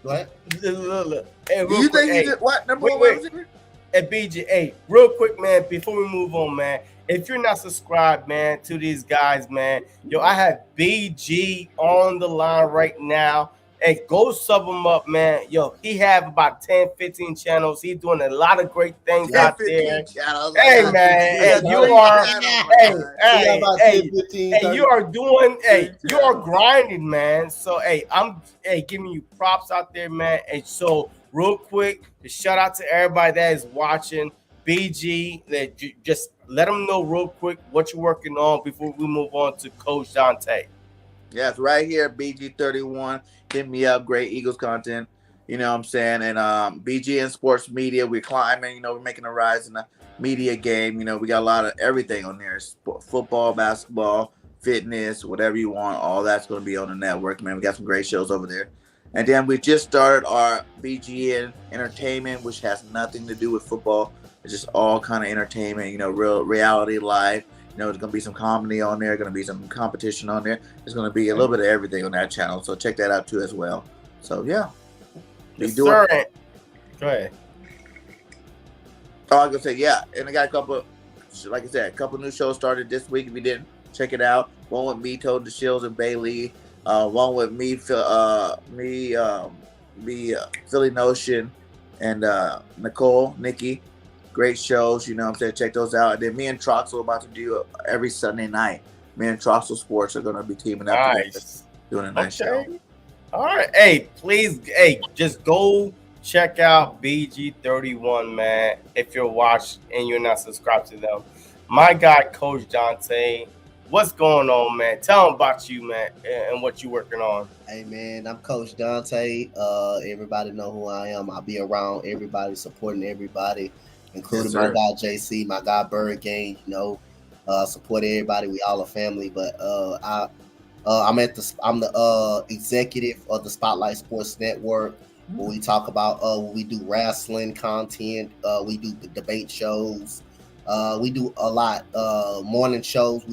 Go ahead. Look. Hey, do you think he's what number one wide receiver? At BG, hey, real quick, man, before we move on, man, if you're not subscribed, man, to these guys, man, yo, I have BG on the line right now. Hey, go sub him up, man. Yo, he have about 10, 15 channels. He's doing a lot of great things out there. Channels. Hey, man, you are doing, you are grinding, man. So, I'm giving you props out there, man. And so, real quick, shout out to everybody that is watching. BG, just let them know real quick what you're working on before we move on to Coach Dante. Yes, right here, BG31. Hit me up. Great Eagles content. You know what I'm saying? And BG and sports media, we're climbing. You know, we're making a rise in the media game. You know, we got a lot of everything on there. Football, basketball, fitness, whatever you want. All that's going to be on the network, man. We got some great shows over there. And then we just started our BGN Entertainment, which has nothing to do with football. It's just all kind of entertainment, you know, real reality life. You know, there's going to be some comedy on there, going to be some competition on there. There's going to be a little bit of everything on that channel. So check that out too as well. So, yeah. Yes, sir. Go ahead. Oh, I was going to say, yeah. And I got a couple, like I said, a couple new shows started this week. If you didn't, check it out. One with me, Toad DeShields and Bailey. One with me, Philly Notion, and Nikki. Great shows, you know what I'm saying? Check those out. And then me and Troxel are about to do every Sunday night. Me and Troxel Sports are going to be teaming up together, doing a nice show. All right. Hey, please, just go check out BG31, man, if you're watching and you're not subscribed to them. My guy, Coach Dante, what's going on, man? Tell them about you, man, and what you're working on. Hey, man, I'm Coach Dante. Everybody know who I am. I'll be around everybody, supporting everybody, including my guy JC, my guy Bird Gang. You know, support everybody. We all a family. But I'm the executive of the Spotlight Sports Network. Where we talk about we do wrestling content. We do debate shows. We do a lot morning shows.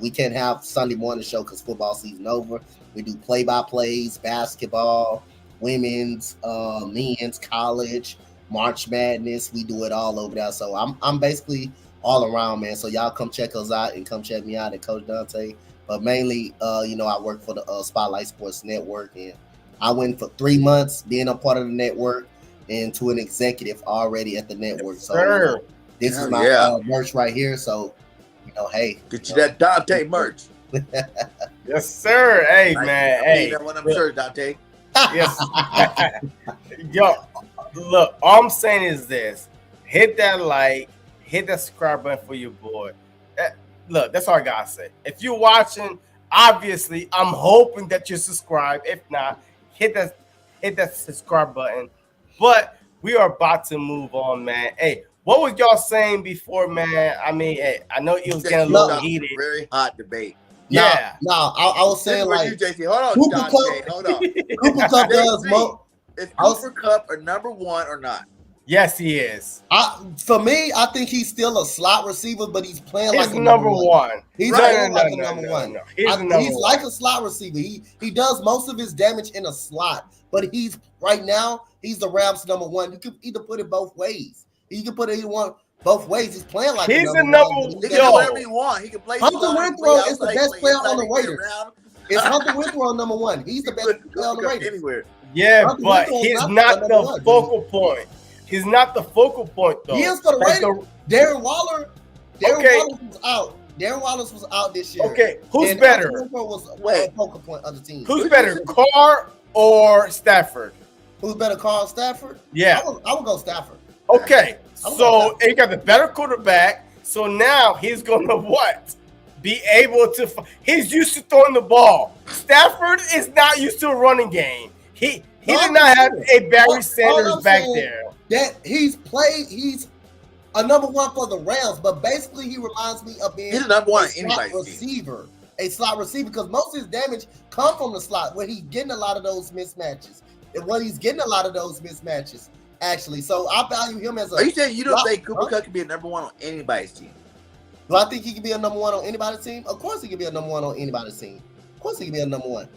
We can't have Sunday morning show because football season over. We do play-by-plays, basketball, women's, men's, college, March Madness. We do it all over there. So I'm basically all around, man. So y'all come check us out and come check me out at Coach Dante. But mainly, you know, I work for the Spotlight Sports Network, and I went for 3 months being a part of the network and to an executive already at the network. Yes, so you know, this is my merch right here. So, you know, hey. Get you that Dante merch. Yes, sir. Hey, man. Hey. That one, I'm sure, Dante. Yes. Yo, look, all I'm saying is this. Hit that like, hit that subscribe button for your boy. Look, that's all I got to say. If you're watching, obviously, I'm hoping that you're subscribed. If not, hit that subscribe button. But we are about to move on, man. Hey, what was y'all saying before, man? I mean, hey, I know it was getting a little heated. Very hot debate. Yeah. No, I was saying like, you, JC. Hold on, Dante. Hold on. Cooper Kupp does more. Is Cooper Kupp a number one or not? Yes, he is. For me, I think he's still a slot receiver, but he's playing like a number one. He's playing like a number one. He's like a slot receiver. He does most of his damage in a slot, but he's right now he's the Rams number one. You could either put it both ways. You can put it either one both ways. He's playing like he's a number one. He can do whatever he wants. He can play. Hunter Renfrow is the best player on the Raiders. It's Hunter Renfrow number one. He's the best player on the Raiders. Anywhere. Yeah, but he's not the focal point. He's not the focal point, though. He is for the Raiders. Darren Waller was out. Darren Wallace was out this year. Okay, who's better? Was a focal point of the team. Who's better, Carr or Stafford? Who's better, Carl Stafford? Yeah. I would go Stafford. Okay, so he got the better quarterback. So now he's going to what? Be able to – he's used to throwing the ball. Stafford is not used to a running game. He did not have a Barry Sanders back there. That he's a number one for the Rams, but basically he reminds me of being He's a number one on slot anybody's team. receiver. A slot receiver, because most of his damage come from the slot where he's getting a lot of those mismatches. And when he's getting a lot of those mismatches, actually. So I value him as a. Are you saying you don't slot- think Cooper Kupp can be a number one on anybody's team? Do I think he can be a number one on anybody's team? Of course he can be a number one on anybody's team. Of course he can be a number one.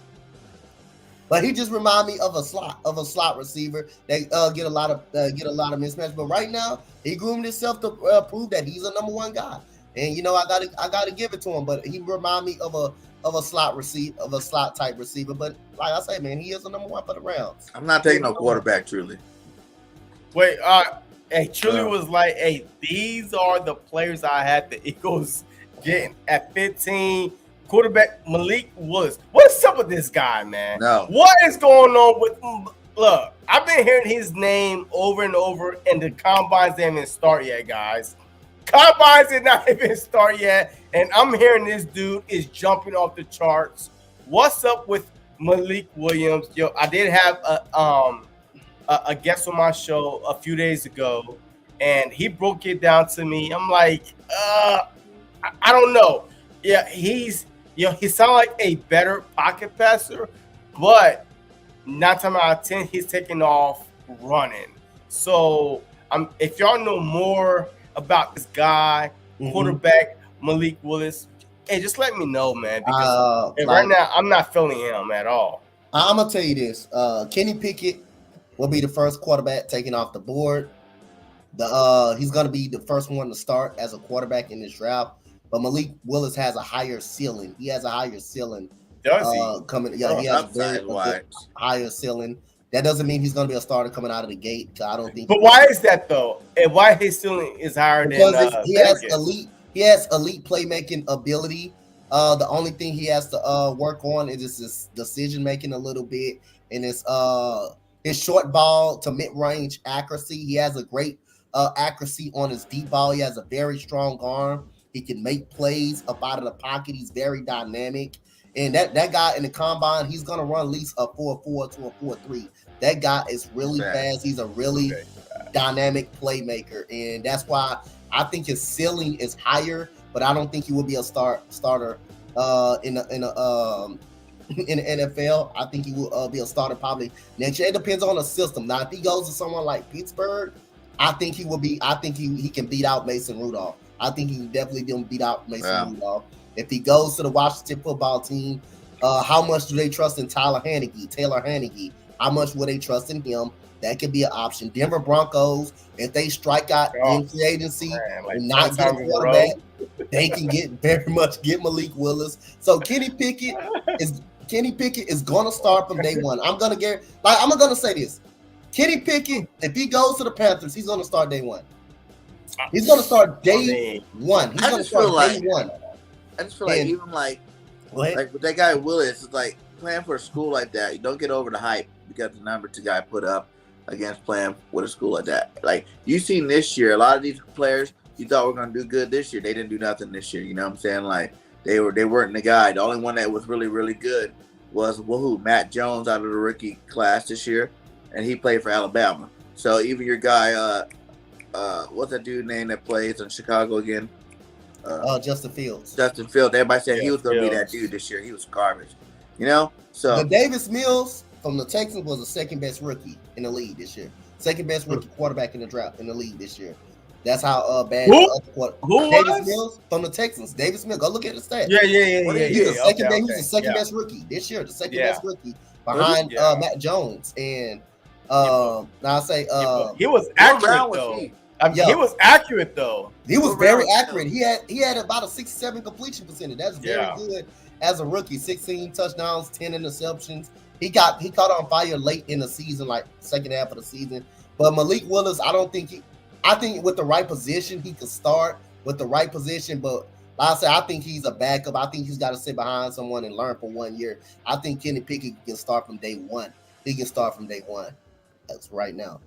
But he just remind me of a slot receiver that get a lot of mismatch. But right now, he groomed himself to prove that he's a number one guy. And you know, I gotta give it to him. But he remind me of a slot type receiver. But like I say, man, he is a number one for the Rams. I'm not taking no quarterback, truly. Wait, hey, truly was like, hey, these are the players I had the Eagles getting at 15. Quarterback Malik Willis. What's up with this guy, man? No. What is going on with? Look, I've been hearing his name over and over, and the combines didn't even start yet, guys. Combines did not even start yet, and I'm hearing this dude is jumping off the charts. What's up with Malik Williams? Yo, I did have a guest on my show a few days ago, and he broke it down to me. I'm like, I don't know. Yeah, he sounds like a better pocket passer, but 9 times out of 10, he's taking off running. So, if y'all know more about this guy, quarterback Malik Willis, hey, just let me know, man. Because right now, I'm not feeling him at all. I'm gonna tell you this: Kenny Pickett will be the first quarterback taken off the board. He's gonna be the first one to start as a quarterback in this draft. But Malik Willis has a higher ceiling. He has a higher ceiling. Does he? Coming, yeah, he has a higher ceiling. That doesn't mean he's going to be a starter coming out of the gate. I don't think. But why is that though? And why his ceiling is higher because than? He has elite playmaking ability. The only thing he has to work on is his decision making a little bit, and his short ball to mid range accuracy. He has a great accuracy on his deep ball. He has a very strong arm. He can make plays up out of the pocket. He's very dynamic. And that guy in the combine, he's going to run at least a 4.4 to a 4.3. That guy is really fast. He's a really dynamic playmaker. And that's why I think his ceiling is higher, but I don't think he will be a starter in the NFL. I think he will be a starter probably next year. It depends on the system. Now, if he goes to someone like Pittsburgh, I think he will be. I think he can beat out Mason Rudolph. I think he definitely didn't beat out Mason Rudolph. If he goes to the Washington football team, how much do they trust in Taylor Haneke? How much will they trust in him? That could be an option. Denver Broncos, if they strike out in free agency and not get a quarterback, they can get Malik Willis. So Kenny Pickett is going to start from day one. I'm going to say this. Kenny Pickett, if he goes to the Panthers, he's going to start day one. He's going to start day one. He's going to start day one. I just feel like even like with that guy Willis, it's like playing for a school like that. You don't get over the hype because the number 2 guy put up against playing with a school like that. Like you seen this year, a lot of these players you thought were going to do good this year. They didn't do nothing this year. You know what I'm saying? Like they weren't the guy. The only one that was really, really good was Matt Jones out of the rookie class this year, and he played for Alabama. So even your guy, what's that dude name that plays in Chicago again? Justin Fields. Everybody said he was going to be that dude this year. He was garbage. You know? So the Davis Mills from the Texans was the second best rookie in the league this year. Second best rookie quarterback in the draft in the league this year. That's how bad. Who Davis Mills from the Texans. Davis Mills. Go look at the stats. Yeah. He's the second best rookie this year. The second best rookie behind Matt Jones. And now I say he was accurate though. He was accurate though. He was very accurate. He had about a 67 completion percentage. That's very good as a rookie. 16 touchdowns, 10 interceptions. He caught on fire late in the season, like second half of the season. But Malik Willis, I think with the right position, he could start with the right position. But like I said, I think he's a backup. I think he's got to sit behind someone and learn for 1 year. I think Kenny Pickett can start from day one. He can start from day one. That's right now.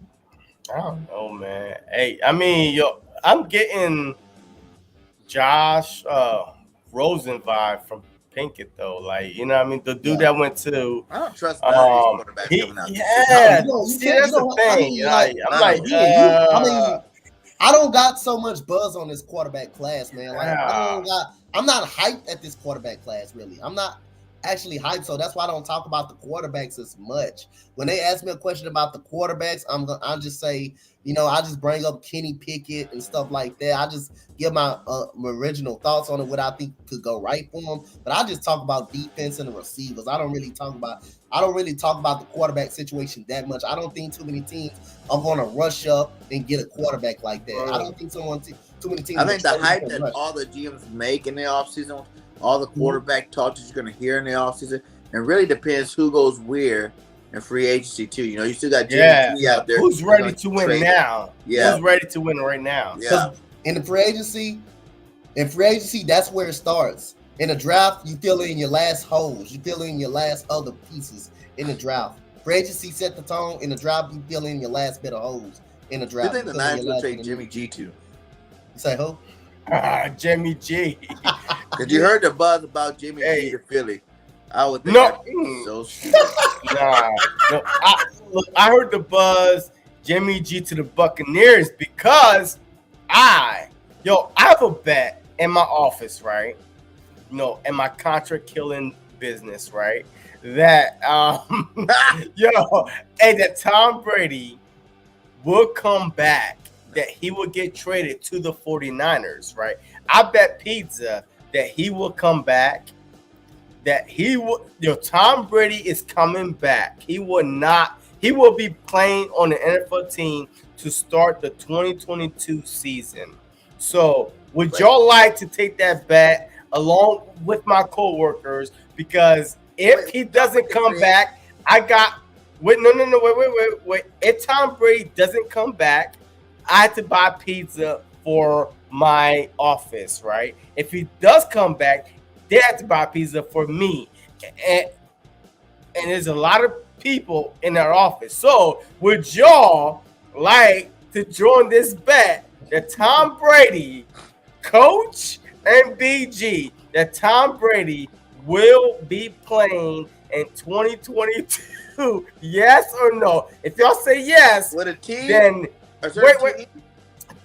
I don't know, man. Hey, I mean, I'm getting Josh Rosen vibe from Pinkett though. Like, you know what I mean? The dude that went to I don't trust quarterback coming out. See, that's the thing. I don't got so much buzz on this quarterback class, man. Like Yeah. I'm not hyped at this quarterback class, really. I'm not actually hyped, so that's why I don't talk about the quarterbacks as much. When they ask me a question about the quarterbacks, I'll just say, I just bring up Kenny Pickett and stuff like that. I just give my original thoughts on it, what I think could go right for them. But I just talk about defense and the receivers. I don't really talk about the quarterback situation that much. I don't think too many teams are going to rush up and get a quarterback like that. I don't think too many teams. I think the hype that all the GMs make in the offseason, all the quarterback talk that you're going to hear in the offseason, it really depends who goes where in free agency too. You still got Jimmy G out there. Who's ready to win now? Yeah. Who's ready to win right now? Yeah. In the free agency, that's where it starts. In the draft, you fill in your last holes. You fill in your last other pieces in the draft. Free agency set the tone. In the draft, you fill in your last bit of holes in the draft. I think the Niners will trade Jimmy G too. You say who? Jimmy G. Because you heard the buzz about Jimmy G to Philly. I would think so stupid. No. I heard the buzz Jimmy G to the Buccaneers because I have a bet in my office, right? In my contract killing business, right? That that Tom Brady will come back, that he will get traded to the 49ers, right? I bet pizza that he will come back, that he will, Tom Brady is coming back. He will be playing on the NFL team to start the 2022 season. So would y'all like to take that bet along with my coworkers? Because if he doesn't come back, wait. If Tom Brady doesn't come back, I have to buy pizza for my office, right? If he does come back, they have to buy pizza for me. And there's a lot of people in our office. So would y'all like to join this bet that Tom Brady, Coach and BG, that Tom Brady will be playing in 2022? Yes or no? If y'all say yes, with a team, then wait.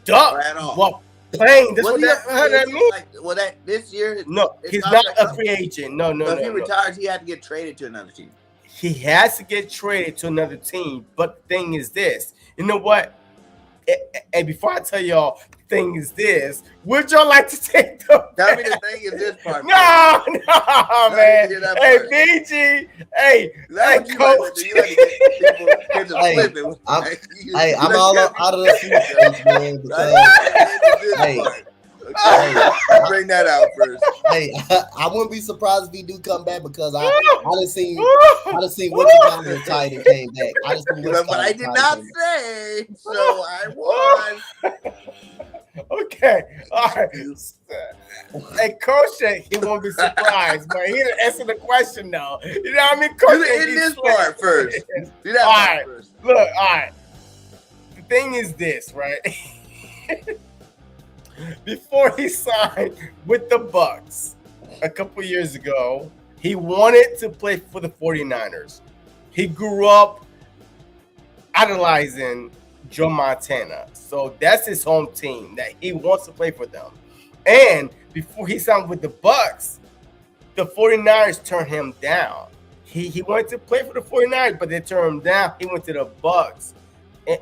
Duh. Well, playing. This what that means? This year? No, he's not a free agent. No. If he retires, he had to get traded to another team. He has to get traded to another team. But the thing is this. You know what? And before I tell y'all, the thing is this. Would y'all like to take the Tell me the thing is this part. No, man. Hey, BG. Hey, Coach. I'm all out of the future, man. Because, bring that out first. Hey, I wouldn't be surprised if he do come back because I just seen what you call him tight and came back. But I did not say, so I won. Okay, all right. Hey, Coach, he won't be surprised, but he didn't answer the question though. You know what I mean? Coach, in this part first. Do that part first. Look, all right. The thing is this, right? Before he signed with the Bucks a couple years ago, he wanted to play for the 49ers. He grew up idolizing Joe Montana. So that's his home team that he wants to play for them. And before he signed with the Bucks, the 49ers turned him down. He wanted to play for the 49ers, but they turned him down. He went to the Bucks and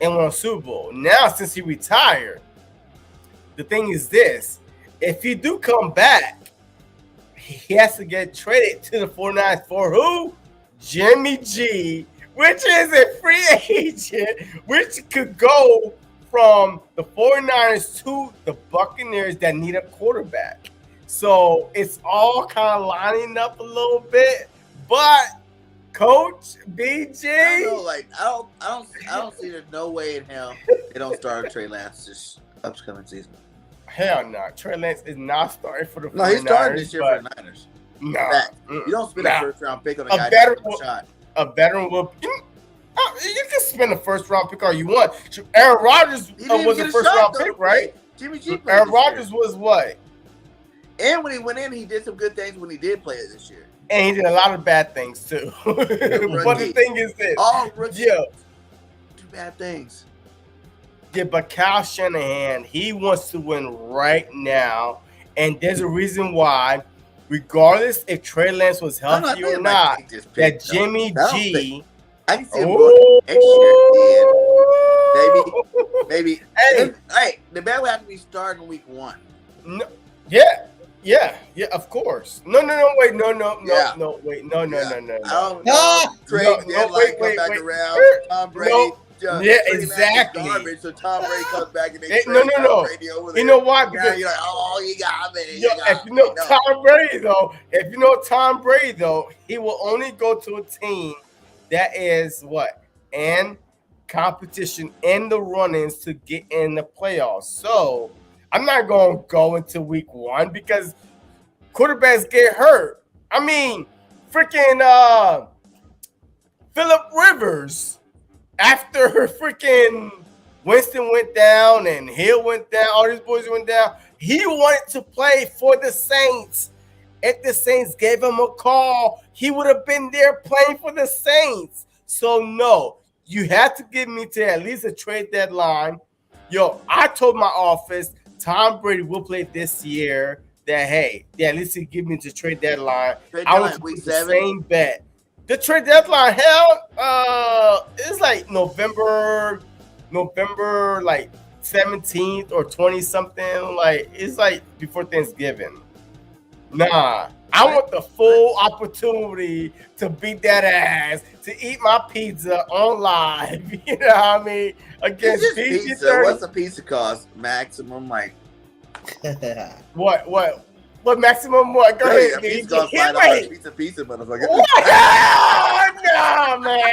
won a Super Bowl. Now, since he retired, the thing is this. If he do come back, he has to get traded to the 49ers for who? Jimmy G, which is a free agent, which could go from the 49ers to the Buccaneers that need a quarterback. So it's all kind of lining up a little bit, but Coach BG, I don't see there's no way in hell they don't start Trey Lance this upcoming season. Hell no, Trey Lance is not starting for the 49ers. No, he's starting this year for the Niners. No, you don't spend a first round pick on a guy veteran shot. A veteran will. You can spend a first round pick all you want. Aaron Rodgers was a first round pick, right? Jimmy G. Aaron Rodgers was what? And when he went in, he did some good things when he did play it this year. And he did a lot of bad things too. But the thing is this, all rookies do bad things. Yeah, but Kyle Shanahan, he wants to win right now, and there's a reason why. Regardless if Trey Lance was I don't know, I healthy think or I might not, take this pick, that though. Jimmy I don't think G. I can see him going next year. Maybe. Hey, Hey, the bad will have to be starting week 1. no, yeah, of course. No, wait, no, wait, no. I don't know. Ah! Trade No, deadline wait, come back wait. around. Tom Brady. Yeah, Trey Lance is exactly. garbage, so Tom Brady comes back and they No, trade no. Tom Brady over there. You know why? Now Because you're like, oh, you got me. if you know Tom Brady though, he will only go to a team that is what? And competition in the run-ins to get in the playoffs. So I'm not going to go into week 1 because quarterbacks get hurt. I mean, freaking Phillip Rivers, after freaking Winston went down and Hill went down, all these boys went down, he wanted to play for the Saints. If the Saints gave him a call, he would have been there playing for the Saints. So no, you have to give me to at least a trade deadline. Yo, I told my office Tom Brady will play this year. That hey, yeah, at least he give me the trade deadline. I want to week put the 7. same bet. The trade deadline, hell, it's like November like 17th or 20 something. Like it's like before Thanksgiving. Nah, I want the full opportunity to beat that ass, to eat my pizza on live. You know what I mean? Against It's just PG pizza. 30. What's a pizza cost? Maximum, like. What maximum? What? Go ahead. Pizza costs $5. Pizza, motherfucker. What? No, man.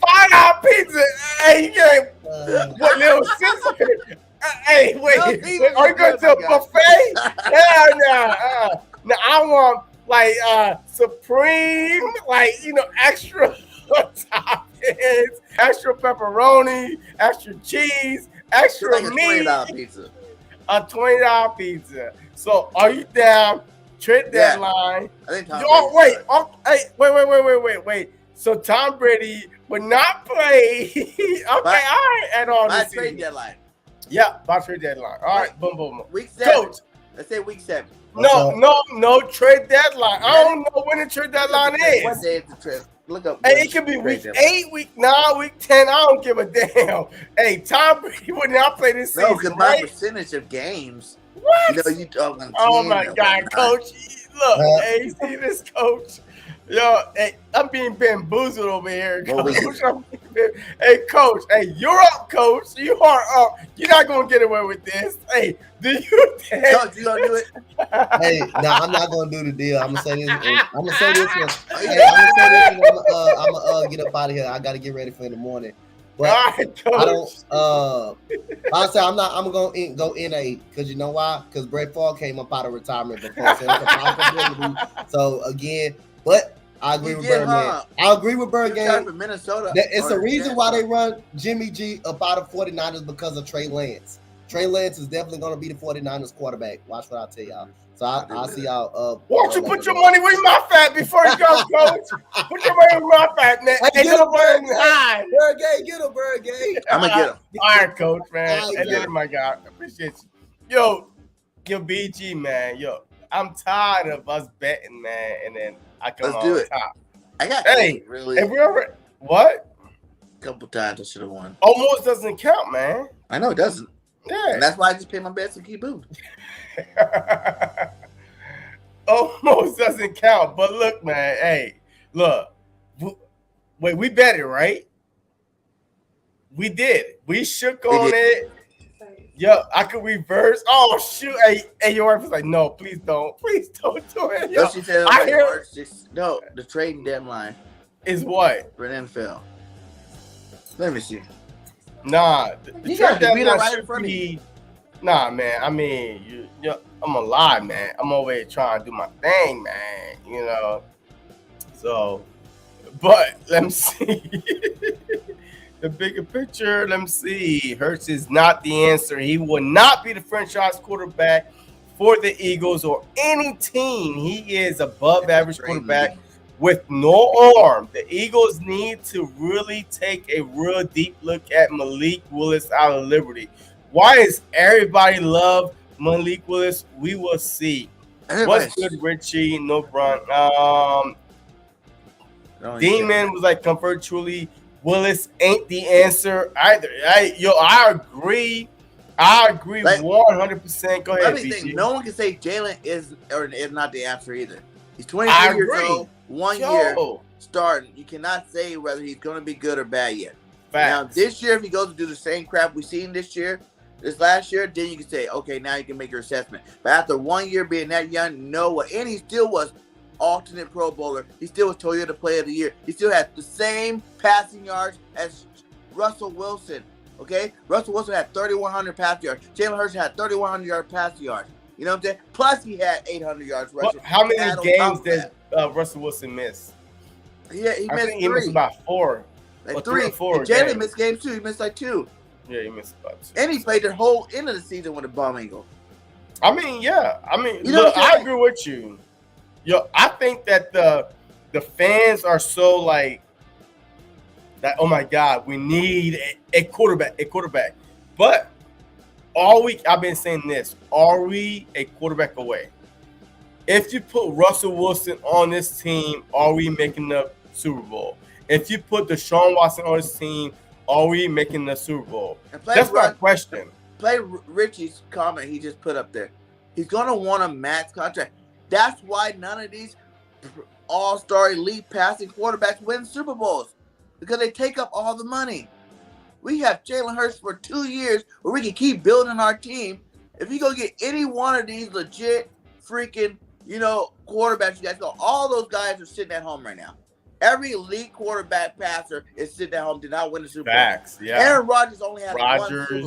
$5 pizza. Hey, you can't. What little sister? Hey, wait. Are you going to a buffet? Hell no. Now I want like supreme, like extra toppings, extra pepperoni, extra cheese, extra like meat. $20 pizza. A $20 pizza. So are you down? Trade deadline. I think Tom Wait. So Tom Brady would not play. Okay, all right. At all by this trade season. deadline. Yeah, by trade deadline. All right, boom. Week 7. Coach. Let's say week 7. No trade deadline. I don't know when the trade deadline is. What day is the trade? Look up. Hey, it could be week 8, week 9, week 10. I don't give a damn. Hey, Tom Brady would not play this season. No, because my percentage of games. What? You talking. Oh my God, Coach! Look, hey, see this, Coach? Yo, hey, I'm being bamboozled over here, Coach. Hey, Coach. Hey, you're up, Coach. You are up. You're not gonna get away with this. Hey, do you think? Coach, you gonna do it? Hey, no, I'm not gonna do the deal. I'm gonna say this. I'm gonna say this. I'm gonna get up out of here. I gotta get ready for in the morning. But right, I don't. Honestly, I'm not. I'm gonna go NA because you know why? Because Brett Favre came up out of retirement before, so it's a possibility. So again, but I agree with Birdman. I agree with Birdman. For Minnesota. It's the reason why they run Jimmy G up out of 49ers because of Trey Lance. Trey Lance is definitely going to be the 49ers quarterback. Watch what I tell y'all. So I'll see y'all. Why don't you put your money where my fat before you go, Coach? Put your money where my fat, man. Hey, get him, Bird Gay. I'm going to get him. All right, Coach, man. And then, my God, appreciate you. Yo, BG, man. Yo, I'm tired of us betting, man. And then I come on top. I got really. If we ever what? A couple times I should have won. Almost doesn't count, man. I know it doesn't. Yeah. And that's why I just pay my bets and keep moving. Almost doesn't count. But look, man. Hey, look. Wait, we bet it, right? We did. We shook on it. Yo, I could reverse. Oh shoot! Hey, your wife was like, "No, please don't do it." Yo, she said, I hear. No, the trading deadline is what for an NFL. Let me see. Nah, the trade deadline right should be. Nah, man. I mean, I'm gonna lie, man. I'm over here trying to do my thing, man. You know. So, but let me see. The bigger picture, let me see. Hurts is not the answer. He will not be the franchise quarterback for the Eagles or any team. He is above average quarterback with no arm, the Eagles need to really take a real deep look at Malik Willis out of Liberty. Why is everybody love Malik Willis? We will see. What's good, Richie? No brunt. Demon was like, comfort truly. Willis ain't the answer either. I agree. I agree 100%. Go ahead, BG. No one can say Jalen is not the answer either. He's 23 years old, 1 year starting. You cannot say whether he's going to be good or bad yet. Facts. Now, this year, if he goes to do the same crap we've seen this last year, then you can say, okay, now you can make your assessment. But after 1 year being that young, no one. And he still was alternate Pro Bowler. He still was Toyota Player of the Year. He still had the same passing yards as Russell Wilson. Okay? Russell Wilson had 3,100 passing yards. Jalen Hurts had 3,100 yard passing yards. You know what I'm saying? Plus, he had 800 yards rushing. How many games did Russell Wilson miss? He missed 3. He missed about 4. Like 3 or 4. Jalen missed games too. He missed like 2. Yeah, he missed about 2. And he played the whole end of the season with a bum ankle. I mean, yeah. Look, I agree with you. Yo, I think that the fans are so like that. Oh my God, we need a quarterback. But all week I've been saying this: are we a quarterback away? If you put Russell Wilson on this team, are we making the Super Bowl? If you put Deshaun Watson on this team, are we making the Super Bowl? That's my question. Play Richie's comment he just put up there. He's gonna want a max contract. That's why none of these all-star elite passing quarterbacks win Super Bowls, because they take up all the money. We have Jalen Hurts for 2 years where we can keep building our team. If you go get any one of these legit freaking, quarterbacks, you guys go, all those guys are sitting at home right now. Every elite quarterback passer is sitting at home, did not win the Super Bowl. Facts, yeah. Aaron Rodgers only has 1 Super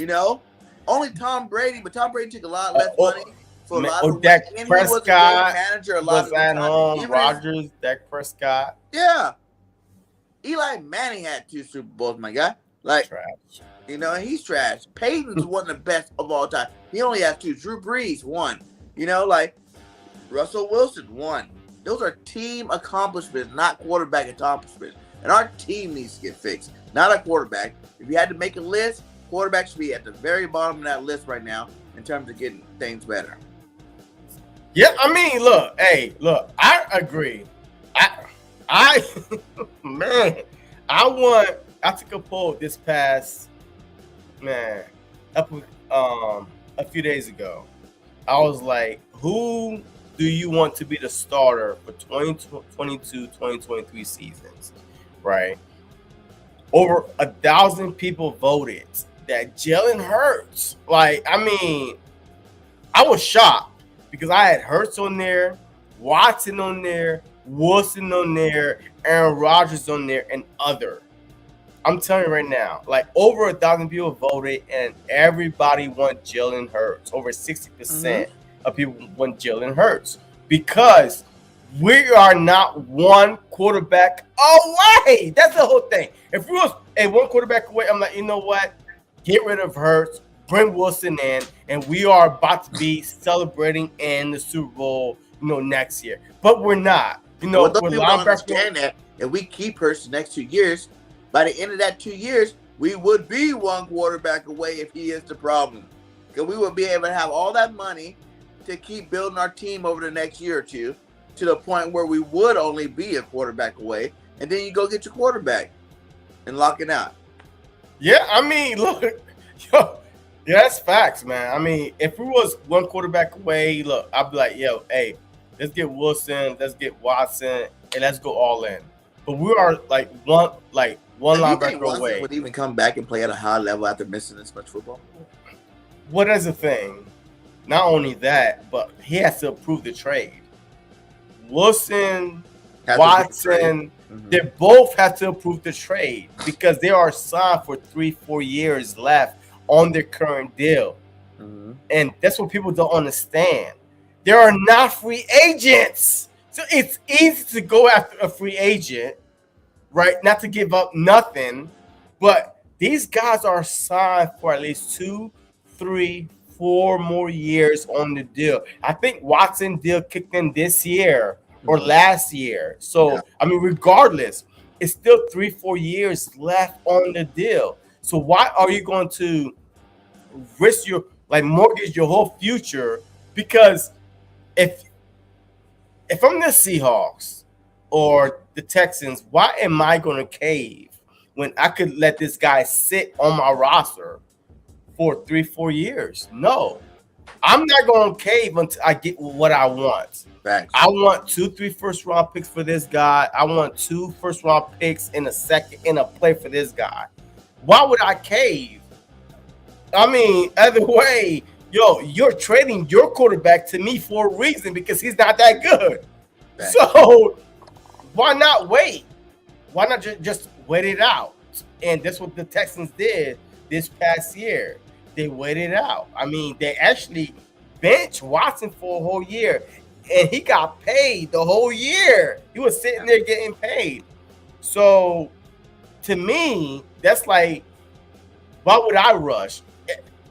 Bowl. Only Tom Brady, but Tom Brady took a lot less money. For a lot of Dak Prescott manager, was at home. Rodgers, Dak Prescott. Yeah. Eli Manning had 2 Super Bowls, my guy. Like, trash. He's trash. Peyton's one of the best of all time. He only has 2. Drew Brees, 1. Russell Wilson, 1. Those are team accomplishments, not quarterback accomplishments. And our team needs to get fixed, not a quarterback. If you had to make a list, quarterback should be at the very bottom of that list right now in terms of getting things better. Yeah, look, I agree. I took a poll this past, a few days ago. I was like, who do you want to be the starter for 2022-2023 seasons, right? Over 1,000 people voted that Jalen Hurts. I was shocked because I had Hurts on there, Watson on there, Wilson on there, Aaron Rodgers on there, and other. I'm telling you right now, over 1,000 people voted, and everybody want Jalen Hurts. Over 60% of people want Jalen Hurts because we are not one quarterback away. That's the whole thing. If we was one quarterback away, I'm like, you know what? Get rid of Hurts, bring Wilson in, and we are about to be celebrating in the Super Bowl, next year. But we're not. Well, those people don't understand that if we keep Hurts the next 2 years, by the end of that 2 years, we would be one quarterback away if he is the problem. Because we would be able to have all that money to keep building our team over the next year or two to the point where we would only be a quarterback away. And then you go get your quarterback and lock it out. Yeah, look, yeah, that's facts, man. If we was one quarterback away, look, I'd be like, let's get Wilson, let's get Watson, and let's go all in. But we are one linebacker away. Would even come back and play at a high level after missing this much football? What is the thing? Not only that, but he has to approve the trade. Wilson, Watson, they both have to approve the trade because they are signed for 3-4 years left on their current deal. And that's what people don't understand. They are not free agents. So it's easy to go after a free agent, right? Not to give up nothing. But these guys are signed for at least 2, 3, 4 more years on the deal. I think Watson deal kicked in this year, or last year. So, I mean, regardless, it's still 3-4 years left on the deal. So why are you going to risk your mortgage your whole future? Because if I'm the Seahawks or the Texans, why am I going to cave when I could let this guy sit on my roster for 3-4 years? No, I'm not going to cave until I get what I want. Thanks. I want 2-3 first round picks for this guy. I want 2 first round picks in a play for this guy. Why would I cave? I mean, either way, you're trading your quarterback to me for a reason because he's not that good. Right. So why not wait? Why not just wait it out? And that's what the Texans did this past year. They waited out. I mean, they actually benched Watson for a whole year, and he got paid the whole year. He was sitting there getting paid. So to me, that's like, why would I rush?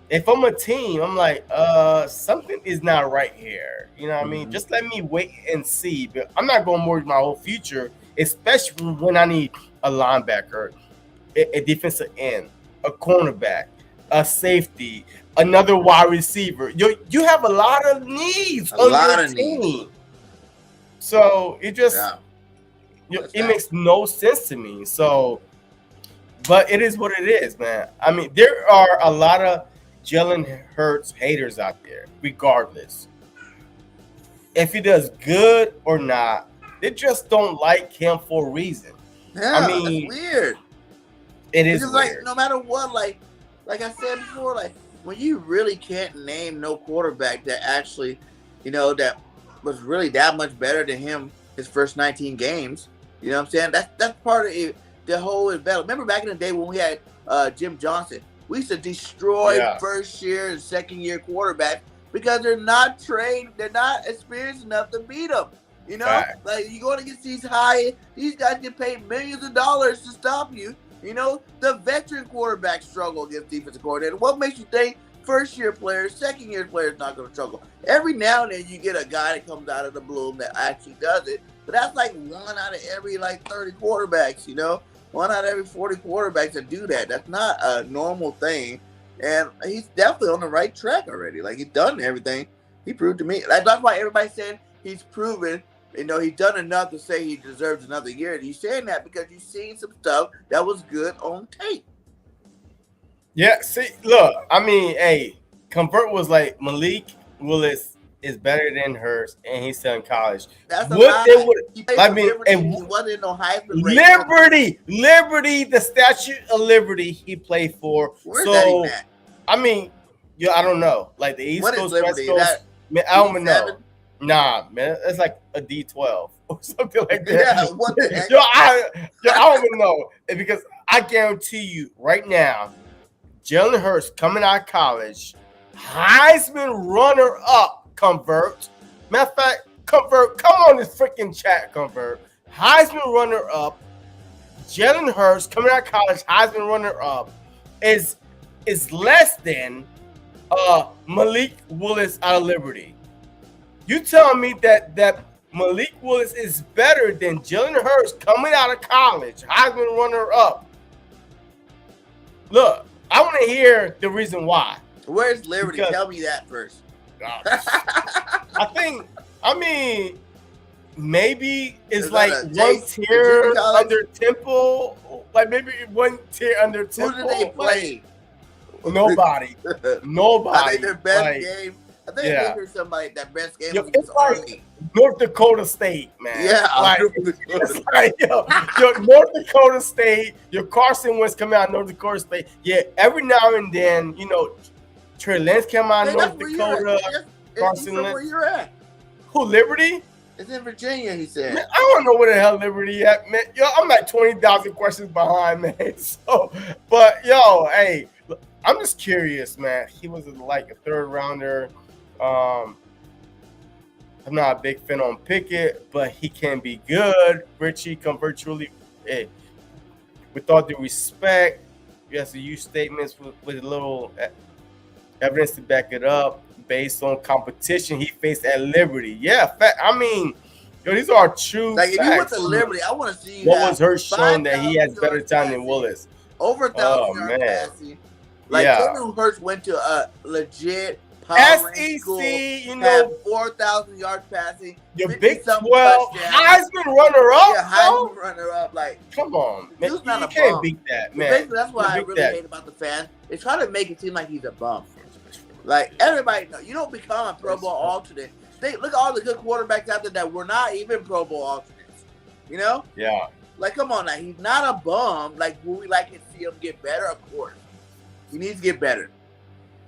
If I'm a team, I'm like, something is not right here. You know what I mean? Just let me wait and see. But I'm not going to mortgage my whole future, especially when I need a linebacker, a defensive end, a cornerback, a safety, another wide receiver. You have a lot of needs on your team. So it just it makes no sense to me. So, but it is what it is, man. I mean, there are a lot of Jalen Hurts haters out there, regardless. If he does good or not, they just don't like him for a reason. Yeah, I mean, that's weird. It is because, weird. Like, no matter what, like I said before, like when you really can't name no quarterback that actually, that was really that much better than him his first 19 games. You know what I'm saying? That's part of it, the whole battle. Remember back in the day when we had Jim Johnson? We used to destroy first year and second year quarterbacks because they're not trained, they're not experienced enough to beat them. Like you're going against these guys get paid millions of dollars to stop you. The veteran quarterbacks struggle against defensive coordinator. What makes you think first year players, second year players not going to struggle? Every now and then you get a guy that comes out of the bloom that actually does it, but that's like 1 out of every 30 quarterbacks. 1 out of every 40 quarterbacks that do that. That's not a normal thing. And he's definitely on the right track already. Like, he's done everything. He proved to me. That's why everybody said he's proven, he's done enough to say he deserves another year. And he's saying that because you've seen some stuff that was good on tape. Yeah, see, look, I mean, hey, Convert was like, Malik Willis is better than Hurts, and he's still in college. That's a lie. He wasn't no Heisman race. Liberty, the Statue of Liberty he played for. Where's that even at? I mean, I don't know. Like the East Coast, West Coast. Man, I don't know. Nah, man, it's like a D12 or something like that. Yeah, what the heck? I don't even know. Because I guarantee you right now, Jalen Hurts coming out of college, Heisman runner-up, Convert. Matter of fact, Convert, come on this freaking chat, Convert. Heisman runner-up, Jalen Hurts coming out of college, Heisman runner-up is less than Malik Willis out of Liberty. You telling me that Malik Willis is better than Jalen Hurts coming out of college, Heisman runner-up? Look, I want to hear the reason why. Where's Liberty? Tell me that first. I mean, maybe it's like one tier under Temple. Like maybe one tier under Temple. Who did they play? Nobody. I think their best game. I think they heard somebody that best game was against Army. North Dakota State, man. Yeah, North Dakota State. Your Carson Wentz coming out of North Dakota State. Yeah, every now and then, Trey Lance came out of North Dakota. Carson Wentz. Where you're at? Who, Liberty? It's in Virginia, he said. Man, I don't know where the hell Liberty at, man. I'm like 20,000 questions behind, man. So, but hey, I'm just curious, man. He was like a third rounder. I'm not a big fan on Pickett, but he can be good. Richie, Convert truly, hey, with all due respect, you have to use statements with a little evidence to back it up based on competition he faced at Liberty. Yeah, I mean, Yo, these are true Like if you went facts. to Liberty, I want to see you. What have was her showing that he has 5,000 better yards time than passing, Willis? over 1,000 Oh, yards man. passing. Like Yeah. Jalen Hurts went to a legit power rank SEC, school, you had know, 4,000 yards passing, your 50 Big something 12 touchdowns. Heisman runner-up. Yeah, Heisman runner-up. Like, Come on, man. dude's You not a can't bum. beat that, But man. basically, that's what You I can't beat really that. hate about the fans. They try to make it seem like he's a bum. Like everybody knows, you don't become a Pro Bowl alternate. Look at all the good quarterbacks out there that were not even Pro Bowl alternates. You know? Yeah. Like, come on now. He's not a bum. Like, would we like to see him get better? Of course. He needs to get better.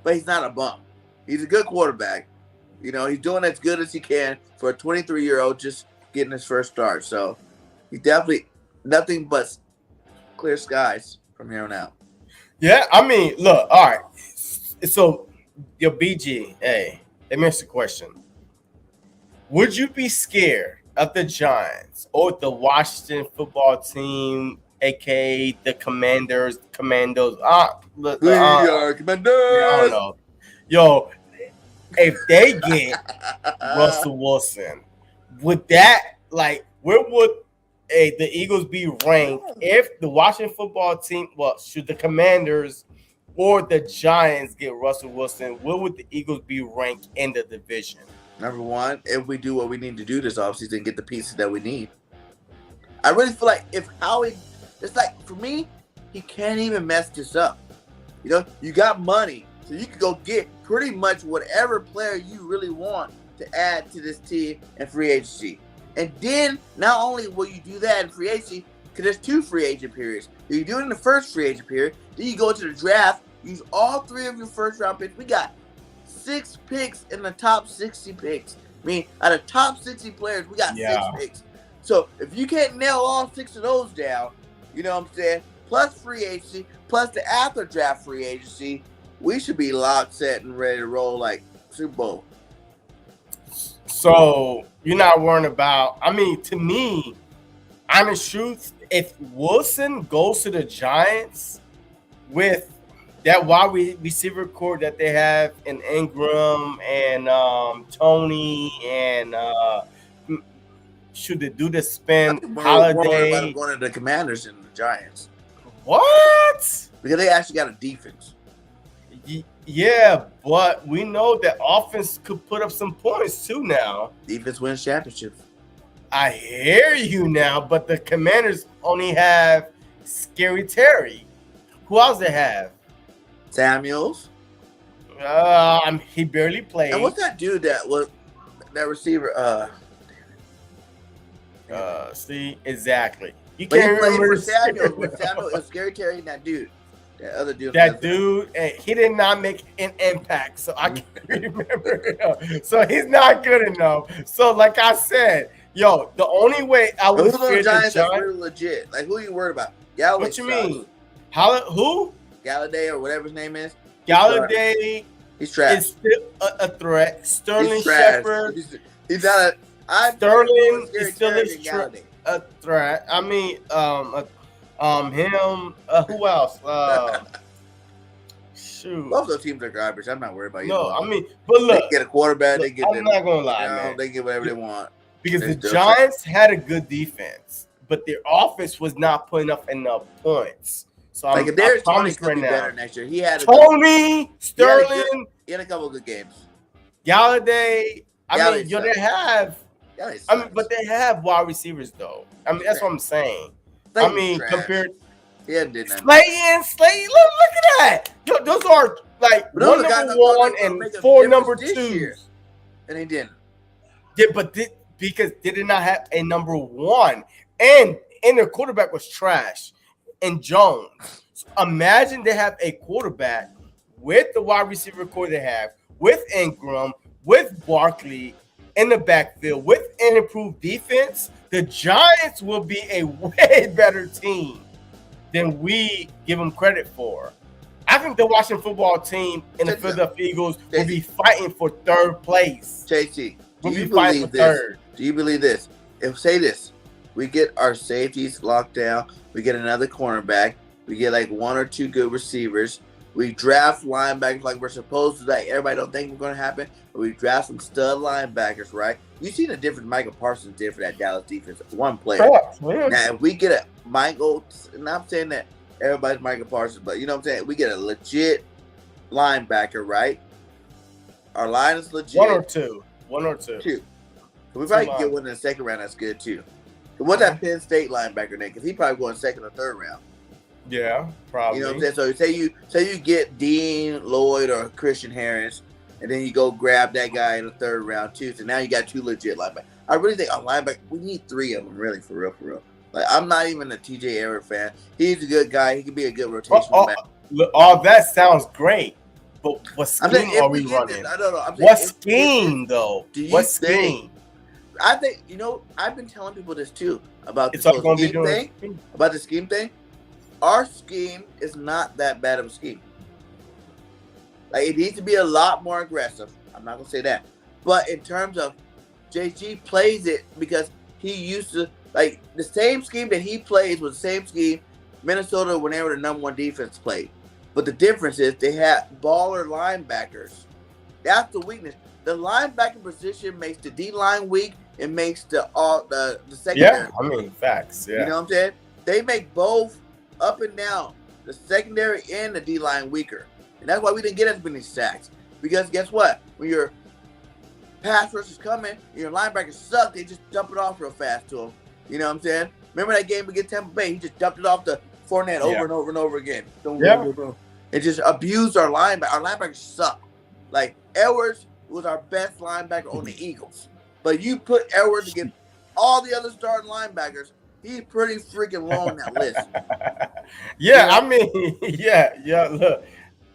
But he's not a bum. He's a good quarterback. You know, he's doing as good as he can for a 23-year-old just getting his first start. So, he definitely nothing but clear skies from here on out. Yeah, I mean, look, all right. So, your BG, hey, let me ask you a question. Would you be scared of the Giants or the Washington football team, aka the Commandos? Commandos. I don't know. Yo, if they get Russell Wilson, would that, like, where would the Eagles be ranked if the Washington football team, well, should the Commanders or the Giants get Russell Wilson, where would the Eagles be ranked in the division? Number one, if we do what we need to do this offseason and get the pieces that we need. I really feel like if Howie, it's like, for me, he can't even mess this up. You know, you got money, so you can go get pretty much whatever player you really want to add to this team in free agency. And then, not only will you do that in free agency, because there's 2 free agent periods. You do it in the first free agent period, then you go to the draft, use all 3 of your first round picks. We got 6 picks in the top 60 picks. I mean, out of top 60 players, we got 6 picks. So if you can't nail all 6 of those down, you know what I'm saying, plus free agency, plus the after draft free agency, we should be locked, set, and ready to roll like Super Bowl. So you're not worrying about, I mean, to me, honest truth, if Wilson goes to the Giants with that wide receiver core that they have in Ingram and Tony and should they do the spin Holiday? About going to the Commanders and the Giants. What? Because they actually got a defense. Yeah, but we know that offense could put up some points too now. Defense wins championships. I hear you now, but the Commanders only have Scary Terry. Who else they have? Samuels. He barely played. And what's that dude that was that receiver? See, exactly. You But he can't played remember for Samuels. With Samuel, it was Scary Terry and that dude. That other dude. That dude, he did not make an impact, so I can't remember him. So he's not good enough. So, like I said, yo, the only way I would who's on fear the Giants the that's Giants. really legit? Like, who are you worried about? Gallaudet. What you sucks. mean? Who? Gallaudet or whatever his name is. Gallaudet He's trash. is still a threat. Sterling He's trash. Shepard. He's not a. Sterling Scary is still Terry a than Gallaudet. threat. I mean, him. Who else? Shoot. Both those teams are garbage. I'm not worried about you. No, I mean, but look, they get a quarterback. They get. I'm not gonna lie, you know, man. They get whatever they want. Because the It's Giants had a good defense, but their offense was not putting up enough points. So Like, if there's Tony promise could be better next year. He had Tony, Sterling, he had a couple of good games. Gallaudet. I Gallaudet mean, yo, sucks. they have. Gallaudet I mean, sucks. but they have wide receivers though. I mean, that's what I'm saying. Slayton's I mean, trash. compared He hadn't did nothing. Slayton, look at that. Yo, those are like But those one are guys number that thought one they were gonna and make a 4 difference number this year. twos. And he didn't. Yeah, but because they did not have a number 1, and their quarterback was trash, and Jones. So imagine they have a quarterback with the wide receiver core they have, with Ingram, with Barkley in the backfield, with an improved defense. The Giants will be a way better team than we give them credit for. I think the Washington football team and the Philadelphia Eagles will be fighting for 3rd place. JT, do We'll you be fighting believe for this? 3rd. Do you believe this? If say this, we get our safeties locked down, we get another cornerback, we get like 1 or 2 good receivers, We draft linebackers like we're supposed to. Like everybody don't think we're going to happen, but we draft some stud linebackers, right? You seen the difference Michael Parsons did for that Dallas defense. One player. Now, if we get a Michael, and I'm saying that everybody's Michael Parsons, but you know what I'm saying? We get a legit linebacker, right? Our line is legit. One or two. Two. We probably can get one in the second round. That's good too. What's that Penn State linebacker name? Because he probably going second or third round. Yeah, probably. You know what I'm saying? So say you get Dean Lloyd or Christian Harris, and then you go grab that guy in the third round too. So now you got two legit linebackers. I really think a linebacker. We need three of them, really, for real. Like I'm not even a TJ Everett fan. He's a good guy. He could be a good rotational back. All that sounds great, but what scheme are we running? I don't know. What scheme though? What scheme? I think I've been telling people this too about the scheme thing. About the scheme thing. Our scheme is not that bad of a scheme. Like it needs to be a lot more aggressive. I'm not gonna say that, but in terms of JG plays it because he used to like the same scheme that he plays was the same scheme Minnesota whenever the number one defense played. But the difference is they had baller linebackers. That's the weakness. The linebacker position makes the D line weak. It makes the secondary. Yeah, I mean facts. Yeah, you know what I'm saying? They make both up and down, the secondary and the D line weaker, and that's why we didn't get as many sacks. Because guess what? When your pass rush is coming, your linebackers suck. They just dump it off real fast to them. You know what I'm saying? Remember that game against Tampa Bay? He just dumped it off to Fournette over and over and over again. It just abused our linebacker. Our linebackers suck. Like Edwards was our best linebacker on the Eagles. But you put Edwards against all the other starting linebackers, he's pretty freaking low on that list. Yeah, I mean, yeah. Look,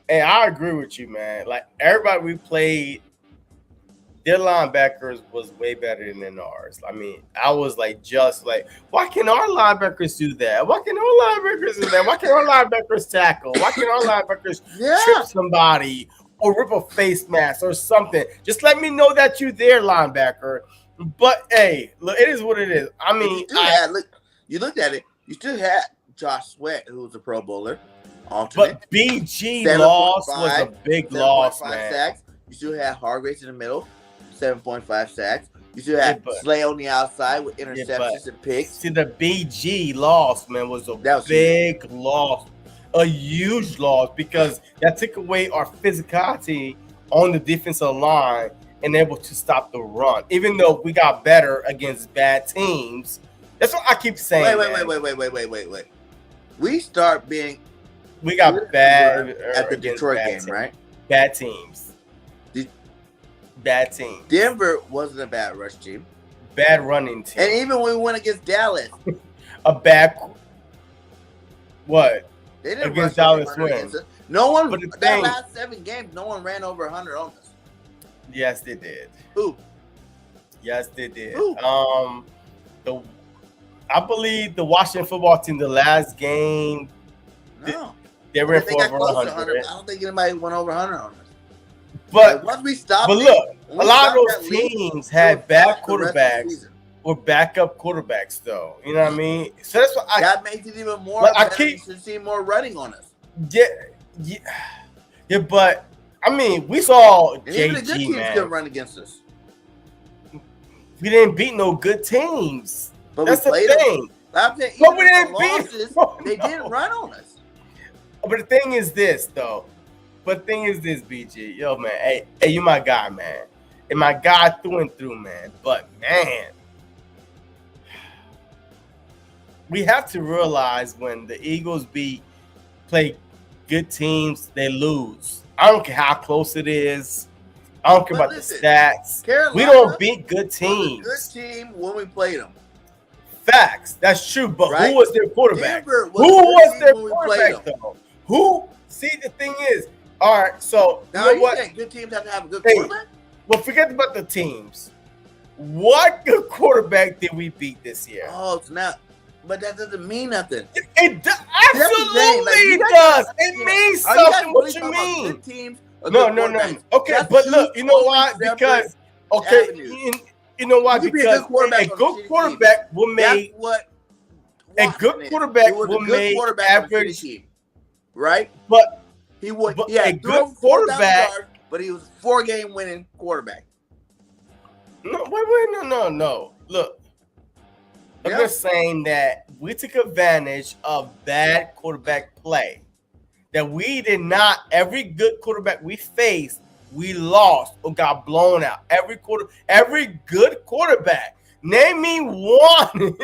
and I agree with you, man. Like everybody we played, their linebackers was way better than ours. I mean, I was like, just like, why can our linebackers do that? Why can our linebackers do that? Why can our linebackers tackle? Why can our linebackers trip somebody? Or rip a face mask or something. Just let me know that you're there, linebacker. But hey, look, it is what it is. I mean, you looked at it. You still had Josh Sweat, who was a Pro Bowler. But BG loss was a big loss, man. Sacks. You still had Hargraves in the middle, 7.5 sacks. You still had Slay on the outside with interceptions and picks. See, the BG loss, man, was a big loss. A huge loss because that took away our physicality on the defensive line and able to stop the run. Even though we got better against bad teams, that's what I keep saying. Wait. We got bad at the Detroit game, right? Bad teams. Bad teams. Denver wasn't a bad rush team. Bad running team. And even when we went against Dallas, a bad what? They didn't against Dallas win. No one, that last 7 games, no one ran over 100 on us. Yes, they did. Who? Yes, they did. Who? I believe the Washington football team, the last game, they ran for over 100. I don't think anybody went over 100 on us. But once we stopped, look, a lot of those teams had bad quarterbacks. Or backup quarterbacks, though. You know what I mean? So that's what that makes it even more. Like, I keep to see more running on us. Yeah. But I mean, we saw and even the good teams couldn't run against us. We didn't beat no good teams. But that's we played the thing. But we didn't beat. They didn't run on us. But the thing is this, though. BG. Yo, man. Hey, you my guy, man. And my guy through and through, man. But man. We have to realize when the Eagles play good teams, they lose. I don't care how close it is. I don't care about the stats. Carolina, we don't beat good teams. Was a good team when we played them. Facts. That's true. But who was their quarterback? Who was their quarterback, though? Who? See, the thing is, all right, so now, you know what? Saying good teams have to have a good quarterback? Well, forget about the teams. What good quarterback did we beat this year? Oh, it's not. But that doesn't mean nothing. It absolutely does. It means something. What you mean? Good teams No. Okay, but look, you know why? Because you know why? Because a good quarterback will make average, right? He would. But He a had good thrown 4,000 quarterback. yards, but he was a 4-game winning quarterback. No, wait, no. Look, I'm Yeah. just saying that we took advantage of bad quarterback play. That we did not. Every good quarterback we faced, we lost or got blown out. Every good quarterback. Name me one.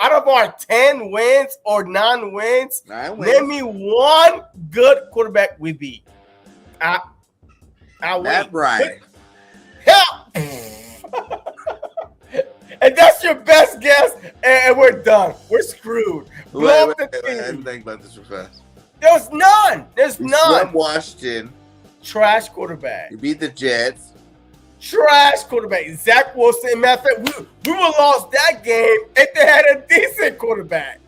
Out of our 10 wins or 9 wins, 9 wins. name me one good quarterback we beat. I Matt Bryant. Help! And that's your best guess, and we're done. We're screwed. Wait, let me think about this real fast. There's none. There's You none. swept Washington. Trash quarterback. You beat the Jets. Trash quarterback. Zach Wilson. Matter of fact, we would have lost that game if they had a decent quarterback.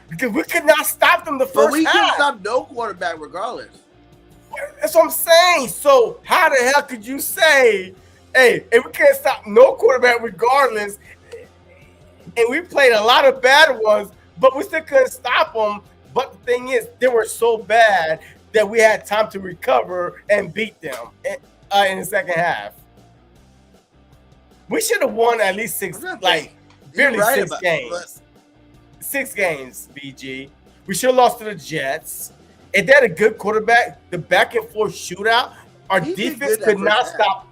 Because we could not stop them the first But we half. couldn't stop no quarterback regardless. That's what I'm saying. So how the hell could you say, hey, if we can't stop no quarterback regardless, and we played a lot of bad ones, but we still couldn't stop them. But the thing is, they were so bad that we had time to recover and beat them in the second half. We should have won at least barely right 6 about- games. 6 games, BG. We should have lost to the Jets. If they had a good quarterback, the back and forth shootout, our He did defense good that could not first half. stop.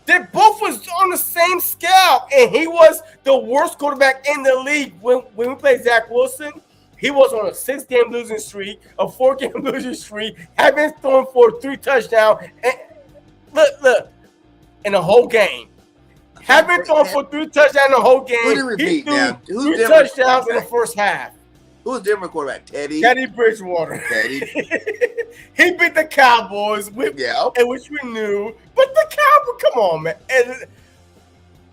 They both was on the same scale, and he was the worst quarterback in the league when we played Zach Wilson. He was on a 6-game losing streak, a 4-game losing streak, having thrown for 3 touchdowns. And look, in the whole game. Having thrown for 3 touchdowns in the whole Who did game. we He beat threw now? Who's 3 different touchdowns in the quarterback? first half. Who's different quarterback? Teddy Bridgewater. Teddy. He beat the Cowboys, Yeah. which we knew. But the Cowboys, come on, man. And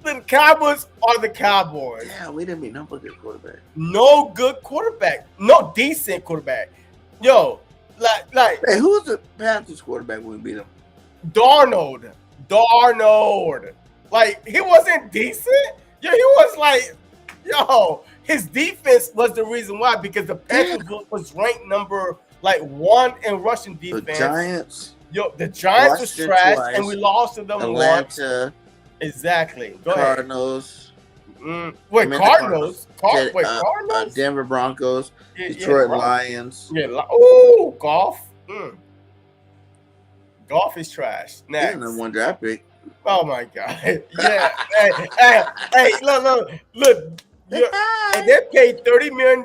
the Cowboys are the Cowboys. Yeah, we didn't beat no good quarterback. No good quarterback. No decent quarterback. Yo, like Hey, who's the Panthers quarterback when we beat him? Darnold. Like, he wasn't decent. Yo, he was like, his defense was the reason why, because the Panthers was ranked number 1 in rushing defense. The Giants. Yo, the Giants was Washington trash, twice. and we lost to them once. Atlanta. Exactly. Go ahead. Cardinals. Wait, Cardinals? Cardinals? Denver Broncos. Detroit Lions. Yeah. Oh, golf. Golf is trash. He's Next. the #1 draft pick. Oh my God. Yeah. hey, look. And they paid $30 million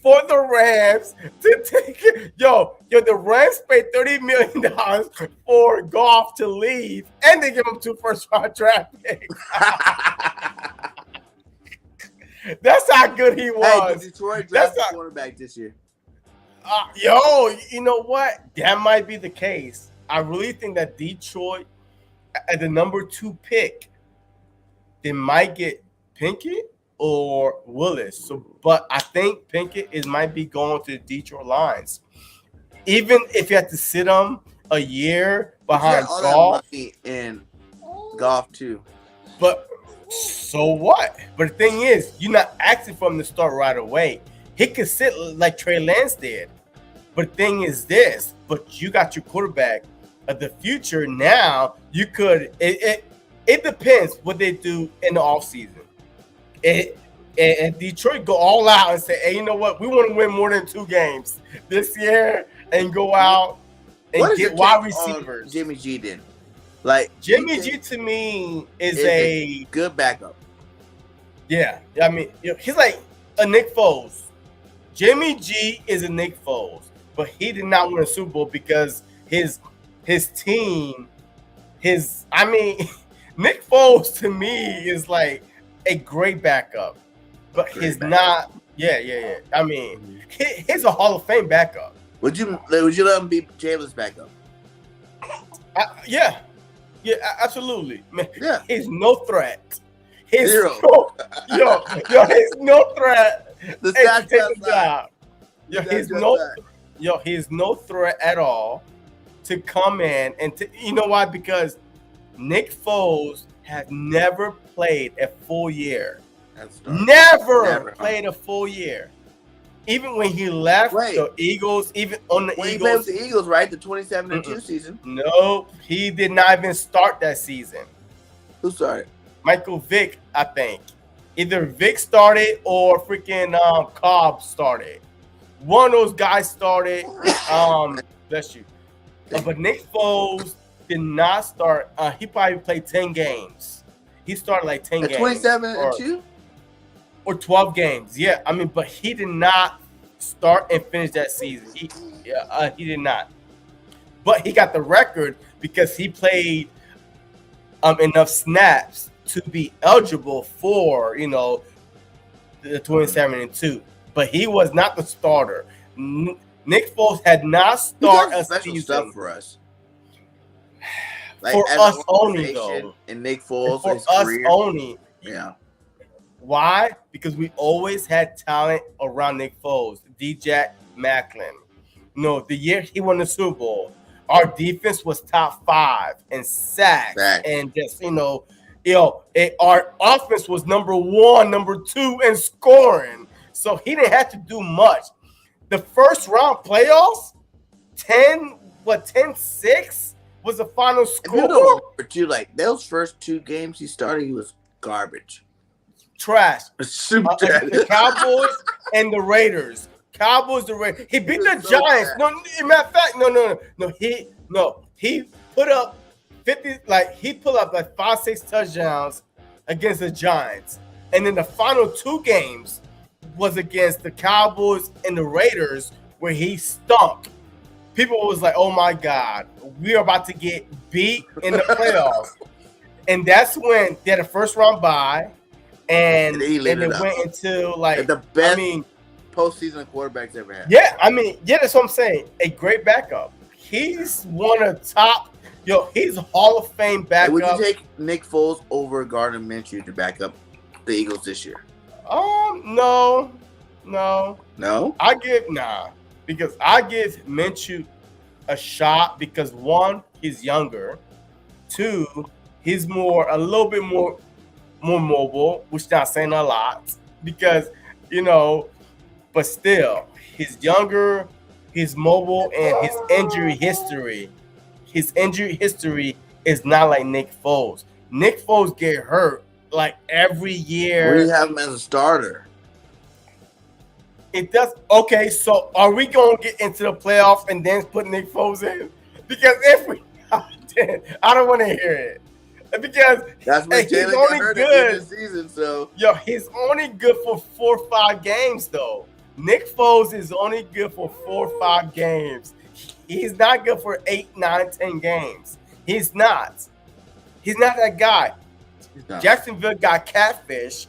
for the Rams to take it. Yo, the Rams paid $30 million for Goff to leave, and they give him 2 first-round draft picks. That's how good he was. Hey, Detroit drafted quarterback this year. You know what? That might be the case. I really think that Detroit, at the number 2 pick, they might get Pinkett or Willis. But I think Pinkett might be going to the Detroit Lions. Even if you have to sit him a year behind all Goff. that money in Goff too. But so what? But the thing is, you're not asking for him to start right away. He could sit like Trey Lance did. But the thing is this, but you got your quarterback of the future now. You could it depends what they do in the offseason. And Detroit go all out and say, hey, you know what? We want to win more than 2 games this year and go out and get wide receivers. Jimmy G did. Like Jimmy G to me is a good backup. Yeah. I mean, he's like a Nick Foles. Jimmy G is a Nick Foles, but he did not win a Super Bowl because his team, Nick Foles to me is like a great backup, but he's not. Yeah. I mean, he's a Hall of Fame backup. Would you let him be Jalen's backup? Yeah, absolutely. Man, yeah, he's no threat. Zero. He's no threat. The stats job. He's no threat at all to come in and you know why? Because Nick Foles has never played a full year. Never played a full year. even when he left Wait. the Eagles, even on the When he played with Eagles, the Eagles, right? The 27-2 season. no, he did not even start that season. Who started? Michael Vick, I think. Either Vick started or freaking Cobb started. One of those guys started. Bless you. But Nick Foles did not start. He probably played 10 games. He started like 10 At games. 27-2? Or 12 games. Yeah, I mean, but he did not start and finish that season. He did not. But he got the record because he played enough snaps to be eligible for, the 27-2. But he was not the starter. Nick Foles had not started a special season stuff for us. Like, for as us an only, organization, though. And Nick Foles, For his us career. only. Yeah. Why? Because we always had talent around Nick Foles. D-Jack Macklin. The year he won the Super Bowl, our defense was top 5 in sacks. And just, our offense was number 1, number 2 in scoring. So he didn't have to do much. The first round playoffs, 10-6 was the final score. Like those first 2 games he started, he was garbage. Trash. Super trash. The Cowboys and the Raiders. He beat the Giants. No, matter of fact, no. He put up 50. He put up 5-6 touchdowns against the Giants, and then the final 2 games was against the Cowboys and the Raiders, where he stunk. People was like, "Oh my God, we are about to get beat in the playoffs," and that's when they had a first round bye. And they went into the best postseason quarterbacks ever had. Yeah, that's what I'm saying. A great backup. He's one of the top. He's a Hall of Fame backup. Would you take Nick Foles over Gardner Minshew to back up the Eagles this year? No. Because I give Minshew a shot because 1, he's younger. 2, he's a little bit more mobile, which not saying a lot because, but still, he's younger, he's mobile, and his injury history is not like Nick Foles. Nick Foles get hurt like every year. Where do you have him as a starter? It does. Okay, so are we going to get into the playoffs and then put Nick Foles in? Because if we, I don't want to hear it. Because that's when he's only good this season. So he's only good for 4 or 5 games though. Nick Foles is only good for 4 or 5 games. He's not good for 8, 9, 10 games. He's not. He's not that guy. Jacksonville got catfish.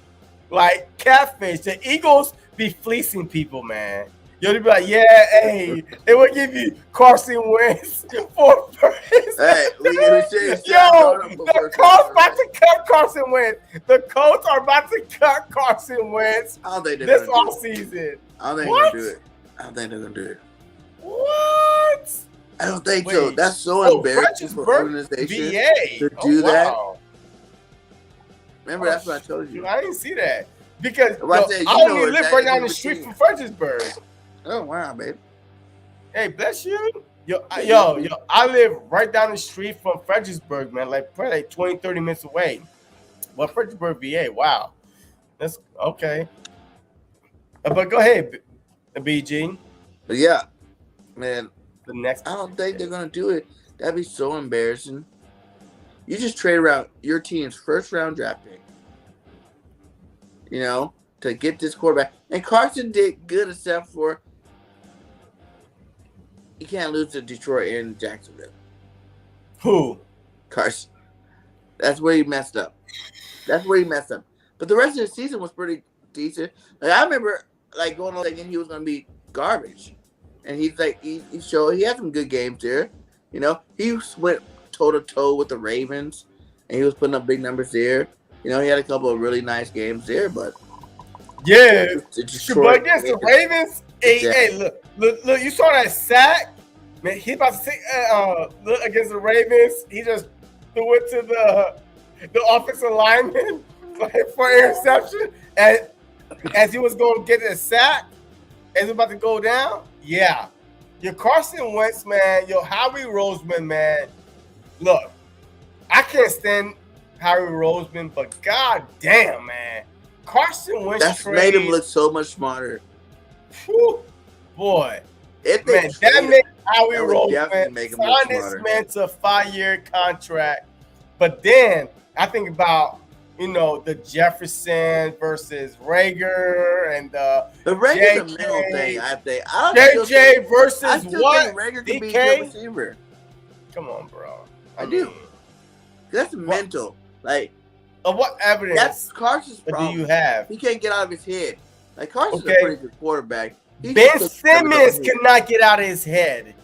The Eagles be fleecing people, man. You'll be like, they will give you Carson Wentz for first. Hey, the Colts about to cut Carson Wentz. The Colts are about to cut Carson Wentz this offseason. I don't think they're going to do it. I don't think they're going to do it. What? I don't think so. That's so embarrassing for organization to do that. Remember, that's what I told you. I didn't see that. Because I only live right down the street from Fredericksburg. Oh, wow, baby. Hey, bless you. I live right down the street from Fredericksburg, man. Probably 20, 30 minutes away. Well, Fredericksburg, VA. Wow. That's okay. But go ahead, BG. But yeah, man. The next. I don't think they're going to do it. That'd be so embarrassing. You just trade around your team's first-round draft pick, to get this quarterback. And Carson did good except for you can't lose to Detroit and Jacksonville. Who? Carson. That's where he messed up. But the rest of the season was pretty decent. I remember going on thinking he was going to be garbage. And he's he showed he had some good games there. He went toe-to-toe with the Ravens, and he was putting up big numbers there. He had a couple of really nice games there, but but against the Ravens, hey, look, you saw that sack, man. He about to say, look against the Ravens. He just threw it to the offensive lineman for interception, and as he was going to get a sack, is about to go down. Yeah, your Carson Wentz, man. Your Howie Roseman, man. Look, I can't stand Howie Roseman, but god damn, man, Carson Wentz That's trade. made him look so much smarter. Whew, boy, If they man, that trade made him, Howie that would definitely Roseman make him look sign this smarter. man to a 5-year contract. But then I think about, the Jefferson versus Rager and the Rager's a mental thing, I think. JJ versus I still what? think Rager could be a DK? good receiver. Come on, bro. I do. That's mental. Like, what evidence that's Carson's do problem. you have? He can't get out of his head. Like, Carson's Okay. a pretty good quarterback. Ben Simmons cannot get out of his head.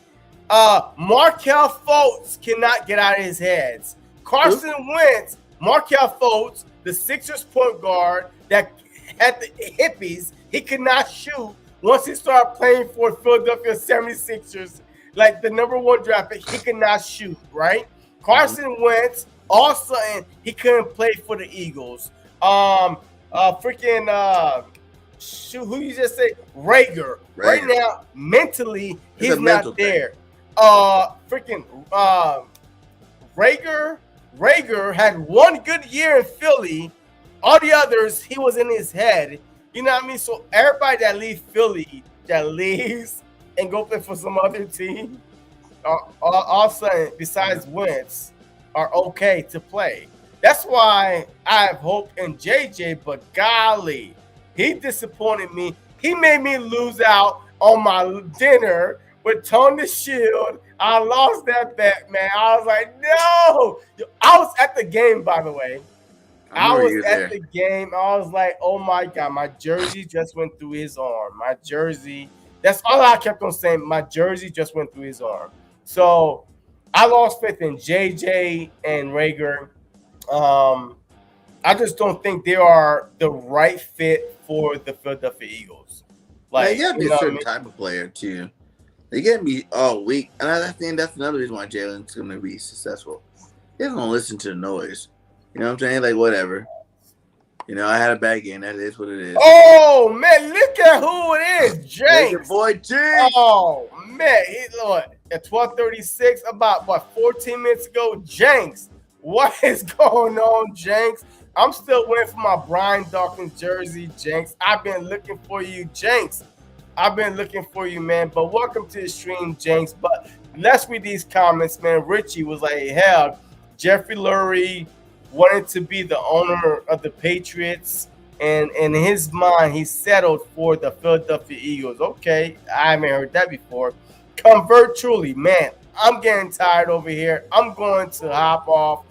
Markel Fultz cannot get out of his head. Carson Wentz, Markel Fultz, the Sixers point guard that had the hippies, he could not shoot once he started playing for Philadelphia 76ers, like the number 1 draft pick. He could not shoot, right? Carson Wentz, all of a sudden, he couldn't play for the Eagles. Shoot, who you just say? Rager. Right now, mentally, he's not there. Rager had 1 good year in Philly. All the others, he was in his head. You know what I mean? So everybody that leaves Philly, that leaves and go play for some other team, all of a sudden, besides Wentz, are okay to play. That's why I have hope in JJ, but golly, he disappointed me. He made me lose out on my dinner with Tony Shield. I lost that bet, man. I was like, no. I was at the game, by the way. I was at the game. I was like, oh my God, my jersey just went through his arm. My jersey. That's all I kept on saying. My jersey just went through his arm. So I lost faith in JJ and Rager. I just don't think they are the right fit for the Philadelphia Eagles. Like, you gotta be a certain type of player too. They get me all week, and I think that's another reason why Jalen's going to be successful. He doesn't want to listen to the noise. You know what I'm saying? Like, whatever. I had a bad game. That is what it is. Oh man, look at who it is, James. Your boy James. Oh man, at 12:36, about 14 minutes ago, Jenks. What is going on, Jenks? I'm still waiting for my Brian Dawkins jersey, Jenks. I've been looking for you, Jenks. I've been looking for you, man. But welcome to the stream, Jenks. But let's read these comments, man. Richie was like, hell, Jeffrey Lurie wanted to be the owner of the Patriots. And in his mind, he settled for the Philadelphia Eagles. Okay, I haven't heard that before. Convert truly, man. I'm getting tired over here. I'm going to hop off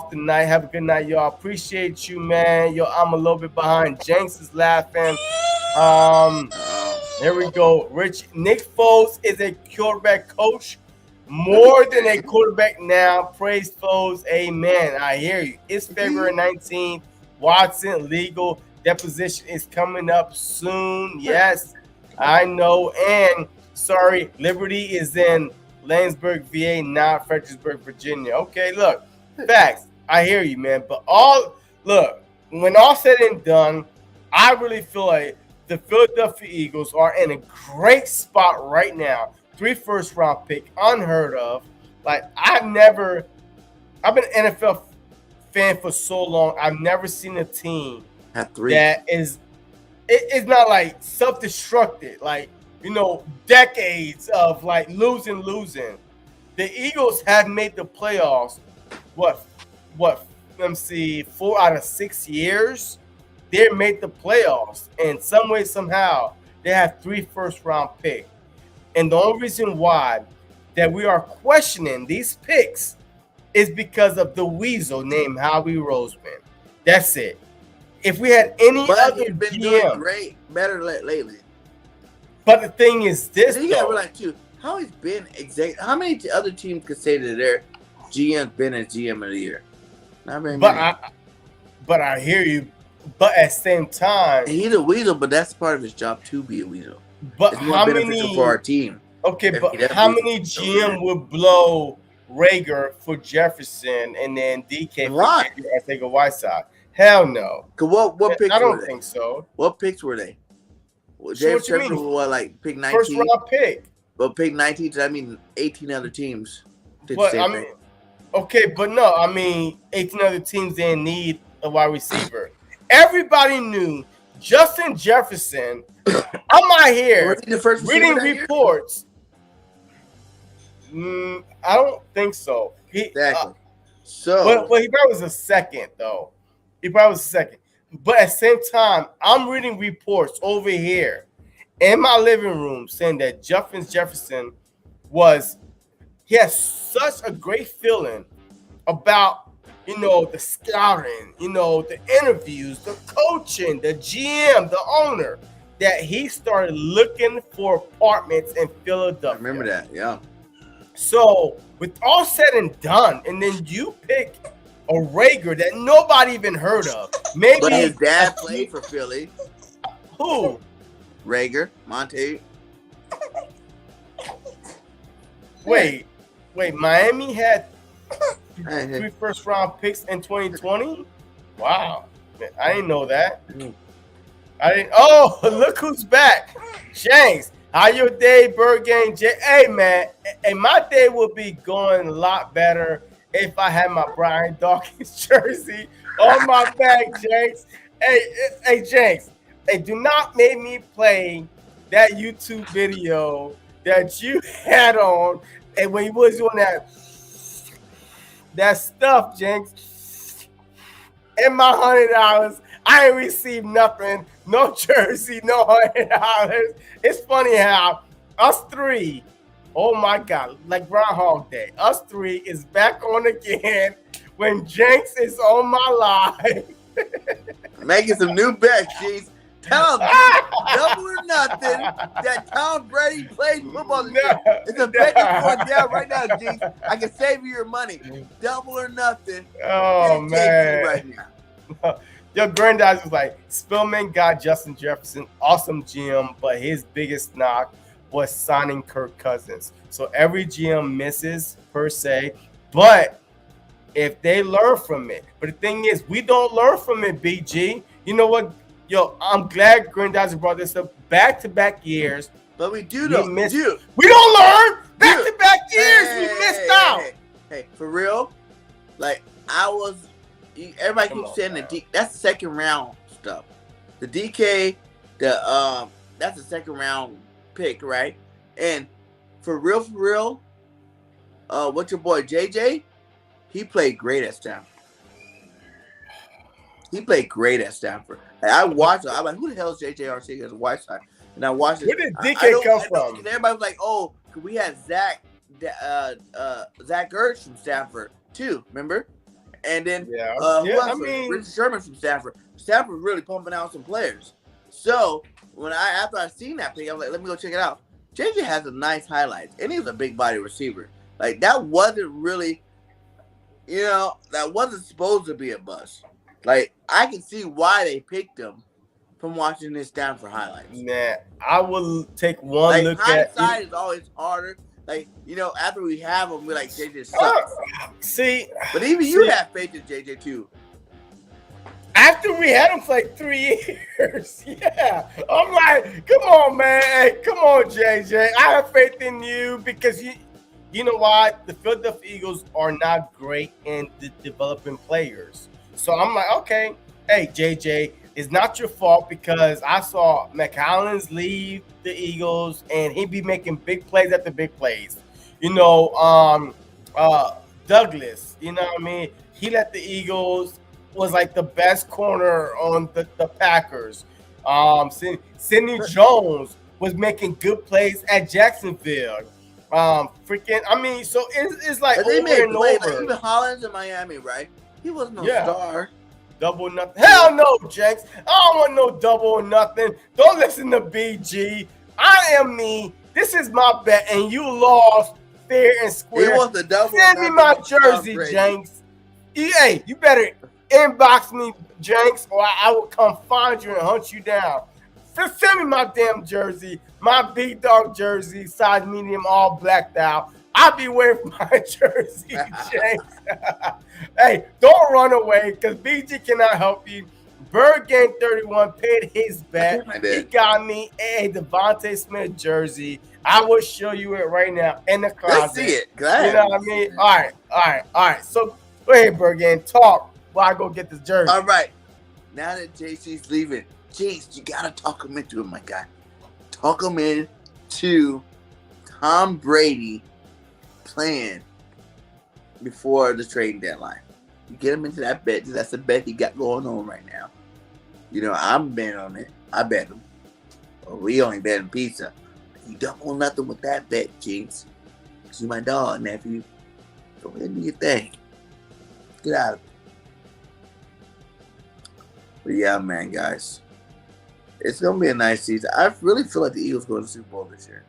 the night. Have a good night, y'all. Appreciate you, man. Yo, I'm a little bit behind. Jenks is laughing. There we go. Nick Foles is a quarterback coach more than a quarterback now. Praise Foles. Amen. I hear you. It's February 19th. Watson legal deposition is coming up soon. Yes, I know. And sorry, Liberty is in Lanesburg, VA, not Fredericksburg, Virginia. Okay, look. Facts. I hear you, man. But when all said and done, I really feel like the Philadelphia Eagles are in a great spot right now. 3 first-round pick, unheard of. Like, I've been an NFL fan for so long. I've never seen a team that is it's not like self-destructed, like, decades of like losing. The Eagles have made the playoffs. What? Let me see. 4 out of 6 years, they made the playoffs. And some way, somehow, they have 3 first-round picks. And the only reason why that we are questioning these picks is because of the weasel named Howie Roseman. That's it. If we had any other been GM, doing great, better lately. But the thing is this, you gotta realize too, how he's been how many other teams could say that their GM's been a GM of the year? Not very many. But I hear you. But at the same time, he's a weasel, but that's part of his job to be a weasel. But it's more beneficial for our team. Okay, but how many GM would blow Rager for Jefferson and then DK for take a Whiteside? Hell no. What picks? I don't think so. What picks were they? Well, So James what you Trevor mean? was like pick First 19. round pick. But pick 19, does that mean 18 other teams did the But same I thing? mean, okay, but no, I mean, 18 other teams didn't need a wide receiver. Everybody knew Justin Jefferson. I'm out here Was he the first receiver reading that year? reports. I don't think so. Exactly. So, But he probably was a second, though. He probably was a second. But at the same time, I'm reading reports over here in my living room saying that Justin Jefferson he has such a great feeling about, the scouting, the interviews, the coaching, the GM, the owner, that he started looking for apartments in Philadelphia. I remember that, yeah. So, with all said and done, and then you pick a Rager that nobody even heard of. Maybe But his dad played for Philly. Who? Rager, Monte. Wait. Miami had Hey. 3 first-round picks in 2020? Wow. I didn't know that. I didn't. Oh, look who's back. Shanks, how your day, Bird Gang? Hey, man. Hey, my day would be going a lot better if I had my Brian Dawkins jersey on my back, Jenks. Hey, Jenks. Hey, do not make me play that YouTube video that you had on, and when you was doing that stuff, Jenks. And my $100, I ain't received nothing, no jersey, no $100. It's funny how us three, oh my God, like Groundhog Day, us three is back on again when Jenks is on my live. Making some new bets, jeez. Tell him, double or nothing, that Tom Brady played football. It's a bet going down right now, jeez. I can save you your money. Double or nothing. Oh, man. Right now. Your granddad was like, Spillman got Justin Jefferson, awesome GM, but his biggest knock was signing Kirk Cousins. So every GM misses, per se, but if they learn from it. But the thing is, we don't learn from it, BG. You know what? Yo, I'm glad Granddaddy brought this up. Back-to-back years. But we do though. We don't learn. Back-to-back years. We missed out. Hey, for real? Like, everybody keeps saying that's second round stuff. The DK, that's a second round pick, right? And for real, what's your boy JJ? He played great at Stanford. Like, I watched it. I'm like, who the hell is JJ Arcega-Whiteside? And I watched it. Where did DK come from? Everybody was like, oh, we had Zach Ertz from Stanford too, remember? And then who else? Richard Sherman from Stanford. Stanford really pumping out some players. So after I seen that pick, I was like, let me go check it out. JJ has some nice highlights, and he was a big body receiver. Like, that wasn't really, that wasn't supposed to be a bust. Like, I can see why they picked him from watching his Stanford highlights. Nah, I will take one look at it. Hindsight is always harder. Like, after we have him, we're like, JJ sucks. See, but even you have faith in JJ too. After we had him for like 3 years, yeah. I'm like, come on, man. Hey, come on, JJ. I have faith in you because you know why? The Philadelphia Eagles are not great in developing players. So I'm like, okay, hey, JJ, it's not your fault because I saw McCollins leave the Eagles and he'd be making big plays after big plays. Douglas, you know what I mean? He let the Eagles, was like the best corner on the Packers. Sidney Jones was making good plays at Jacksonville. So it's like but they over made and plays. over. Like, even Hollins in Miami, right? He was no star. Double nothing. Hell no, Jenks. I don't want no double or nothing. Don't listen to BG. I am me. This is my bet, and you lost fair and square. He wants the double. Send me my jersey, Jenks. Hey, you better inbox me, Jenks, or I will come find you and hunt you down. Just send me my damn jersey, my big dog jersey, size medium, all blacked out. I'll be wearing my jersey, Jenks. Hey, don't run away because BG cannot help you. Bird Game 31 paid his bet. I He did. got me a Devontae Smith jersey. I will show you it right now in the closet. Let's see it. You know what I mean? All right. So go ahead, Bird Game, talk while I go get this jersey. All right. Now that JC's leaving, Jace, you gotta talk him into it, my guy. Talk him into Tom Brady playing before the trading deadline. You get him into that bet. That's the bet he got going on right now. You know, I'm betting on it. I bet him. Well, we only bet him pizza. You don't want nothing with that bet, Jinx. Because you're my dog, nephew. Go ahead and do your thing. Get out of it. But yeah, man, guys. It's going to be a nice season. I really feel like the Eagles go to the Super Bowl this year.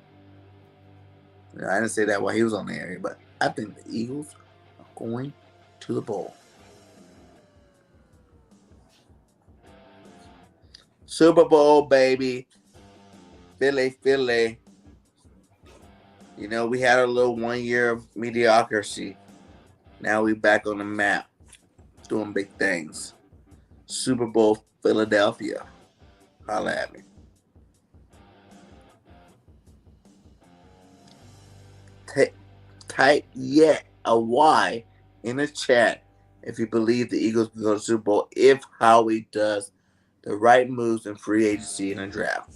You know, I didn't say that while he was on the area, but I think the Eagles are going to the bowl. Super Bowl, baby. Philly. You know, we had a little 1 year of mediocrity. Now we back on the map. Doing big things. Super Bowl, Philadelphia. Holla at me. Type yet a Y in the chat if you believe the Eagles will go to the Super Bowl if Howie does the right moves in free agency and a draft.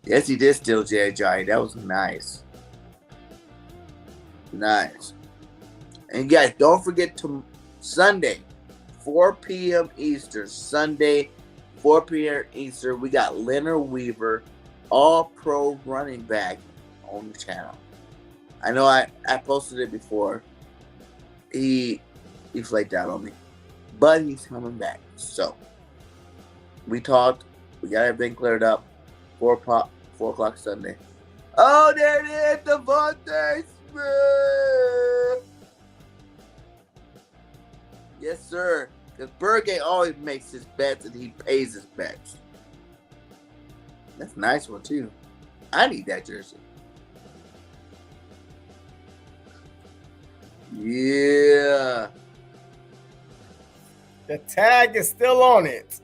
Yes, he did steal J.J. That was nice. Nice. And guys, don't forget to Sunday, 4 p.m. Eastern. Sunday, 4 p.m. Eastern. We got Leonard Weaver, all-pro running back on the channel. I know I posted it before. He flaked out on me. But he's coming back. So, we talked. We got everything cleared up. 4 o'clock Sunday. Oh, there it is, Devontae Smith. Yes, sir. Because Burgay always makes his bets and he pays his bets. That's a nice one, too. I need that jersey. Yeah. The tag is still on it.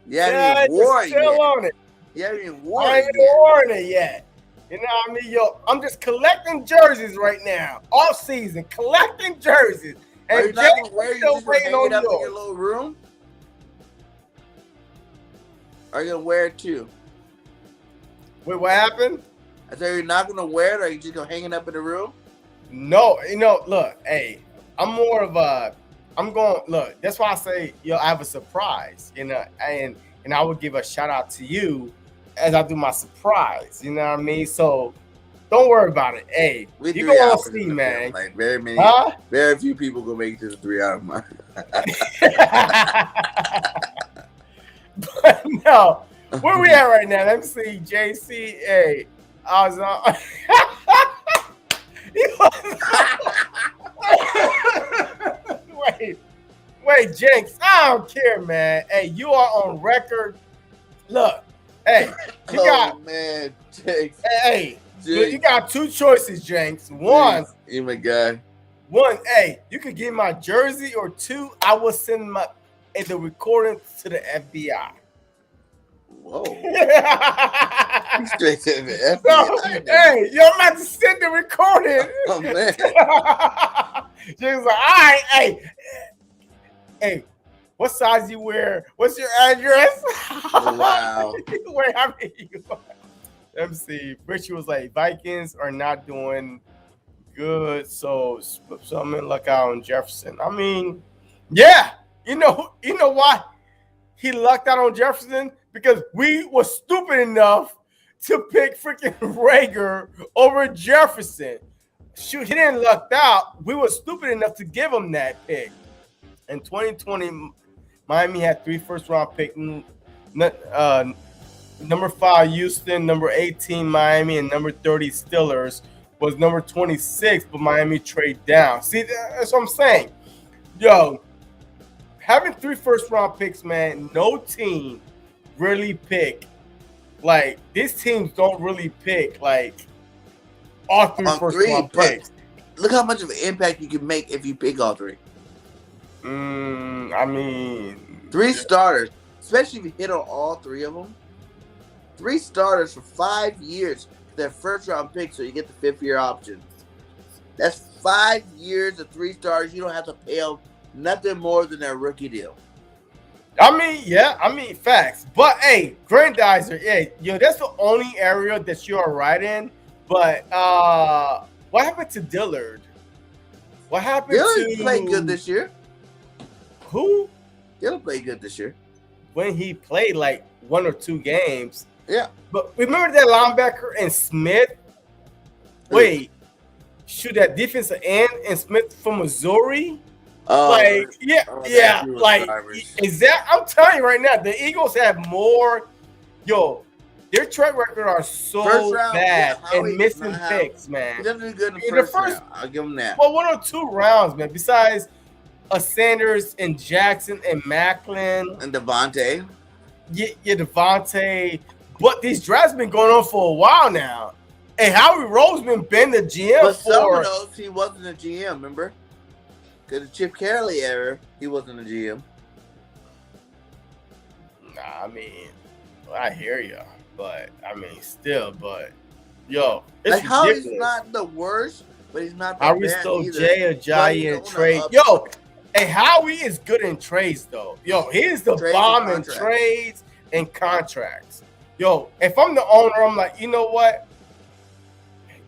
Yeah, he wore it still yet. on it. He haven't even worn I it ain't yet. worn it yet. You know what I mean? Yo, I'm just collecting jerseys right now. All season, collecting jerseys. Are you And not Jay gonna wear it? You still just gonna waiting hang it on up in your yours. little room? Are you gonna wear it too? Wait, what happened? I said you're not gonna wear it, or are you just gonna hang it up in the room? No, you know, look, hey, I'm more of a, I'm going, look, that's why I say, yo, I have a surprise, you know, and I would give a shout out to you as I do my surprise, you know what I mean? So don't worry about it. Hey, We you 3 gonna hours see, in the man. film. Like very few people gonna make it to the 3 hour mark. But no, where we at right now? Let me see, JC. Hey, I was on. Wait, Jinx. I don't care, man. Hey, you are on record. Look, hey, you got, man, Jakes. hey, you got 2 choices, Jinx. One, you my guy. hey, you could get my jersey, or 2, I will send the recording to the FBI. Whoa. Straight to the FBI. No, hey, you're about to send the recording. Oh, man. She was like, all right, hey, what size you wear? What's your address? Wow. Wait, how many? Let me see. Richie was like, Vikings are not doing good, so I'm in luck out on Jefferson. I mean, yeah, you know why he lucked out on Jefferson? Because we were stupid enough to pick freaking Rager over Jefferson. Shoot, he didn't luck out. We were stupid enough to give him that pick. In 2020, Miami had 3 first-round picks. Number 5, Houston. Number 18, Miami. And number 30, Steelers. Was number 26, but Miami trade down. See, that's what I'm saying. Yo, having 3 first-round picks, man, no team really pick like these teams don't really pick like all three On first three, round but picks. look how much of an impact you can make if you pick all three. I mean, 3 starters, especially if you hit on all 3 of them. 3 starters for 5 years. Their first round pick, so you get the 5th year option. That's 5 years of 3 stars. You don't have to pay them nothing more than their rookie deal. I mean, facts. But hey, Grandizer, that's the only area that you're right in. But what happened to Dillard? What happened Dillard to played good this year. who? Dillard played good this year. When he played like 1 or 2 games. Yeah. But remember that linebacker and Smith? Wait, shoot, that defensive end and Smith from Missouri? Like, is that? I'm telling you right now, the Eagles have more. Yo, their track record are so bad and missing picks, man. He doesn't do good in the first round. I'll give him that. Well, 1 or 2 rounds, man. Besides Sanders and Jackson and Macklin and Devontae. Yeah, Devontae. But these drafts been going on for a while now. And Howie Roseman been the GM but for. Some of those he wasn't a GM, remember? Because the Chip Kelly era, he wasn't a GM. Nah, I mean, I hear you, but I mean, still, yo, it's like how ridiculous. he's not the worst, but he's not the Howie bad stole either. Jay Ajayi and trade. Yo, and Howie is good in trades though. Yo, he's the bomb in trades and contracts. Yo, if I'm the owner, I'm like, you know what?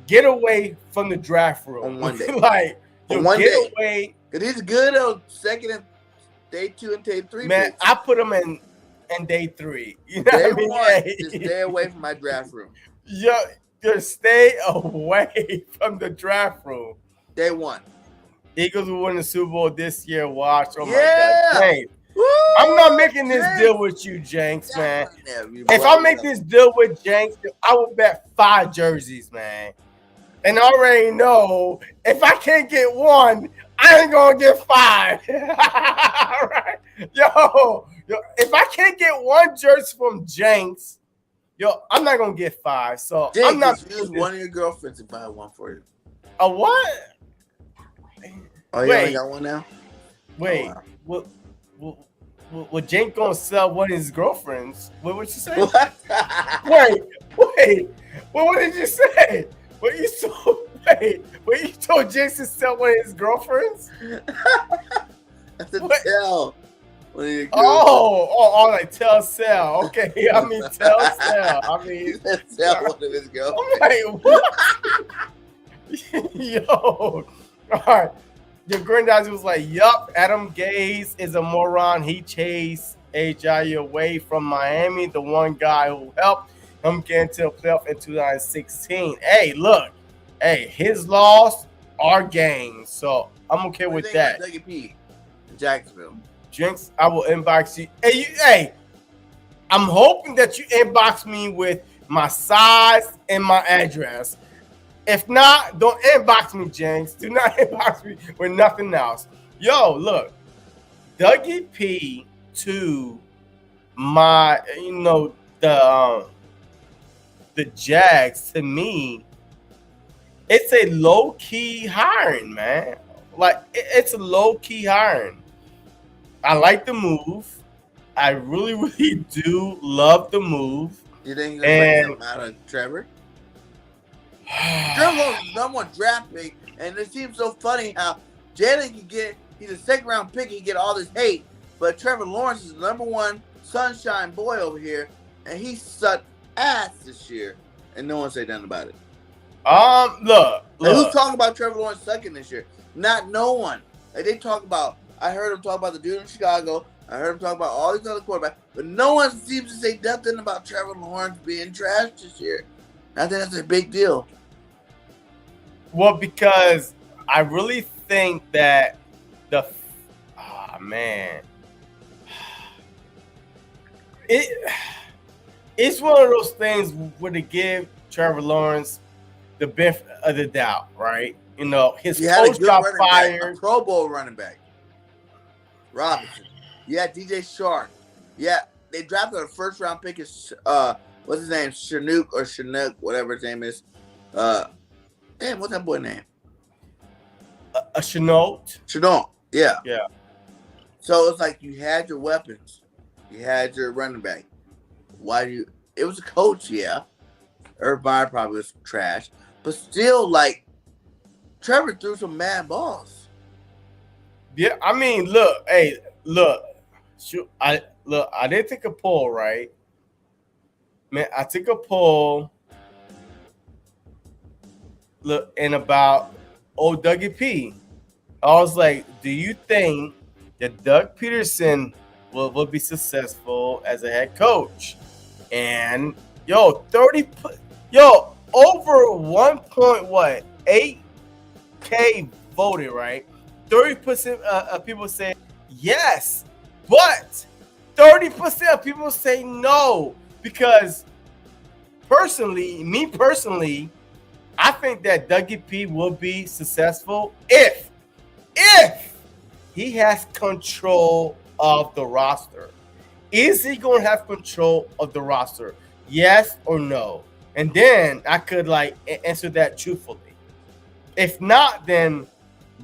Get away from the draft room on one day. Like, yo, get away. Cause he's good on second and day 2 and day 3. Man, picks. I put him in day 3. You know what I mean? Just stay away from my draft room. Yo, just stay away from the draft room. Day 1. Eagles will win the Super Bowl this year. Watch. Oh my God. Hey, I'm not making this deal with you, Jenks, man. If I make this deal with Jenks, I will bet 5 jerseys, man. And I already know if I can't get 1, I ain't gonna get 5. All right. Yo, if I can't get 1 jersey from Jenks, I'm not gonna get 5. So Jenks, I'm not use one of your girlfriends to buy one for you. A what? Oh, you only got one now? Wait, oh, wow. What Jenks gonna sell one of his girlfriends? What would you say? What? Wait. What did you say? What you told Jenks to sell one of his girlfriends? That's a tell. Like tell sell. Okay, I mean tell sell. I mean tell one of his girlfriends. I'm like, what? Yo, all right. Your granddad was like, yup, Adam Gase is a moron. He chased Ajayi away from Miami, the one guy who helped him get into the playoff in 2016. Hey, look. Hey, his loss, our gain. So I'm okay with that. WP in Jacksonville. Jinx, I will inbox you. Hey, I'm hoping that you inbox me with my size and my address. If not, don't inbox me, Jinx. Do not inbox me with nothing else. Yo, look, Dougie P to my, the Jags, to me, it's a low-key hiring, man. Like, it's a low-key hiring. I like the move. I really, really do love the move. You think you're going to bring out of Trevor? Trevor's number 1 draft pick, and it seems so funny how Jalen can get, he's a second-round pick, he can get all this hate, but Trevor Lawrence is the number 1 sunshine boy over here, and he sucked ass this year, and no one said nothing about it. Look. Who's talking about Trevor Lawrence sucking this year? Not no one. Like they talk about, I heard him talk about the dude in Chicago. I heard him talk about all these other quarterbacks, but no one seems to say nothing about Trevor Lawrence being trash this year. I think that's a big deal. Well, because I really think that it's one of those things where they give Trevor Lawrence the benefit of the doubt, right? His coach got fired. Pro Bowl running back. Robinson. Yeah, DJ Shark. Yeah, they drafted a first-round pick what's his name? Chinook, whatever his name is. Damn, what's that boy name? A Chenault. Chinook. Yeah. Yeah. So it's like you had your weapons, you had your running back. Why do you? It was a coach, yeah. Urban Meyer probably was trash, but still, like Trevor threw some mad balls. Yeah, I mean, look, hey, look, I did take a poll, right? Man, I took a poll. Look, and about Dougie P. I was like, do you think that Doug Peterson will be successful as a head coach? And yo, over 1.8K voted, right? 30% of people say yes, but 30% of people say no, because me personally, I think that Dougie P will be successful if he has control of the roster. Is he going to have control of the roster? Yes or no? And then I could like answer that truthfully. If not, then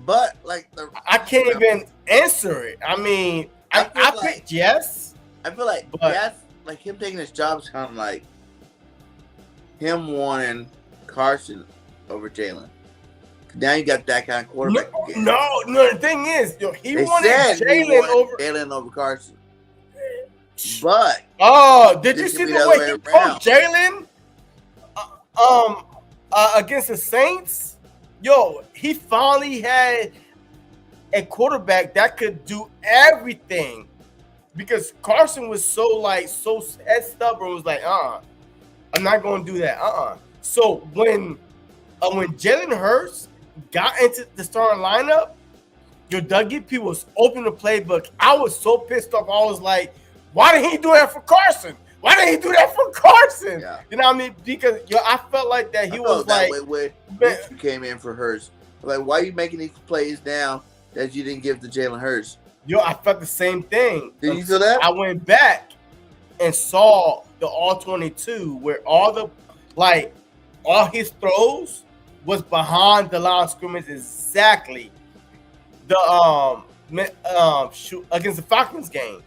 But like I can't even answer it. I mean, I picked yes. I feel like that's like him taking his job is kind of like him wanting Carson over Jalen. Now you got that kind of quarterback. No. The thing is, he They wanted said Jalen over Carson. But did you see the way he coached Jalen against the Saints? Yo, he finally had a quarterback that could do everything, because Carson was so stubborn, was like, I'm not going to do that. So when Jalen Hurts got into the starting lineup, your Dougie P was open the playbook. I was so pissed off. I was like, why didn't he do that for Carson? Why didn't he do that for Carson? Yeah. You know what I mean? Because I felt like that he was like, when Mitchell came in for Hurts. Like, why are you making these plays now that you didn't give to Jalen Hurts? I felt the same thing. Did you feel that? I went back and saw the all 22 where all his throws was behind the line of scrimmage exactly. The against the Falcons game,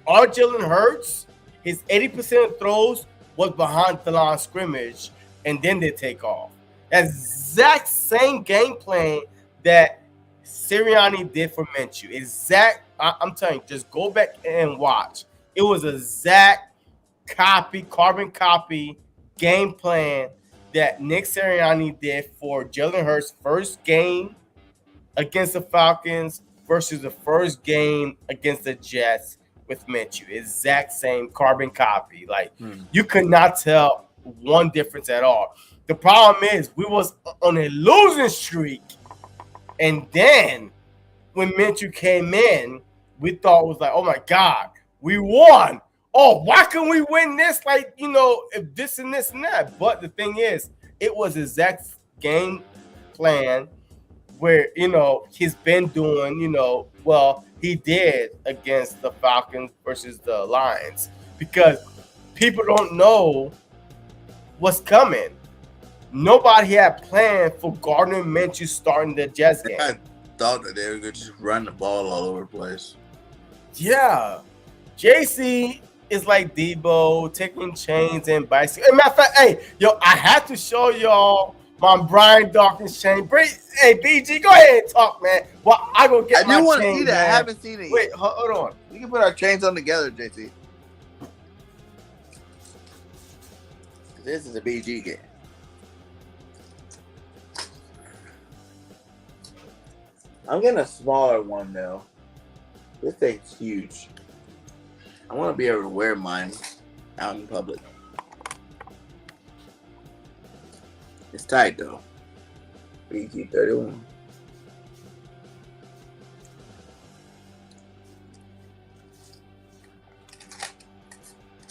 all Jalen Hurts, his 80% of throws was behind the line of scrimmage, and then they take off. That exact same game plan that Sirianni did for Minshew. I'm telling you, just go back and watch. It was a exact carbon copy game plan that Nick Sirianni did for Jalen Hurts' first game against the Falcons versus the first game against the Jets with Minshew. Exact same carbon copy. Like, you could not tell one difference at all. The problem is we was on a losing streak, and then when Minshew came in, we thought it was like, oh my God, we won. Oh, why can we win this? Like, if this and this and that. But the thing is, it was exact game plan where, he's been doing, he did against the Falcons versus the Lions, because people don't know what's coming. Nobody had planned for Gardner Minshew starting the Jets game. I thought that they were going to just run the ball all over the place. Yeah. JC is like Debo, taking chains and bicycles. As a matter of fact, hey, I had to show y'all my Brian Dawkins chain. Hey, BG, go ahead and talk, man. Well, I go get my chain. I do want to see that. Man. I haven't seen it yet. Wait, hold on. We can put our chains on together, JC. This is a BG game. I'm getting a smaller one, though. This thing's huge. I want to be able to wear mine out in public. It's tight, though. BG 31.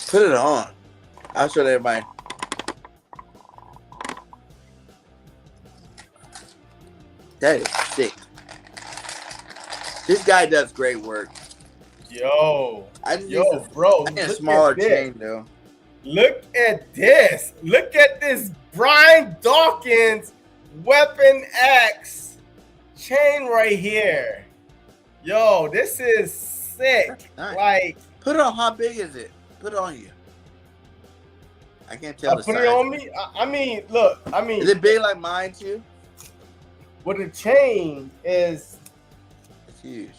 Put it on. I'll show everybody. That is sick. This guy does great work. Yo, I just need bro. I need a smaller chain, though. Look at this. Look at this Brian Dawkins Weapon X chain right here. Yo, this is sick. Nice. Like, put it on. How big is it? Put it on you. I can't tell the put size. it on me. I mean, look. I mean, Is it big like mine too? with the chain is, It's huge.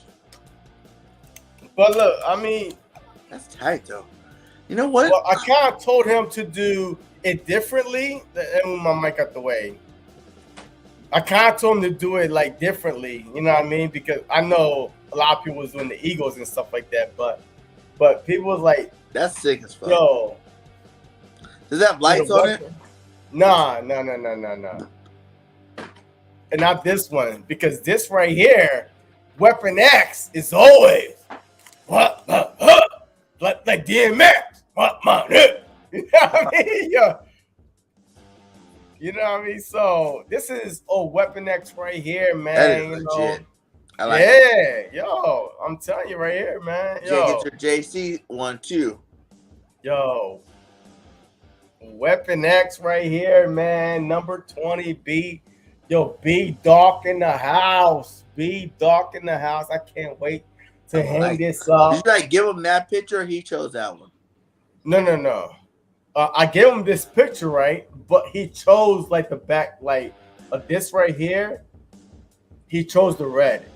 but look, I mean, That's tight though. You know what? well, I kind of told him to do it differently. Let me move my mic out the way. I kind of told him to do it like differently. You know what I mean? Because I know a lot of people was doing the Eagles and stuff like that, but people was like, That's sick as fuck. yo, Does that have lights on it? Nah. And not this one, because this right here, Weapon X is always like DMX. You know what I mean? Yeah. You know what I mean? So this is Weapon X right here, man. That is you legit. know? I like Yeah, yo, I'm telling you right here, man. it. Yo, Get your JC one too. yo, Weapon X right here, man. Number 20, B. Yo, B Doc in the house. B Doc in the house. I can't wait to hang this up. Did you like give him that picture or he chose that one? No. I gave him this picture, right? But he chose like the back, like this right here. He chose the red.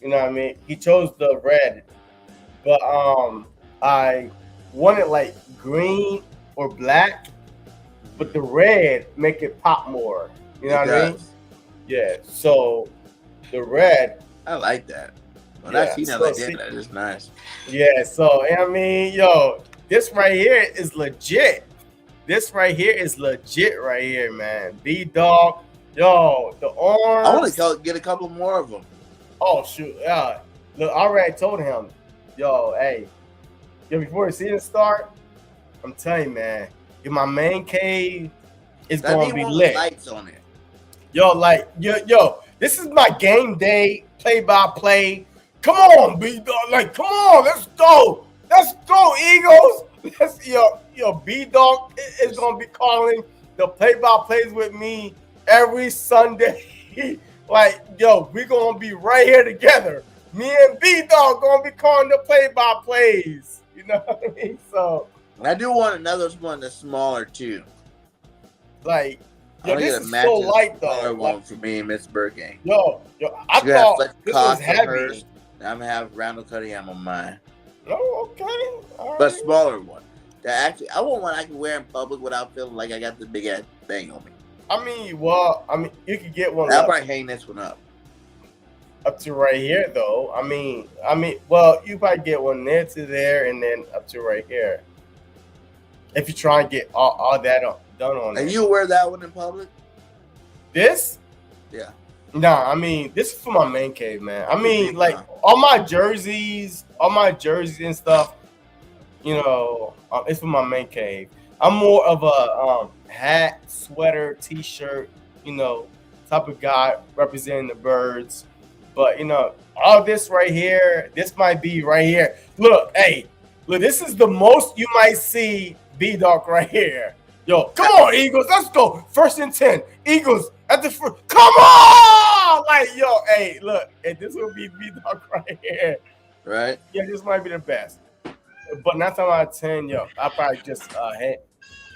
You know what I mean? He chose the red. But I wanted like green or black, but the red make it pop more. You know what I mean? Yeah. So the red. I like that. When Yeah, I see that so like see- that is nice. Yeah. So I mean, yo, this right here is legit. This right here is legit right here, man. B-Dog. Yo, the orange. I want to get a couple more of them. Oh, shoot. Look, I already told him, yo, hey, before the season start, I'm telling you, man, in my main cave is That going need to be one with lit. lights on it. Yo, like, yo, this is my game day play-by-play. Come on, B-Dog. Like, come on, let's go. Let's go, Eagles. Yo, B-Dog is going to be calling the play-by-plays with me every Sunday. Like, yo, we're going to be right here together. Me and B-Dog going to be calling the play-by-plays. You know what I mean? So, And I do want another one that's smaller too. like, I yo, want to this get a is match so light, smaller though. one Like, for me and Miss Burgame. yo, I You gotta thought flex this was cost on heavy. hers. And I'm gonna have Randall Cunningham on mine, Oh, okay. All but right. smaller one. That actually, I want one I can wear in public without feeling like I got the big ass thing on me. I mean, you could get one I'll up, probably hang this one up. up to right here, though. I mean, well, you probably get one there to there, and then up to right here. If you try and get all that done on And it. you wear that one in public? This? Yeah. Nah, I mean, this is for my man cave, man. I mean, like, Nah. all my jerseys and stuff, you know, it's for my man cave. I'm more of a hat, sweater, t-shirt, you know, type of guy representing the birds. But, you know, all this right here, this might be right here. Look, this is the most you might see B-Dog right here. Yo, come on, Eagles, let's go. 1st and 10. Eagles at the first. Come on! Like, yo, look, and this will be B-Dog right here. Right? Yeah, this might be the best. But 9 times out of 10, yo, I probably just hit.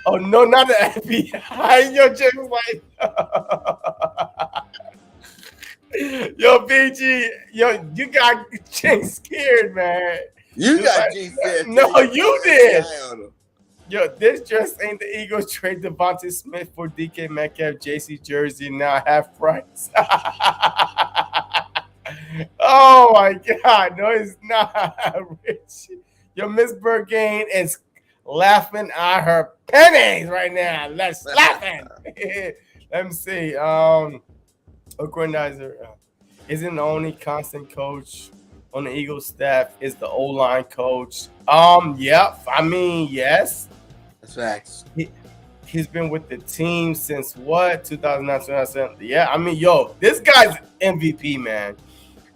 Oh, no, not the FBI. Yo, James like, yo, BG, yo, you got James scared, man. You Just got like- G said. No, you did. On him. Yo, this just ain't the Eagles trade Devontae Smith for DK Metcalf, JC jersey, now half price. Oh my God, no, it's not, Rich. Yo, Miss Burgain is laughing at her pennies right now. Let's laughing. Let me see. Organizer isn't the only constant coach on the Eagles staff. Is the O-line coach. Yep. I mean, yes. That's facts. He's been with the team since what? 2009, 2007. Yeah, I mean, yo, this guy's MVP, man.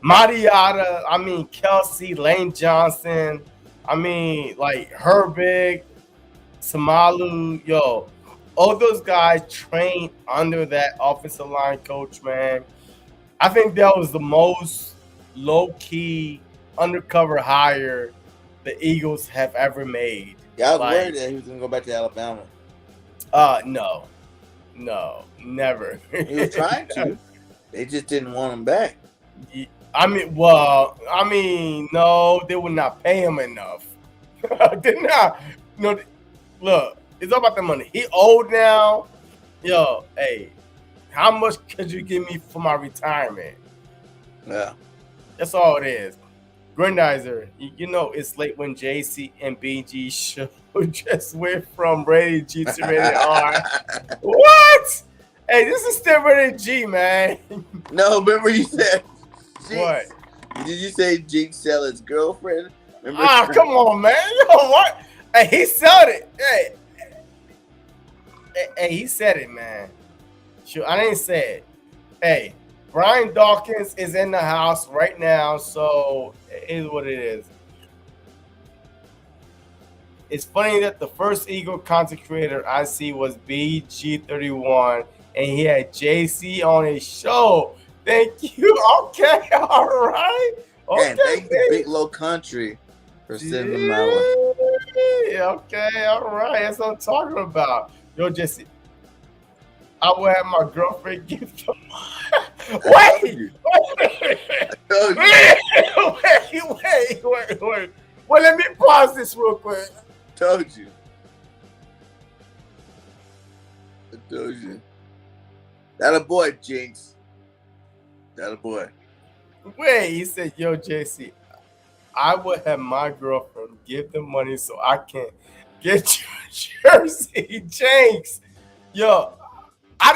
Mariota, I mean, Kelsey, Lane Johnson, I mean, like Herbig, Samalu, yo, all those guys trained under that offensive line coach, man. I think that was the most low key undercover hire the Eagles have ever made. Yeah, I was Like, worried that he was gonna go back to Alabama. No, never. He was trying to. They just didn't want him back. No, they would not pay him enough. Did not. No, look, it's all about the money. He old now. Yo, hey, how much could you give me for my retirement? Yeah. That's all it is. Grendizer, you know it's late when JC and BG show just went from rated G to rated R. What? Hey, this is still rated G, man. No, remember you said Jinx. What? Did you say Jinx sell his girlfriend? Remember? Come on, man. Yo, what? Hey, he said it. Hey, he said it, man. Sure, I didn't say it. Hey, Brian Dawkins is in the house right now, so it is what it is. It's funny that the first Eagle content creator I see was BG31, and he had JC on his show. Thank you. Okay, all right. Okay, And thank you, Big Low Country, for sending them my way. Okay, all right. That's what I'm talking about. Yo, Jesse, I will have my girlfriend give them. Wait. Well, let me pause this real quick. Told you. I told you. That a boy, Jinx. That a boy. Wait, he said, yo, JC, I would have my girlfriend give the money so I can get your jersey, Jinx. Yo, I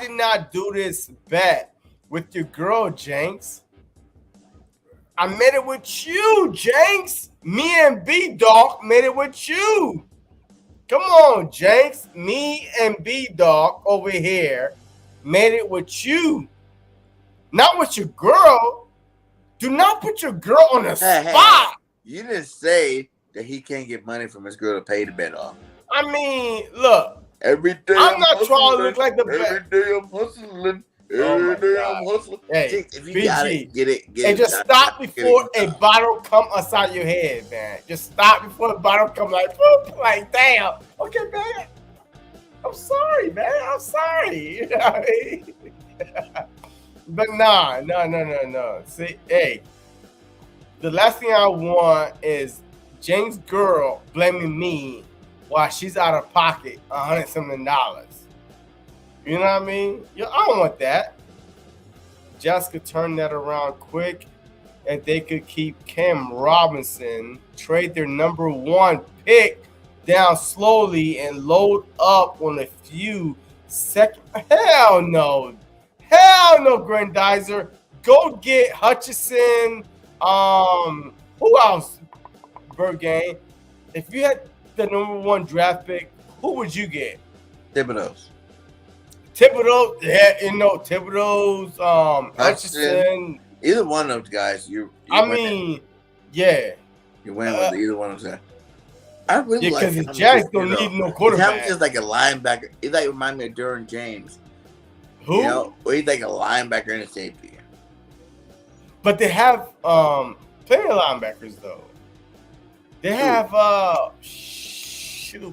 did not do this bet with your girl, Jinx. I made it with you, Jinx. Me and B-Dog made it with you. Come on, Jinx. Me and B-Dog over here made it with you. Not with your girl. Do not put your girl on the spot. Hey, you didn't say that he can't get money from his girl to pay the bet off. I mean, look. Every day I'm not trying to look like the best. Every day I'm hustling. Every day I'm hustling. Hey, Jinx, if you BG, got it, get it. And just stop before a bottle come outside your head, man. Just stop before the bottle come like, whoop, like, damn. Okay, man. I'm sorry, man. I'm sorry. You know what I mean? But no. See, hey, the last thing I want is James' girl blaming me while she's out of pocket $100-something. You know what I mean? I don't want that. Jessica turned that around quick, and they could keep Cam Robinson, trade their number 1 pick down slowly and load up on a few seconds. Hell no, Grandizer. Go get Hutchinson. Who else? Bergane. If you had the number 1 draft pick, who would you get? Thibodeau's. Yeah, Thibodeau's, Hutchinson. Either one of those guys, you yeah. You win with either one of them. I really like because the Jags don't need no quarterback. He's like a linebacker. He like remind me of Derwin James. Who? You know, he's like a linebacker and a safety. But they have plenty of linebackers though. They have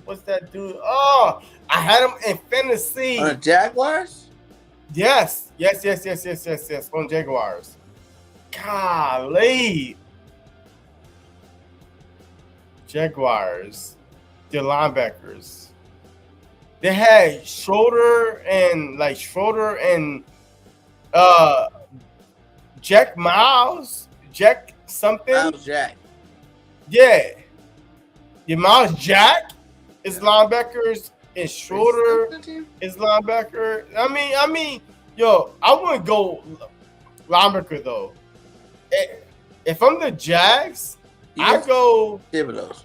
what's that dude? Oh, I had him in fantasy. On the Jaguars? Yes. On Jaguars. Golly. Jaguars. The linebackers. They had Schroeder and Jack Miles. Jack something. Miles Jack. Yeah. Miles Jack is linebackers. And Schroeder is linebacker. I mean, yo, I wouldn't go linebacker though. If I'm the Jags, I go Thibodeau's.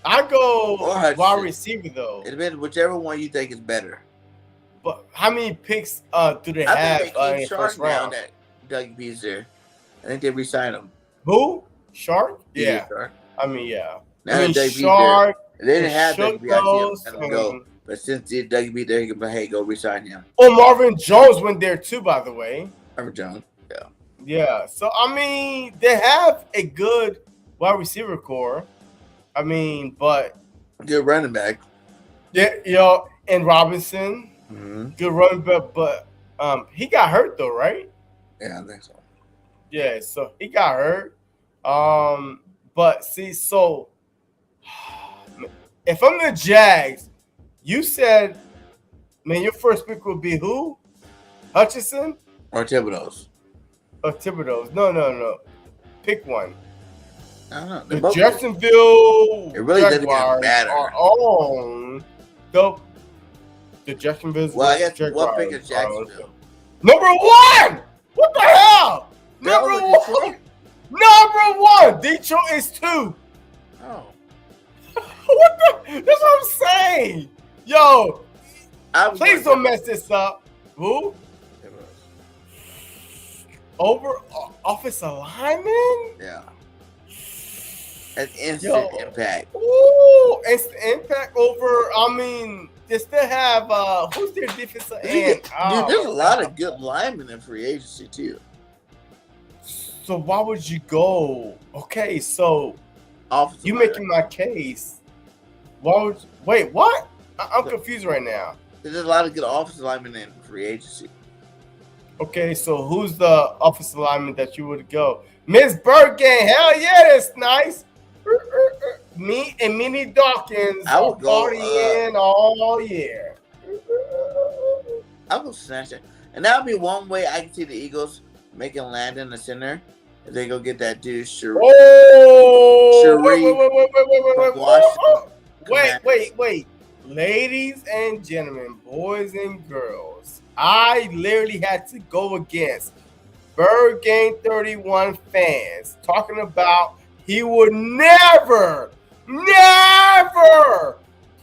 I go wide receiver though. It depends whichever one you think is better. But how many picks do they I have think they in the first round? That Dougie B's there. I think they re-signed him. Who? Shark? Yeah. I mean, yeah. Now I mean, that Dougie B Shark, there, they didn't have Shook Dougie B. I knows, let him go. But since Dougie B there, he can hey, go resign him. Oh, Marvin Jones went there too, by the way. Marvin Jones, yeah. Yeah. So I mean, they have a good wide receiver core. I mean, but Good running back. yeah, and Robinson, good running back, but he got hurt though, right? Yeah, I think so. Yeah, so he got hurt. But see, so if I'm the Jags, you said, man, your first pick would be who? Hutchinson Or Thibodeau's. or Thibodeau's? No. Pick one. I don't know. The Both Jacksonville It really doesn't Jaguars matter. are on the Jacksonville. Well, I guess Jaguars what pick is are on. Jacksonville? Number one. What the hell? They're Number over one. Detroit? Number one. Detroit is 2. Oh. What the? That's what I'm saying. Yo, please don't mess this up. Who? Over offensive lineman? Yeah. An instant impact. Ooh, instant impact over. I mean, they still have who's their defensive end? Dude, there's a lot of good linemen in free agency too. So why would you go? Okay, so Offensive you lineman. making my case. Why would wait? What? I'm confused right now. There's a lot of good offensive linemen in free agency. Okay, so who's the offensive lineman that you would go? Miss Bergen, hell yeah, that's nice. Me and Minnie Dawkins I are would go, partying all year. I'll go snatch it. And that would be one way I can see the Eagles making land in the center. If they go get that dude, Oh, Washington. wait. Ladies and gentlemen, boys and girls, I literally had to go against Bird Game 31 fans talking about he would never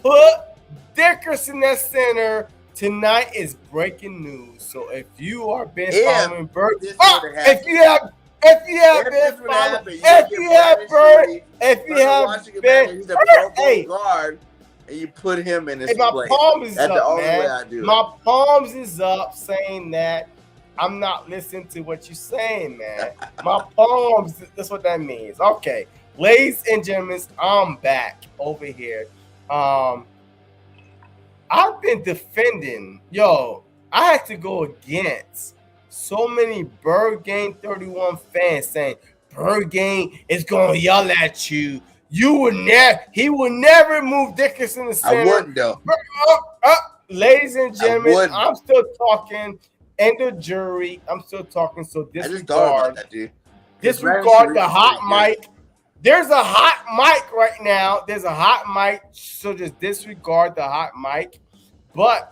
put Dickerson at center. Tonight is breaking news. So if you are been following Bird, if you have been guard, and you put him in his my place. palm is That's up, the only man. way I do it. My palms is up saying that I'm not listening to what you're saying, man. My palms, that's what that means. Okay. Ladies and gentlemen, I'm back over here. I've been defending. Yo, I had to go against so many Bird Game 31 fans saying Bird Game is going to yell at you. He would never move Dickerson to center. I wouldn't though. Ladies and gentlemen, I'm still talking. And the jury, I'm still talking. So disregard that, dude. Disregard the hot mic. There's a hot mic right now. There's a hot mic. So just disregard the hot mic. But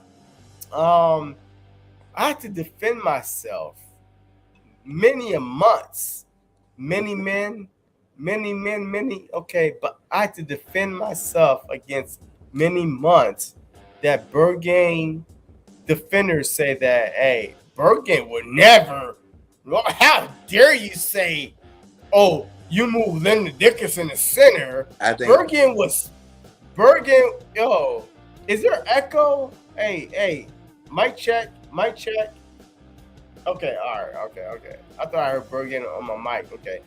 I had to defend myself. Many months. Okay, but I had to defend myself against many months that Bergame defenders say that, hey, Bergame would never. How dare you say, oh, you move Lyndon Dickerson to center? Bergame, yo, is there echo? Hey, mic check. Okay, all right, okay. I thought I heard Bergame on my mic, okay.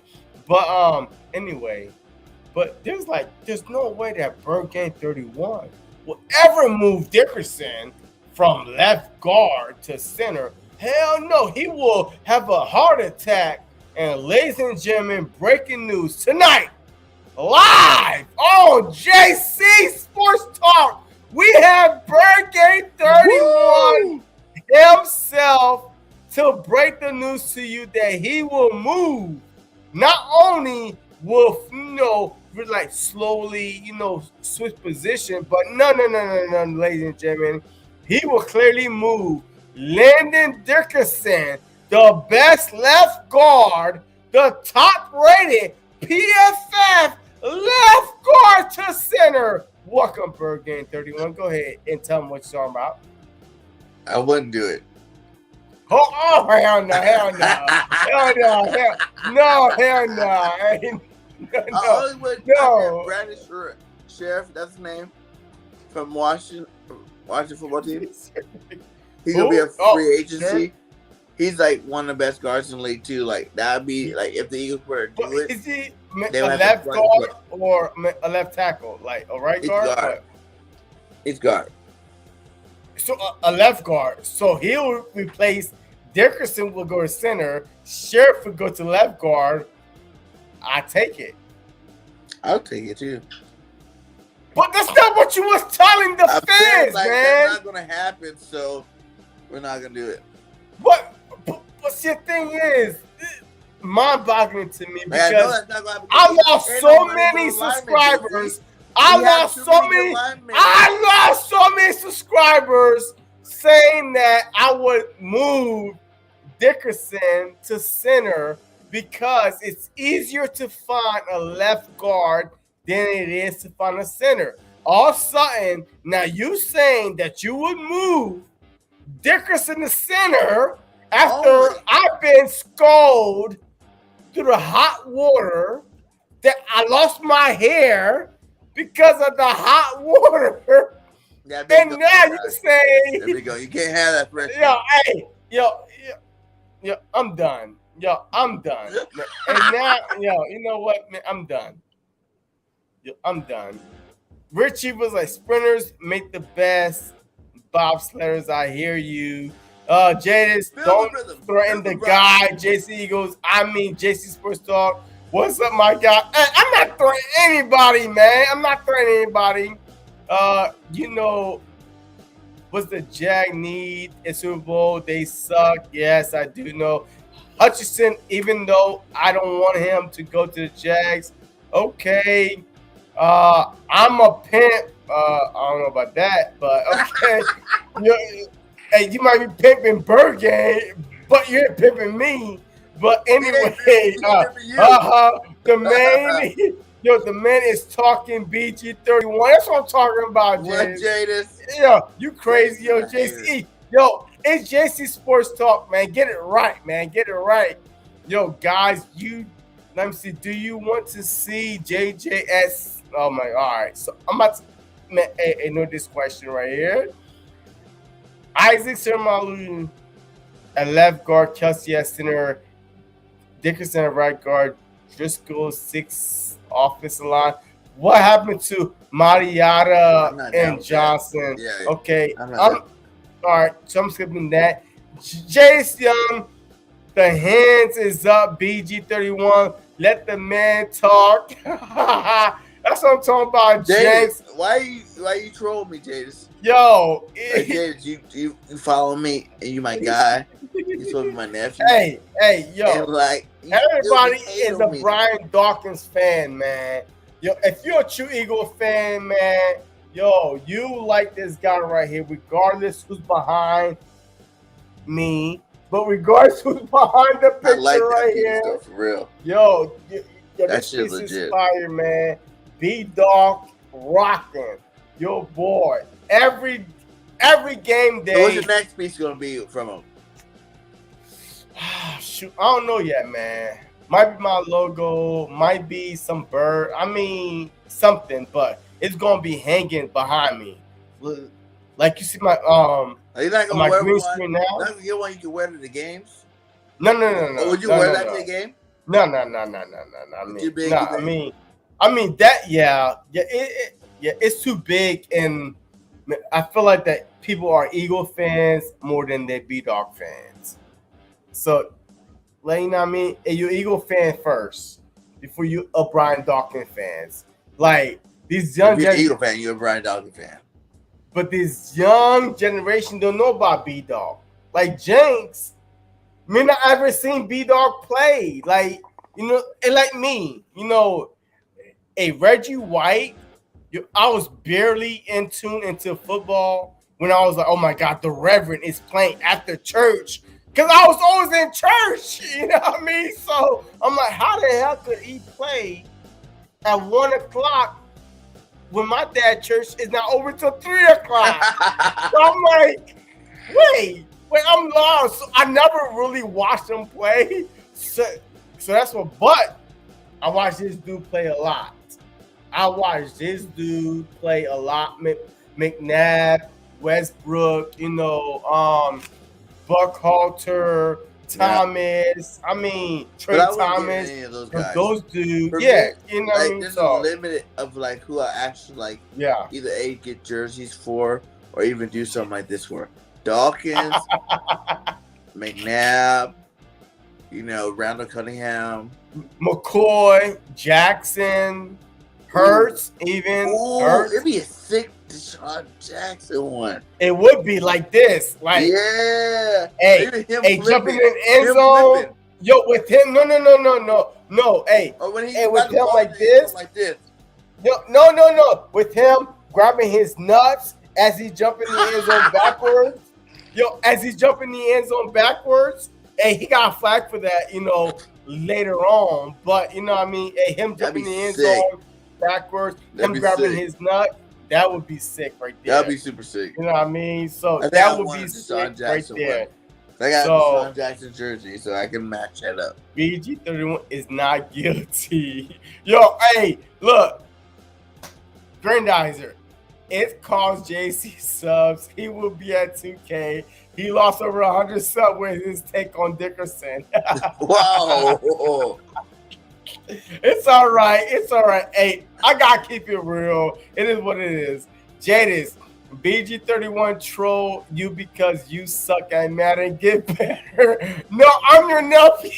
But anyway, but there's no way that Bergame 31 will ever move Dickerson from left guard to center. Hell no, he will have a heart attack. And ladies and gentlemen, breaking news tonight, live on JC Sports Talk, we have Bergame 31 himself to break the news to you that he will move. Not only will, slowly, switch position, but no, ladies and gentlemen, he will clearly move Lyndon Dickerson, the best left guard, the top-rated PFF left guard to center. Welcome, Bergame 31. Go ahead and tell them what you're talking about. I wouldn't do it. Oh, hell no. I no, only would. I no. get Brandon Sheriff. That's his name from Washington football team. He's gonna be a free agency. Sure. He's like one of the best guards in the league too. Like that'd be like if the Eagles were to do it. Is he they a would have left to guard or a left tackle? Like a right He's guard? guard. He's guard. So a left guard. So he'll replace Dickerson will go to center. Sheriff will go to left guard. I take it. I'll take it too. But that's not what you was telling the I'm fans, saying, like, man. that's not gonna happen, so we're not gonna do it. But see, the thing is, mind-boggling to me Man, because that's not gonna happen. I lost Ain't so no money many for linemen, subscribers. JC. I We have lost too so many many. good linemen. I lost so many subscribers saying that I would move Dickerson to center because it's easier to find a left guard than it is to find a center. All of a sudden, now you saying that you would move Dickerson to center after I've been scolded through the hot water that I lost my hair because of the hot water. Yeah, And now you say, there we go. You can't have that fresh. yo, I'm done. Yo, I'm done. And now, you know what, man? I'm done. Yo, I'm done. Richie was like, sprinters make the best bobsledders. I hear you. Jadis, don't threaten the guy. JC Eagles, JC Sports Talk. What's up, my guy? Hey, I'm not threatening anybody, man. I'm not threatening anybody. What's the Jag need in Super Bowl? They suck. Yes, I do know. Hutchinson, even though I don't want him to go to the Jags, okay. I'm a pimp. I don't know about that, but okay. Hey, you might be pimping Bergay, but you're pimping me. But anyway, the man is talking BG31. That's what I'm talking about, Jadis. Yeah, you crazy, yo, JC. Yo, it's JC Sports Talk, man. Get it right, man. Get it right. Yo, guys, let me see. Do you want to see JJS? Oh my, all right. So I'm about to know this question right here. Isaac Sermalu at left guard, Kelsey at center, Dickerson at right guard, Driscoll 6 offensive line. What happened to Mariota and Johnson? Yeah, okay, all right. So I'm skipping that. Jace Young, the hands is up. BG31, let the man talk. That's what I'm talking about, James. Why you troll me, Jadis? Yo, Jadis, you follow me and you my guy. You supposed to be my nephew. Hey, yo, and everybody is a Brian Dawkins fan, man. Yo, if you're a true Eagle fan, man, yo, you like this guy right here, regardless who's behind me, but regardless who's behind the picture right here, stuff, for real. Yo, that shit's legit. Fire, man. B-Dog rocking. Yo, boy. Every game day. So what's your next piece gonna be from him? Shoot, I don't know yet, man. Might be my logo, might be some bird. Something, but it's gonna be hanging behind me. Like you see my Are you not gonna wear green one? screen now? Not gonna get one you can wear to the games? No. Or would you wear that to the game? No. It's too big, and I feel like that people are Eagle fans more than they B-Dog fans. So, like, you know what I mean? And you're Eagle fan first before you a Brian Dawkins fans. Like these young, if you're an Eagle fan, you're a Brian Dawkins fan. But this young generation don't know about B-Dog. Like Jenks, may not ever seen B-Dog play. Like, and like me, a Reggie White. I was barely in tune into football when I was like, oh my God, the Reverend is playing after church. Because I was always in church, you know what I mean? So I'm like, how the hell could he play at 1 o'clock when my dad's church is not over till 3 o'clock? So I'm like, wait, I'm lost. So I never really watched him play. So that's what, but I watch this dude play a lot. I watched this dude play a lot. McNabb, Westbrook, Buckhalter, Yeah. Thomas. I mean Trey But I wouldn't get Thomas. any of those But guys. those dudes, For yeah, me, you know what I like mean. there's a So limit of like who I actually like yeah, either A, get jerseys for or even do something like this for. Dawkins, McNabb, Randall Cunningham. McCoy, Jackson, Hurts, even Ooh, Hurts. it'd be a sick Deshaun Jackson one. It would be like this, like Yeah. hey, Maybe him hey, flipping. jumping in the end Him zone. flipping. Yo, with him, no, hey, Or when he's hey, about with to him fall like in the end this, zone like this. yo, no, with him grabbing his nuts as he's jumping the end zone backwards. Yo, as he's jumping the end zone backwards, hey, he got a flag for that, later on. But you know what I mean? Hey, him That'd be jumping the end sick. zone backwards, That'd him be grabbing sick. his nut, that would be sick right there. That'd be super sick. You know what I mean? So I think that I would want be a sick Deshaun right Jackson there. one. I got So- a Deshaun Jackson jersey, so I can match that up. BG31 is not guilty. Yo, hey, look. Grandizer. It cost JC subs. He will be at 2K. He lost over 100 subs with his take on Dickerson. Wow. It's all right. It's all right. Hey, I got to keep it real. It is what it is. Jadis, BG31 troll you because you suck at Madden. Get better. No, I'm your nephew.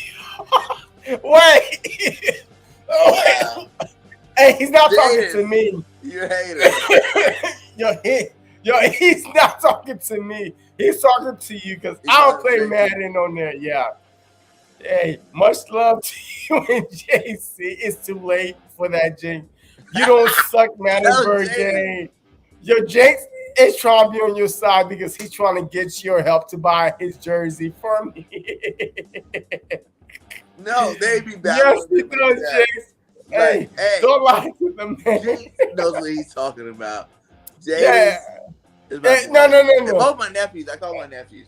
Wait. Wow. Hey, he's not talking Jadis. to me. You hater. He's not talking to me. He's talking to you because He's I don't talking play to Madden on there. Yeah. Hey, much love to you and JC. It's too late for that, Jinx. You don't suck Madden No, per Jinx. game. Yo, Jinx is trying to be on your side because he's trying to get your help to buy his jersey for me. No, they be bad. Yes, he does, Jinx. Hey, hey, don't lie to the man. Jinx knows what he's talking about. James Yeah. is about Hey, to- no. And both my nephews. I call my nephews.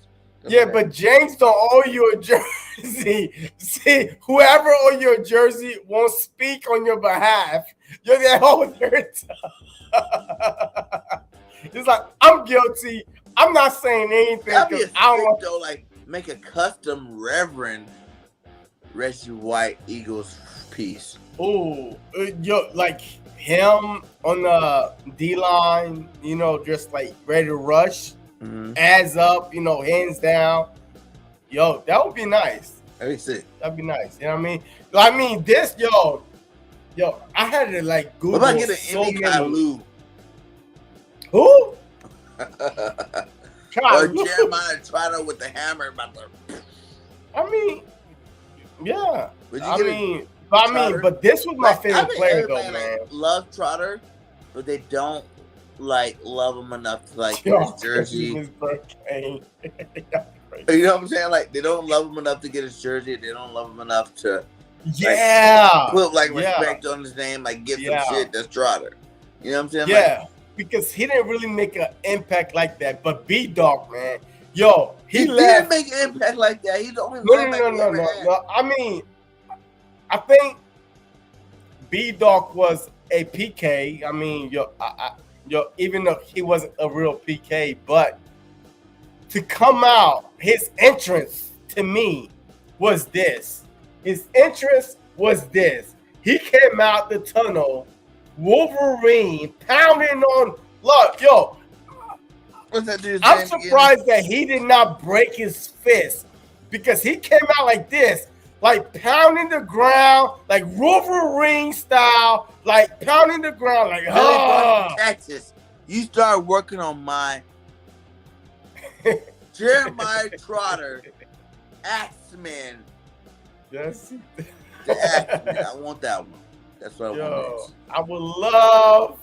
Yeah, but James don't owe you a jersey. See, whoever owe you a jersey won't speak on your behalf. You're the holder. It's like, I'm guilty. I'm not saying anything That'd be a because sick I don't want. though. Like make a custom Reverend Reggie White Eagles piece. Ooh, yo, like him on the D line, just like ready to rush, ads up, hands down. Yo, that would be nice. That'd be sick. That'd be nice. You know what I mean? This, yo, I had to like Google. What about getting so any many. Kalu? Who? Or Kalu. Jeremiah Trotter with the hammer about the. I mean, yeah. Would you I get a mean, Trotter? but this was my Like, favorite I think player though, everybody, man. like, love Trotter, but they don't love him enough to get Yo, his jersey. his birthday. You know what I'm saying? Like they don't love him enough to get his jersey. They don't love him enough to Yeah. put Yeah. respect on his name. Like give Yeah. some shit that's Trotter. You know what I'm saying? Yeah. Because he didn't really make an impact like that. But B-Dog, man. Yo, He he didn't left. make an impact like that. He's the only No. linebacker we ever had. I mean, I think B-Dog was a PK. I mean, even though he wasn't a real PK, but to come out, his entrance to me was this. His entrance was this. He came out the tunnel, Wolverine, pounding on. Look, yo, What's that dude's I'm name again? surprised that he did not break his fist because he came out like this, like pounding the ground, like Wolverine style, like pounding the ground, like Billy Bunny, oh. Texas. You start working on my Jeremiah Trotter, Axeman. Yes. The Axeman. I want that one. That's what I Yo, want. I would love.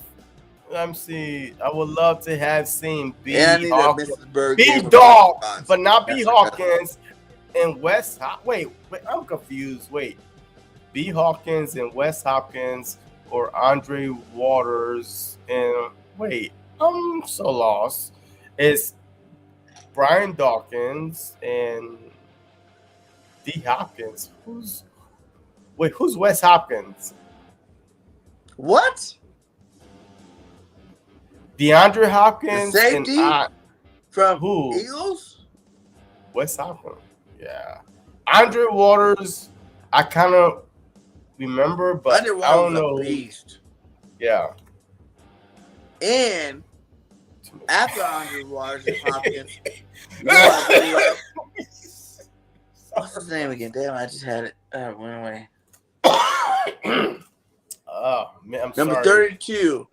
Let me see. I would love to have seen B. And I need a Hawkins, Mrs. Bird. B. game of Dog, Wisconsin. but not B. That's Hawkins and West. Wait, I'm confused. Wait, B. Hawkins and Wes Hopkins or Andre Waters and wait, I'm so lost. It's Brian Dawkins and D. Hopkins. Wait, who's Wes Hopkins? What? DeAndre The Hopkins safety and from who? Eagles? Wes Hopkins. Yeah. Andre Waters, I kind of remember, but Andre I don't Waters was know. a beast. Yeah. And after Andre Waters and Hopkins, you know I love. What's his name again? Damn, I just had it. Oh, it went away. Oh, man, I'm Number sorry. 32,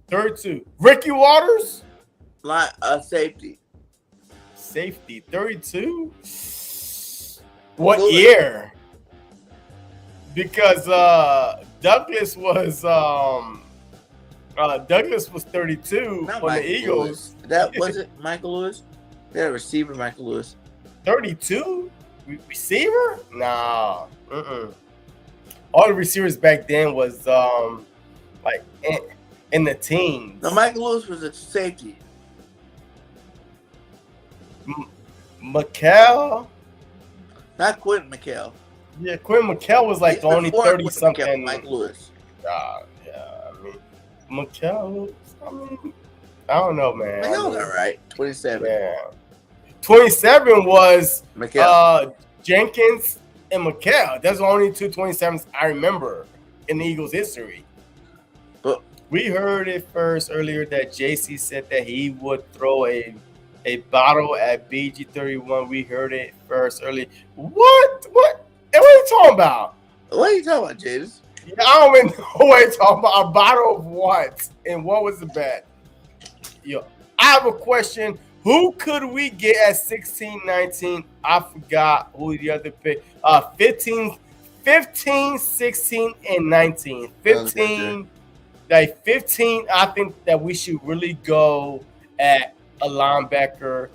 32. Ricky Waters? safety. Safety. 32? What Lewis. year? Because Douglas was 32 Not on Michael the Eagles. Lewis. That was it, Michael Lewis? They had a receiver, Michael Lewis. 32? Receiver? Nah. All the receivers back then was like in the teens. No, Michael Lewis was a safety. McHale? Not Quentin McHale. Yeah, Quinn McHale was like He's only before 30 Quentin something. McHale, Mike Lewis. Yeah, I mean, McHale, I don't know, man. McHale's all right. 27. Yeah. 27 was McHale. Jenkins and McHale. That's the only two 27s I remember in the Eagles' history. But we heard it first earlier that JC said that he would throw a bottle at BG31. We heard it first earlier. What? And what are you talking about? what are you talking about, Jadis? I don't even know what you're talking about. A bottle of what? And what was the bet? Yo, I have a question. Who could we get at 16, 19? I forgot who the other pick. 15, 16, and 19. 15, like 15, I think that we should really go at a linebacker.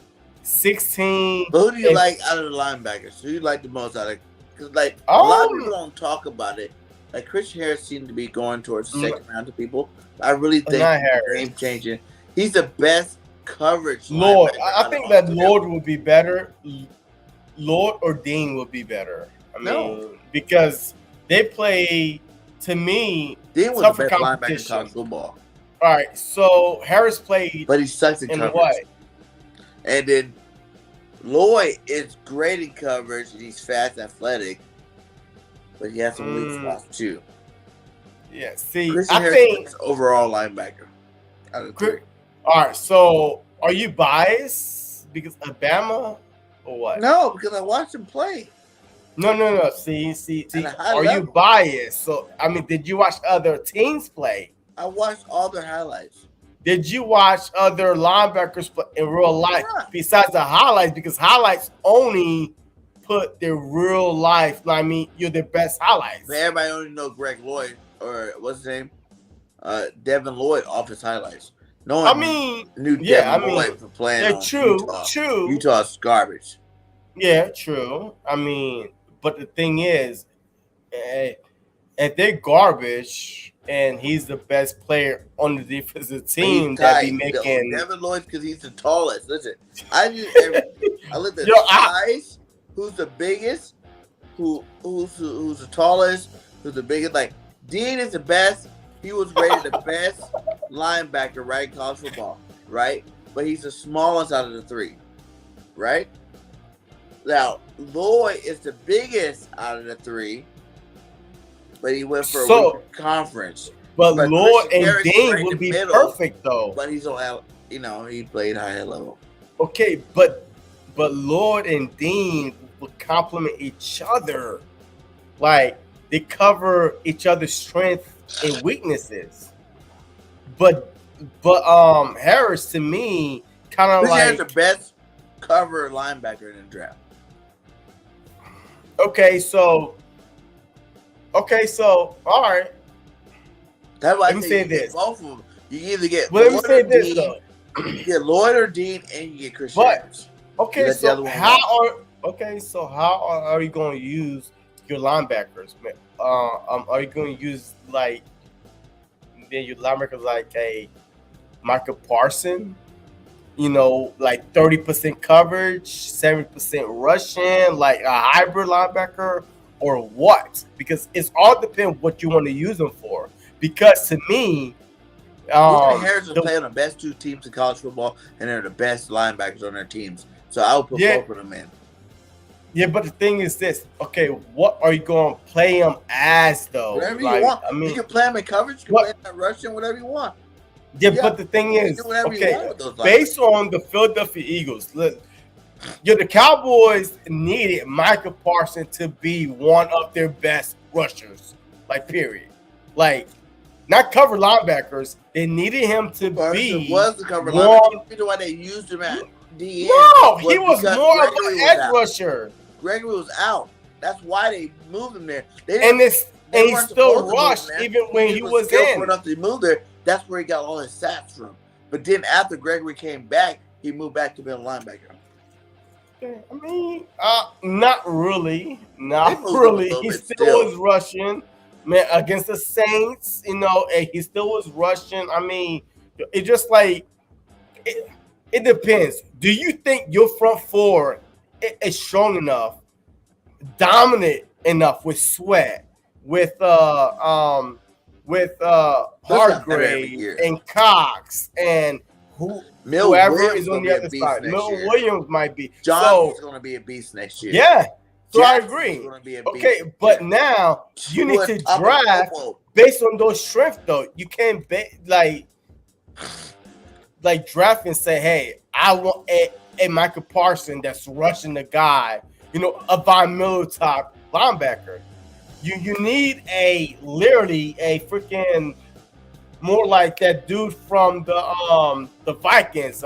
16. But who do you and- like out of the linebackers? Who do you like the most out of? Because like a lot of people don't talk about it. Like Christian Harris seemed to be going towards the second round to people. I really think Not he's Harris. game changing. He's the best coverage. Lord, linebacker I out think of that all of Lord them. would be better. Lord or Dean would be better. I mean, No. because they play, to me, Dean was tougher the best linebacker in competition. college football, All right, so Harris played but he sucks in in coverage. what? And then Lloyd is great in coverage and he's fast, athletic, but he has some weak spots too. Yeah, see, Christian I Harris think. is overall linebacker. Out of the three. All right, so are you biased because Alabama or what? No, because I watched him play. No. See. At a high Are you level. biased? So, I mean, did you watch other teams play? I watched all their highlights. Did you watch other linebackers play in real life Yeah. besides the highlights? Because highlights only put their real life. I mean, you're the best highlights. But everybody only know Greg Lloyd or what's his name, Devin Lloyd off his highlights. No one I mean, knew yeah, Devin I mean, Lloyd for playing. yeah, on true, Utah. true. Utah's garbage. Yeah, true. I mean, but the thing is, if they're garbage and he's the best player on the defensive team He's that be tight. making. Devin Lloyd because he's the tallest. Listen, I looked at Yo, size. Who's the biggest? Who's the tallest? Who's the biggest? Like Dean is the best. He was rated the best linebacker, right, in college football, right? But he's the smallest out of the three, right? Now Lloyd is the biggest out of the three, but he went for a So- weaker conference. But But Lord Christian and Harris is Dean right in would the be middle. perfect though. But he's on, he played higher level. Okay, but Lord and Dean would complement each other. Like they cover each other's strengths and weaknesses. But Harris to me kind of Christian like Harris the best cover linebacker in the draft. okay, so all right. That's why Let I me say say you get this. both of them. You either get Well, let me Lloyd say or this Dean. though. You get Lloyd or Dean, and you get Christian But- Harris. Okay, You let the other so one how are you going to use your linebackers? Man? Are you going to use like your linebackers like a Michael Parson? You know, like 30% coverage, 70% rushing, like a hybrid linebacker, or what? Because it's all depends what you want to use them for. Because to me, Harrison play on the best two teams in college football, and they're the best linebackers on their teams. So I would put both of them in. Yeah, but the thing is this. Okay, what are you going to play them as, though? Whatever you want. I mean, you can play them in coverage. You can play them in rushing, whatever you want. Yeah, but the thing is, okay, based on the Philadelphia Eagles, look, the Cowboys needed Micah Parsons to be one of their best rushers, like, period. Like, not cover linebackers. They needed him to be was the cover linebacker. You know why they used him at the end? No, he was more of an edge rusher. Gregory was out. That's why they moved him there. And he still rushed even when he was in. Enough to move there. That's where he got all his stats from. But then after Gregory came back, he moved back to being a linebacker. I mean, not really. Not really. He still was rushing. Man, against the Saints, and he still was rushing. I mean, it just like it depends. Do you think your front four is strong enough, dominant enough with Sweat, with Hargrave and Cox and whoever is on the other side? Milton Williams might be. Johnson's going to be a beast next year. Yeah. So I agree. Okay, but now you need to draft based on those strengths, though. You can't like draft and say, "Hey, I want a Micah Parsons that's rushing the guy." A Von Miller top linebacker. You need literally a freaking more like that dude from the Vikings,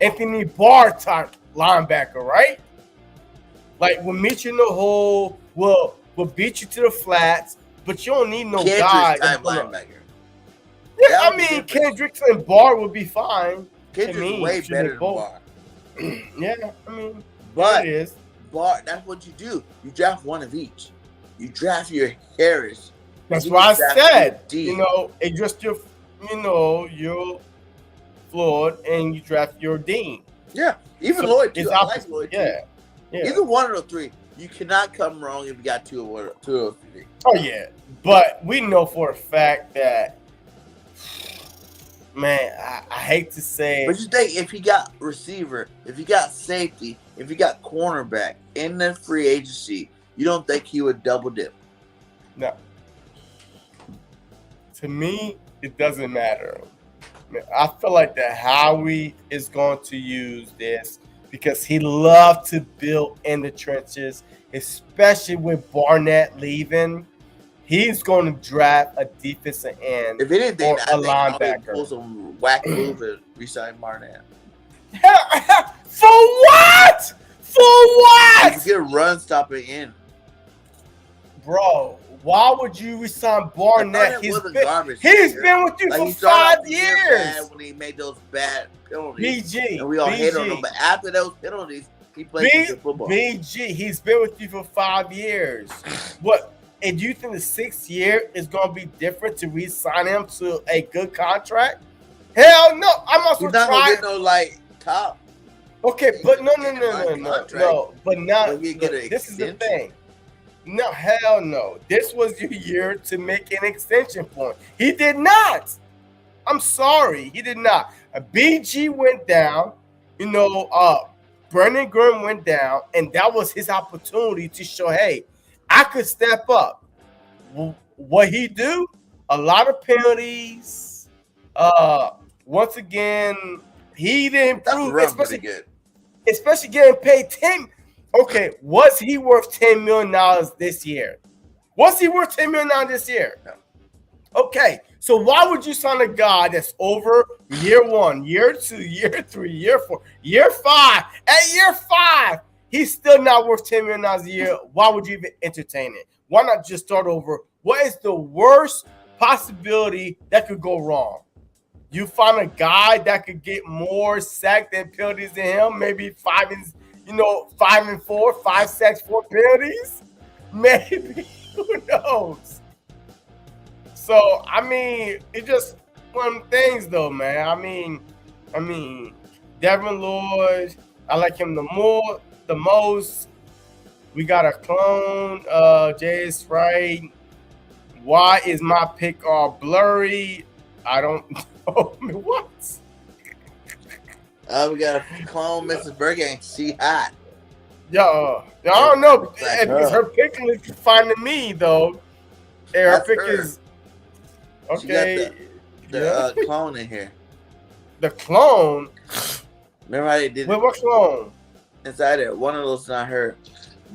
Anthony Barr type linebacker, right? Like, we'll meet you in the hole, we'll beat you to the flats, but you don't need no guy. Linebacker. Yeah, I mean, Kendricks and Barr would be fine. Kendricks way better than Barr. Yeah, I mean, but it is. Barr, that's what you do. You draft one of each. You draft your Harris. That's why I said, it's just your Floyd, and you draft your Dean. Yeah, even Lloyd too. I like Lloyd too. Yeah. Either one of the three. You cannot come wrong if you got two of those three. Oh, yeah. But we know for a fact that, man, I hate to say it. But you think if he got receiver, if he got safety, if he got cornerback in the free agency, you don't think he would double dip? No. To me, it doesn't matter. I feel like that Howie is going to use this because he loved to build in the trenches, especially with Barnett leaving. He's going to draft a defensive end if anything, or a linebacker. Pull some whack move and resign Barnett. For what? For what? You get a run stopping in. Bro, why would you resign Barnett? He's been with you for 5 years. When he made those bad penalties, BG, and we all hate on him. But after those penalties, he played good football. BG, he's been with you for 5 years. What? And do you think the 6th year is going to be different to re-sign him to a good contract? Hell no. I'm also trying. He's not going to get no top. Okay, but no. But now, this is the thing. No, hell no. This was your year to make an extension point. He did not. I'm sorry. He did not. BG went down. Brandon Graham went down, and that was his opportunity to show, hey, I could step up. What he do? A lot of penalties. Once again, he didn't improve, especially getting paid 10. Okay, was he worth $10 million this year? Was he worth $10 million this year? No. Okay, so why would you sign a guy that's over year 1, year 2, year 3, year 4, year 5? At year 5, he's still not worth $10 million a year. Why would you even entertain it? Why not just start over? What is the worst possibility that could go wrong? You find a guy that could get more sacks and penalties than him, maybe 5 and 4, 5 sacks, 4 penalties? Maybe. Who knows? So, I mean, it's just one of them things, though, man. I mean, Devin Lloyd, I like him the most. We got a clone. Jay's right. Why is my pic all blurry? I don't know. What? We got a clone Mrs. Burger. She hot. Yo, I don't know. Like Because her pic looks fine to me, though. And her That's pic her. is She got okay. the clone in here. The clone. Remember how they did Wait, what clone? inside it? One of those not her.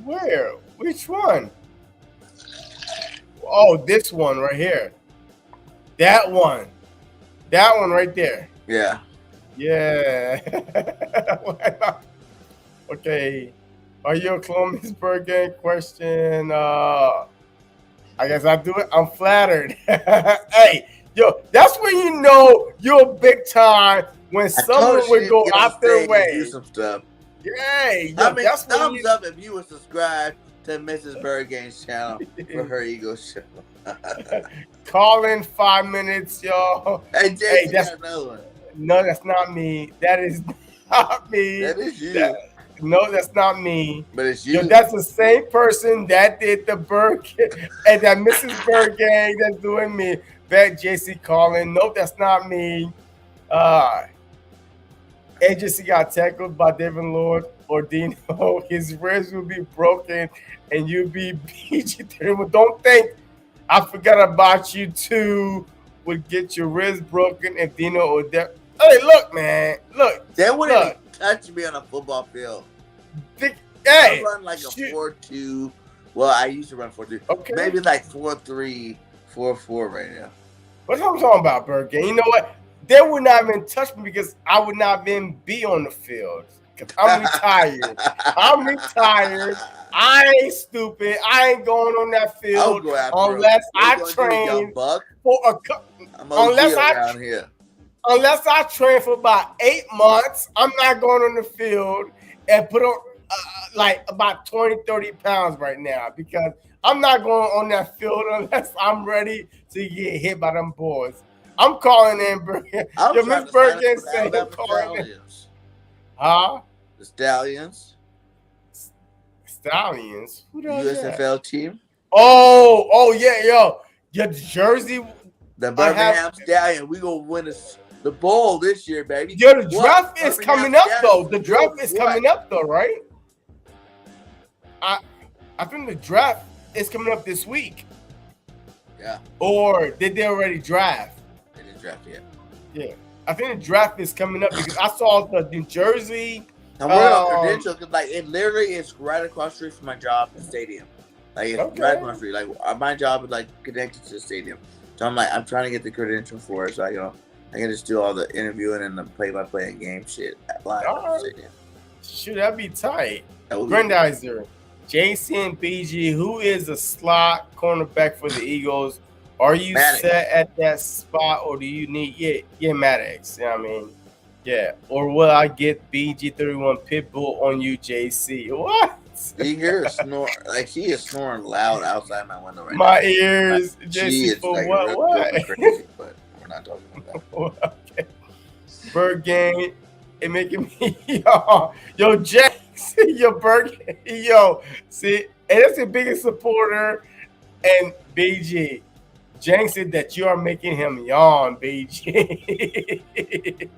Where? Which one? Oh, this one right here. That one. That one right there. Yeah. Yeah. Okay. Are you a clone, Miss Bergen? Question. I guess I do it. I'm flattered. Hey, yo, that's when you know you're big time when someone would go out their way. Do some stuff. Hey, I yo, mean, that's when thumbs up if you would subscribe to Mrs. Bergen's channel for her ego show. Call in 5 minutes, yo. Hey, Jason, that's got another one. No, that's not me. That is not me. That is you. No, that's not me. But it's you. Yo, that's the same person that did the Bergen and that Mrs. Bergen that's doing me. That JC calling. Nope, that's not me. Agency got tackled by Devin Lord or Dino. His ribs will be broken and you'll be BG31. Don't think I forgot about you too. Would get your ribs broken if Dino or Devin. Hey, look, man. Look. They wouldn't even touch me on a football field. Hey, I run like a 4.2. Well, I used to run 4.2. Okay. Maybe like 4.3, 4.4 right now. What's I'm talking about, Bergen? You know what? They would not even touch me because I would not even be on the field. Because I'm retired. I'm retired. I ain't stupid. I ain't going on that field unless I train for unless I train for about 8 months. I'm not going on the field and put on like about 20, 30 pounds right now because I'm not going on that field unless I'm ready to get hit by them boys. I'm calling in, Bergen. Yo, Miss Bergen said I'm calling in. Huh? The Stallions. Stallions? Who does USFL that? team. Oh, yeah, yo. Your jersey. The Birmingham Stallion. We gonna win the bowl this year, baby. Yo, the draft is coming up, though. The draft is coming up, though, right? I think the draft is coming up this week. Yeah. Or did they already draft? They didn't draft yet. Yeah. I think the draft is coming up because I saw the New Jersey. And we're on credential because like it literally is right across the street from my job in the stadium. Like it's right across the street. Like my job is like connected to the stadium. So I'm trying to get the credential for it so I can just do all the interviewing and the play-by-play and game shit live at the stadium. Should that be tight? Grandizer, JC and BG, who is a slot cornerback for the Eagles? Are you set at that spot or do you need Maddox? You know what I mean? Yeah. Or will I get BG31 Pitbull on you, JC? What? You hear her snore like she is snoring loud outside my window right now. My ears, JC, for like what? Crazy, but we're not talking about that. Okay. Bird game, it making me yo Jax, yo Bird, yo. See, and that's the biggest supporter. And BG, Jank said that you are making him yawn, BG.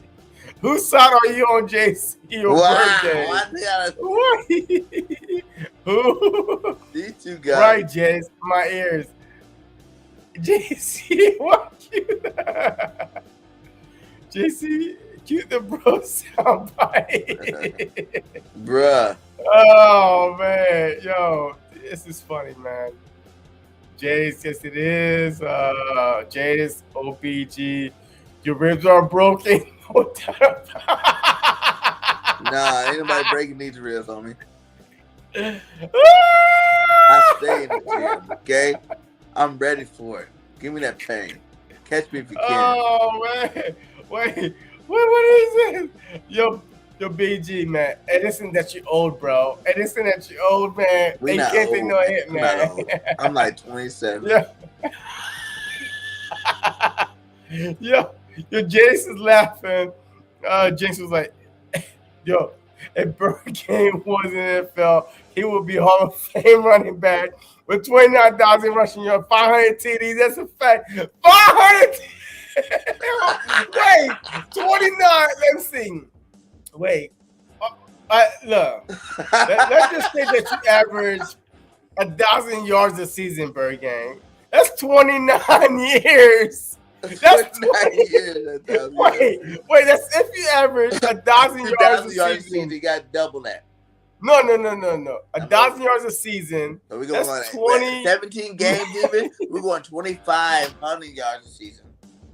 Whose side are you on, JC? What? Who? These two guys. Right, Jace. My ears. JC, what cute? JC, cute the bro soundbite. Bruh. Oh, man. Yo, this is funny, man. Jace, yes, it is. Jace, OBG. Your ribs are broken. Nah, ain't nobody breaking these ribs on me. I stay in the gym, okay? I'm ready for it. Give me that pain. Catch me if you can. Oh, man. Wait, what is this? Yo, BG, man. And listen that you old, bro. And listen that you old, man. We and not can't old, take no hit, man. I'm like 27. Yeah. Yo, Jace is laughing. Jinx was like, yo, if Burgame was in the NFL, he would be Hall of Fame running back with 29,000 rushing yards, 500 TDs. That's a fact. 500. Wait, 29. Let's see. Wait. Look. Let's just say that you average 1,000 yards a season, Burgame. That's 29 years. That's 29 years. Wait. That's if you average 1,000 yards a season. You got double that. No. 1,000 yards a season. So we're going That's on 20. 17 games even. We're going 2,500 yards a season.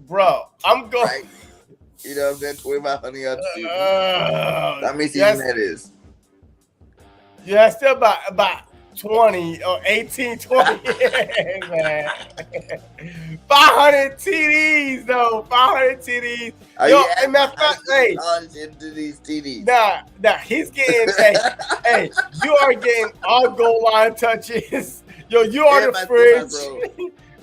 Bro, I'm going. Right? You know what I'm saying? 2,500 yards a season. How many seasons that is? Yeah, still about 20 or 18, 20 years, man. 500 TDs, though. 500 TDs. Yo, and matter of fact, hey. Into these TDs. Nah, he's getting, hey, you are getting all goal line touches. Yo, you are the fridge.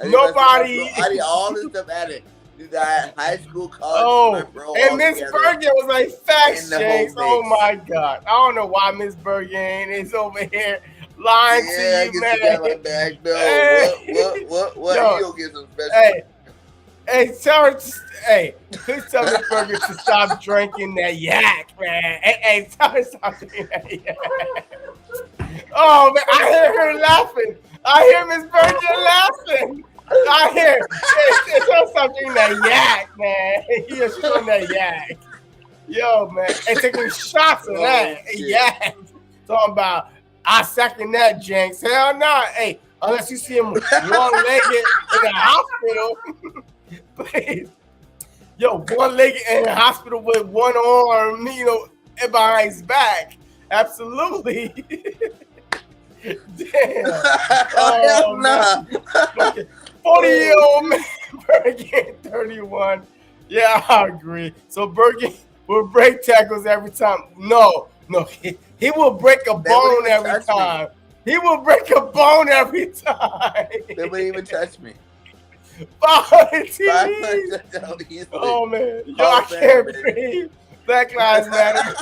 Nobody. I need all this stuff added. You got high school, college. Oh, bro, and Miss Bergen was like, facts, James. Oh, my God. I don't know why Miss Bergen is over here lying to you, man. You back. No, hey. What? Yo, you don't get some special. Please tell Miss Bergen to stop drinking that yak, man. Hey, tell her to stop drinking that yak. Oh, man, I hear her laughing. I hear Miss Bergen laughing. I hear it's something that yak, man. She's on that yak. Yo, man. And taking shots of that yak. Talking about, I second that, Jenks. Hell no. Nah. Hey, unless you see him one-legged in the hospital. Please. Yo, one-legged in the hospital with one arm, behind his back. Absolutely. Damn. Oh, no. 40-year-old man, Bergen, 31. Yeah, I agree. So Bergen will break tackles every time. No, he will break a bone every time. He will break a bone every time. They wouldn't even touch me. 500 TDs. Oh, man. Yo, I can't breathe. Black Lives Matter.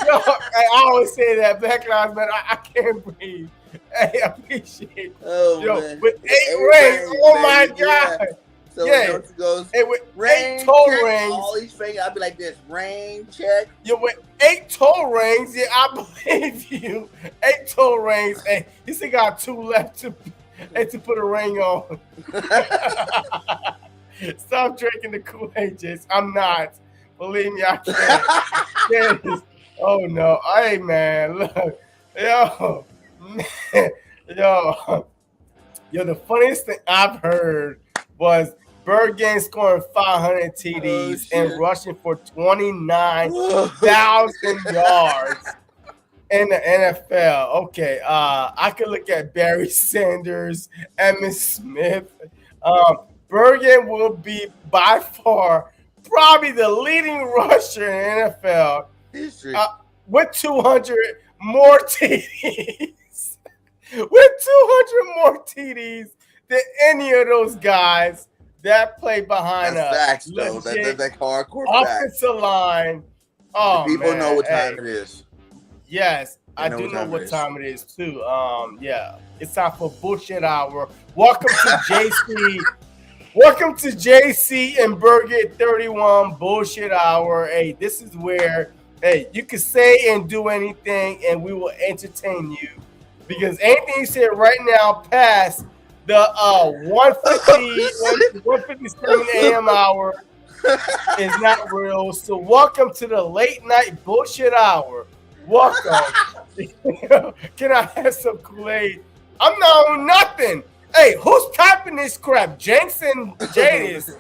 Yo, I always say that. Black Lives Matter. I can't breathe. Hey, I appreciate it. Oh, yo, man. with 8 rings. Oh, my God. Yeah. So it goes, hey, with rain 8 toe check, rings. All these fingers, I'll be like this. Rain check. Yo, with 8 toe rings. Yeah, I believe you. 8 toe rings. Hey, he still got 2 left to put a ring on. Stop drinking the Kool-Aid, Jace. I'm not. Believe me, I can't. Oh, no. Hey, man. Look. Yo. Yo, the funniest thing I've heard was Bergen scoring 500 TDs and rushing for 29,000 yards in the NFL. Okay, I could look at Barry Sanders, Emmitt Smith. Bergen will be by far probably the leading rusher in NFL with 200 more TDs. With 200 more TDs than any of those guys that play behind us. Facts, though. That's like hardcore offensive line. Oh, people know what time it is. Yes, I do know what time it is too. Yeah, it's time for Bullshit Hour. Welcome to JC. Welcome to JC and Bergen 31 Bullshit Hour. Hey, this is where you can say and do anything, and we will entertain you. Because anything you say right now past the 1:57 a.m. hour is not real. So welcome to the late night bullshit hour. Welcome. Can I have some Kool-Aid? I'm not on nothing. Hey, who's typing this crap? Jenks and Jadis.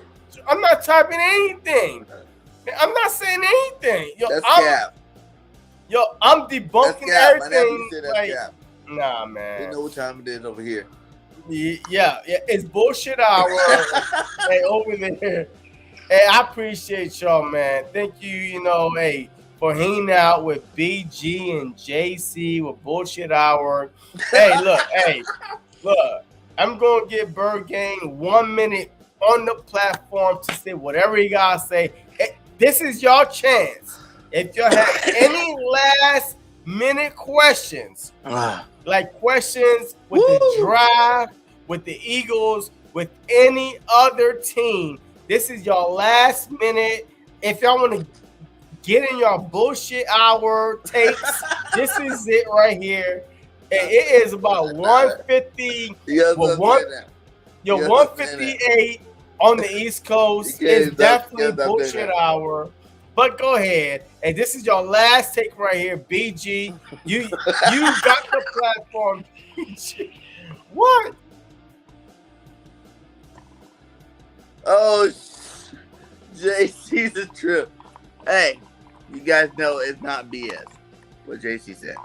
I'm not typing anything. I'm not saying anything. I'm debunking everything. Nah, man. You know what time it is over here. Yeah, it's bullshit hour. Hey, over there. Hey, I appreciate y'all, man. Thank you, for hanging out with BG and JC with bullshit hour. Hey, look. I'm gonna give Bergen 1 minute on the platform to say whatever you gotta say. Hey, this is your chance. If y'all have any last minute questions, Ah, like questions with the draft, with the Eagles, with any other team, this is your last minute. If y'all want to get in your bullshit hour takes, this is it right here. And it is about 150. you guys Well, don't say that. Yo, You gotta stop saying 158 on the East Coast You can't is stop- definitely you gotta stop saying bullshit that. hour. But go ahead. And this is your last take right here, BG. You got the platform, BG. What? Oh, JC's a trip. Hey, you guys know it's not BS. What JC said.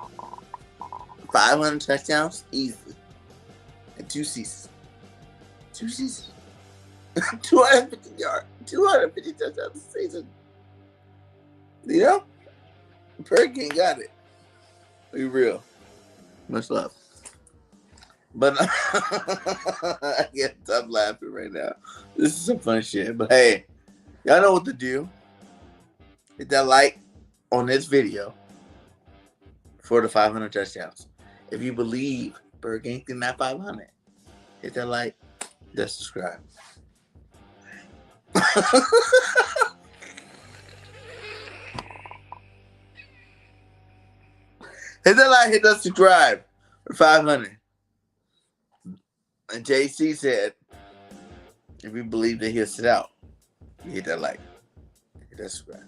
500 touchdowns, easily. And 2 seasons. 2 seasons. 250 yards. 250 touchdowns a season. You know? Perkin got it. Be real. Much love. But I can't stop laughing right now. This is some fun shit. But hey, y'all know what to do. Hit that like on this video for the 500 touchdowns. If you believe Berg ain't in that 500, hit that like, that subscribe. Hit that like, hit that subscribe for 500. And JC said, if you believe that he'll sit out, you hit that like, hit that subscribe.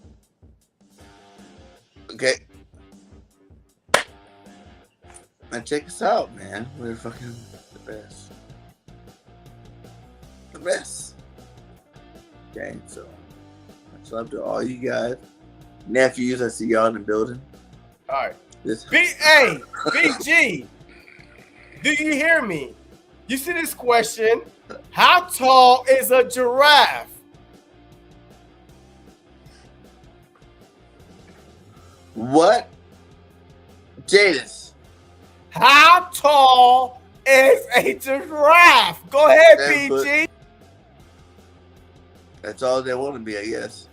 Okay. Now check us out, man. We're fucking the best. The best. Okay, so much love to all you guys. Nephews, I see y'all in the building. All right. This BG, do you hear me? You see this question? How tall is a giraffe? What? Jadis. How tall is a giraffe? Go ahead, 10 foot. BG. That's all they want to be, I guess.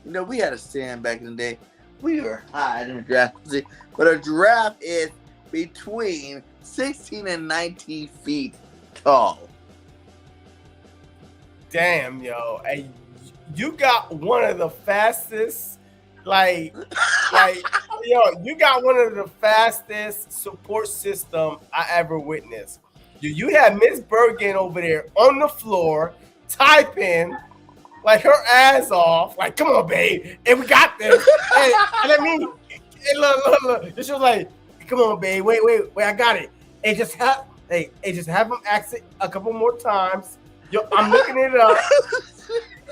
You know, we had a saying back in the day. We were high in a giraffe. But a giraffe is between 16 and 19 feet tall. Damn, yo. Hey, you got one of the fastest, yo, you got one of the fastest support system I ever witnessed. You had Miss Bergen over there on the floor typing like her ass off. Like, come on, babe, and we got this. and I mean, look. She was like, come on, babe, wait, I got it. And just have them ask it a couple more times. Yo, I'm looking it up.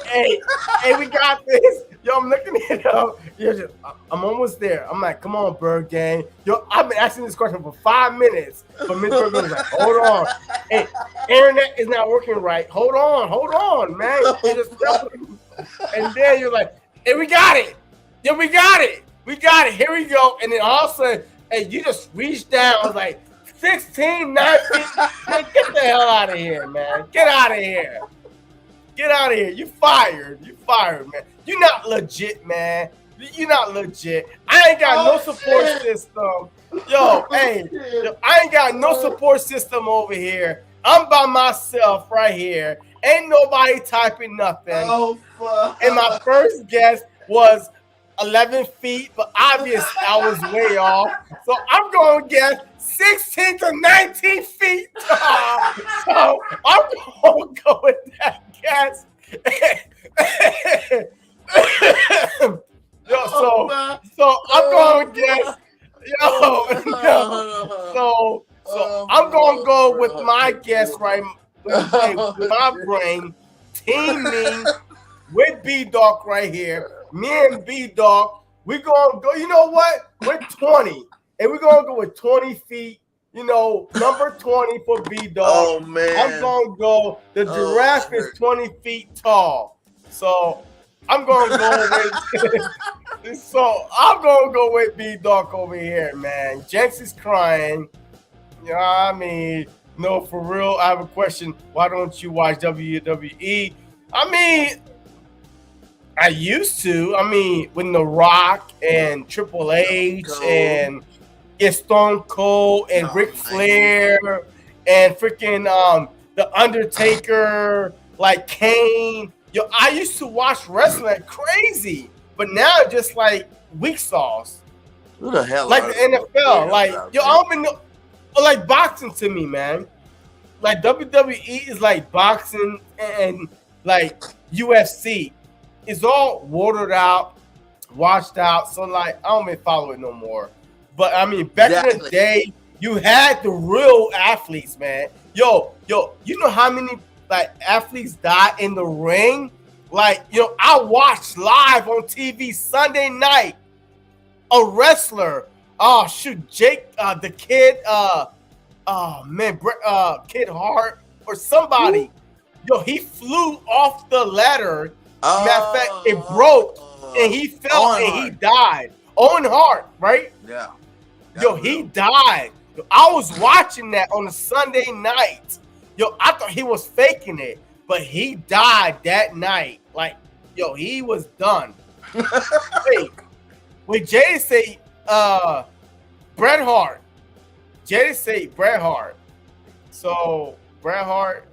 hey, we got this. Yo, I'm looking it up. Yo, I'm almost there. I'm like, come on, Bird Gang. Yo, I've been asking this question for 5 minutes. But Miss Bird was like, hold on. Hey, internet is not working right. Hold on, man. And then you're like, hey, we got it. Yo, we got it. Here we go. And then all of a sudden, hey, you just reached down. I was like, 16, 19. Man, get the hell out of here, man. Get out of here. You fired, man. You're not legit, man. You're not legit. I ain't got no support system. Yo, I ain't got no support system over here. I'm by myself right here. Ain't nobody typing nothing. Oh, fuck. And my first guess was 11 feet, but obviously I was way off. So I'm going to guess 16 to 19 feet tall. So I'm going to go with that guess. So I'm going to guess. So I'm going to go with my guess right with my brain teaming with B-Dog right here. Me and B-Dog, we're going to go, you know what? We're 20. And we're going to go with 20 feet, number 20 for B-Dog. Oh, man. I'm going to go, the giraffe is 20 feet tall. So I'm going to go with B-Dog over here, man. Jenks is crying. You know what I mean? No, for real, I have a question. Why don't you watch WWE? I mean, I used to. I mean, when The Rock and Triple H and Stone Cold and Ric Flair and freaking The Undertaker, like Kane. Yo, I used to watch wrestling like crazy, but now just like weak sauce. Who the hell? Like the NFL, like yo, I don't even know. Like boxing to me, man. Like WWE is like boxing and like UFC. It's all watered out, washed out. So like I don't even follow it no more. But I mean, back in the day, you had the real athletes, man. Yo, you know how many like athletes died in the ring? Like, I watched live on TV Sunday night a wrestler. Oh shoot, Jake, the kid, Kid Hart or somebody. Yo, he flew off the ladder. Matter of fact, it broke and he fell and he died. Owen Hart, right? Yeah. Yo, he died. Yo, I was watching that on a Sunday night. Yo, I thought he was faking it, but he died that night. Like, yo, he was done. Hey, when Jay say Bret Hart, Jay say Bret Hart. So Bret Hart,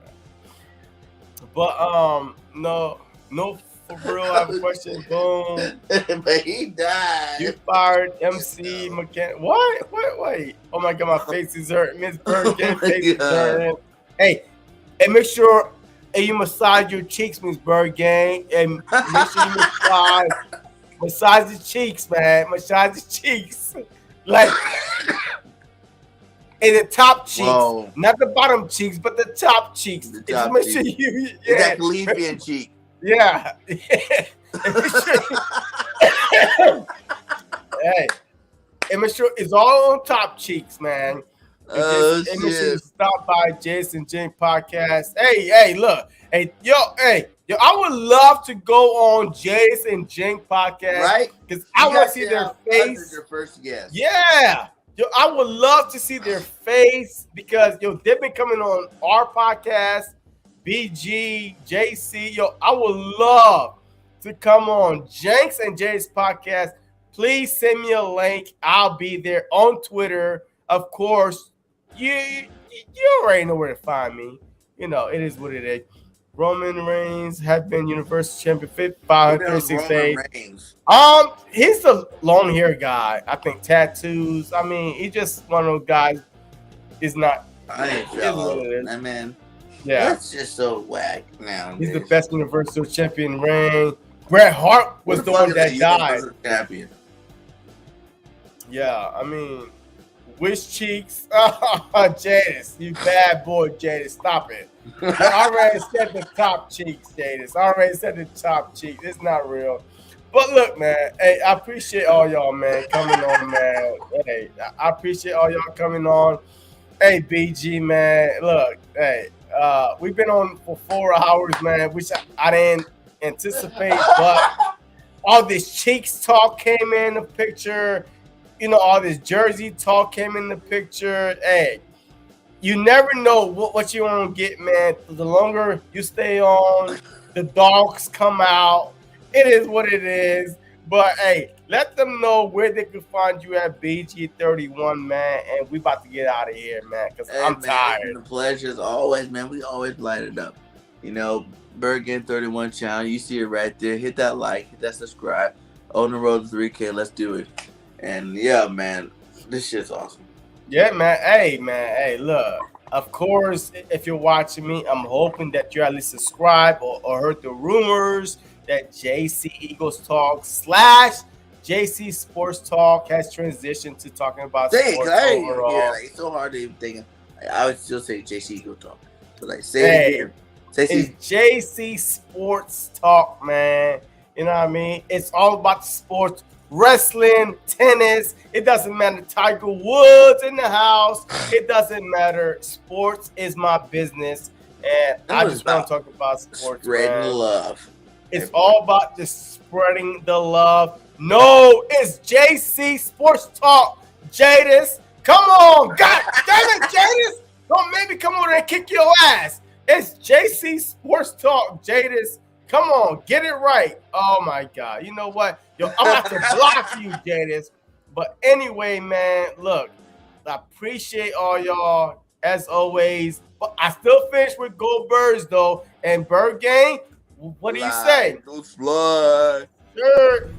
but no, for real. I have a question. Boom. But he died. You fired MC McKenna. What? Wait. Oh my God, my face is hurting. Miss Bergen, face is hurting. Hey, make sure you massage your cheeks, Miss Bergen, and make sure you massage the cheeks, man. Massage the cheeks, like. And the top cheeks, not the bottom cheeks, but the top cheeks. The top make cheeks. sure you, that Philippian cheek. Yeah. Hey, and make sure it's all on top cheeks, man. And make sure you stop by Jason Jane podcast. Hey, look. Hey, yo, I would love to go on Jason Jane podcast. Right? Because I want to see their face. Your first guest. Yeah. Yo, I would love to see their face because they've been coming on our podcast, BG, JC. Yo, I would love to come on Jenks and Jay's podcast. Please send me a link. I'll be there on Twitter. Of course, you already know where to find me. It is what it is. Roman Reigns have been Universal Champion 536 days. He's a long hair guy. I think tattoos. I mean, he's just one of those guys. Is not. I ain't jealous. That man. Yeah, that's just so whack now. He's the best Universal Champion ring. Bret Hart was the one that died. Champion. Yeah, I mean, which cheeks? Jadis, you bad boy, Jadis. Stop it. I already said the top cheeks, Jadis. I already said the top cheeks. It's not real. But look, man, hey, I appreciate all y'all, man, coming on, man. Hey, I appreciate all y'all coming on. Hey, BG, man, look, hey, we've been on for 4 hours, man, which I didn't anticipate, but all this cheeks talk came in the picture. All this jersey talk came in the picture. Hey, you never know what you want to get, man. The longer you stay on, the dogs come out. It is what it is. But, hey, let them know where they can find you at BG31, man. And we about to get out of here, man, because I'm tired. The pleasure is always, man. We always light it up. Bergen 31 channel. You see it right there. Hit that like. Hit that subscribe. On the road to 3K. Let's do it. And, yeah, man, this shit's awesome. Yeah, man. Hey, look. Of course, if you're watching me, I'm hoping that you at least subscribe or heard the rumors that JC Eagles Talk / JC Sports Talk has transitioned to talking about sports overall. Yeah, it's so hard to even think. I would still say JC Eagles Talk. But say it again. It's JC Sports Talk, man. You know what I mean? It's all about the sports. Wrestling, tennis, it doesn't matter. Tiger Woods in the house, it doesn't matter. Sports is my business, and I just want to talk about sports. Spreading the love. It's all about just spreading the love. No, it's JC Sports Talk. Jadis, come on. God damn it, Jadis. Don't make me come over and kick your ass. It's JC Sports Talk. Jadis, Come on, get it right. Oh my God. You know what? Yo, I'm about to block you, Jadis. But anyway, man, look, I appreciate all y'all as always. But I still finish with Go Birds though. And Bird Gang, what do you say? Go Flood. Sure.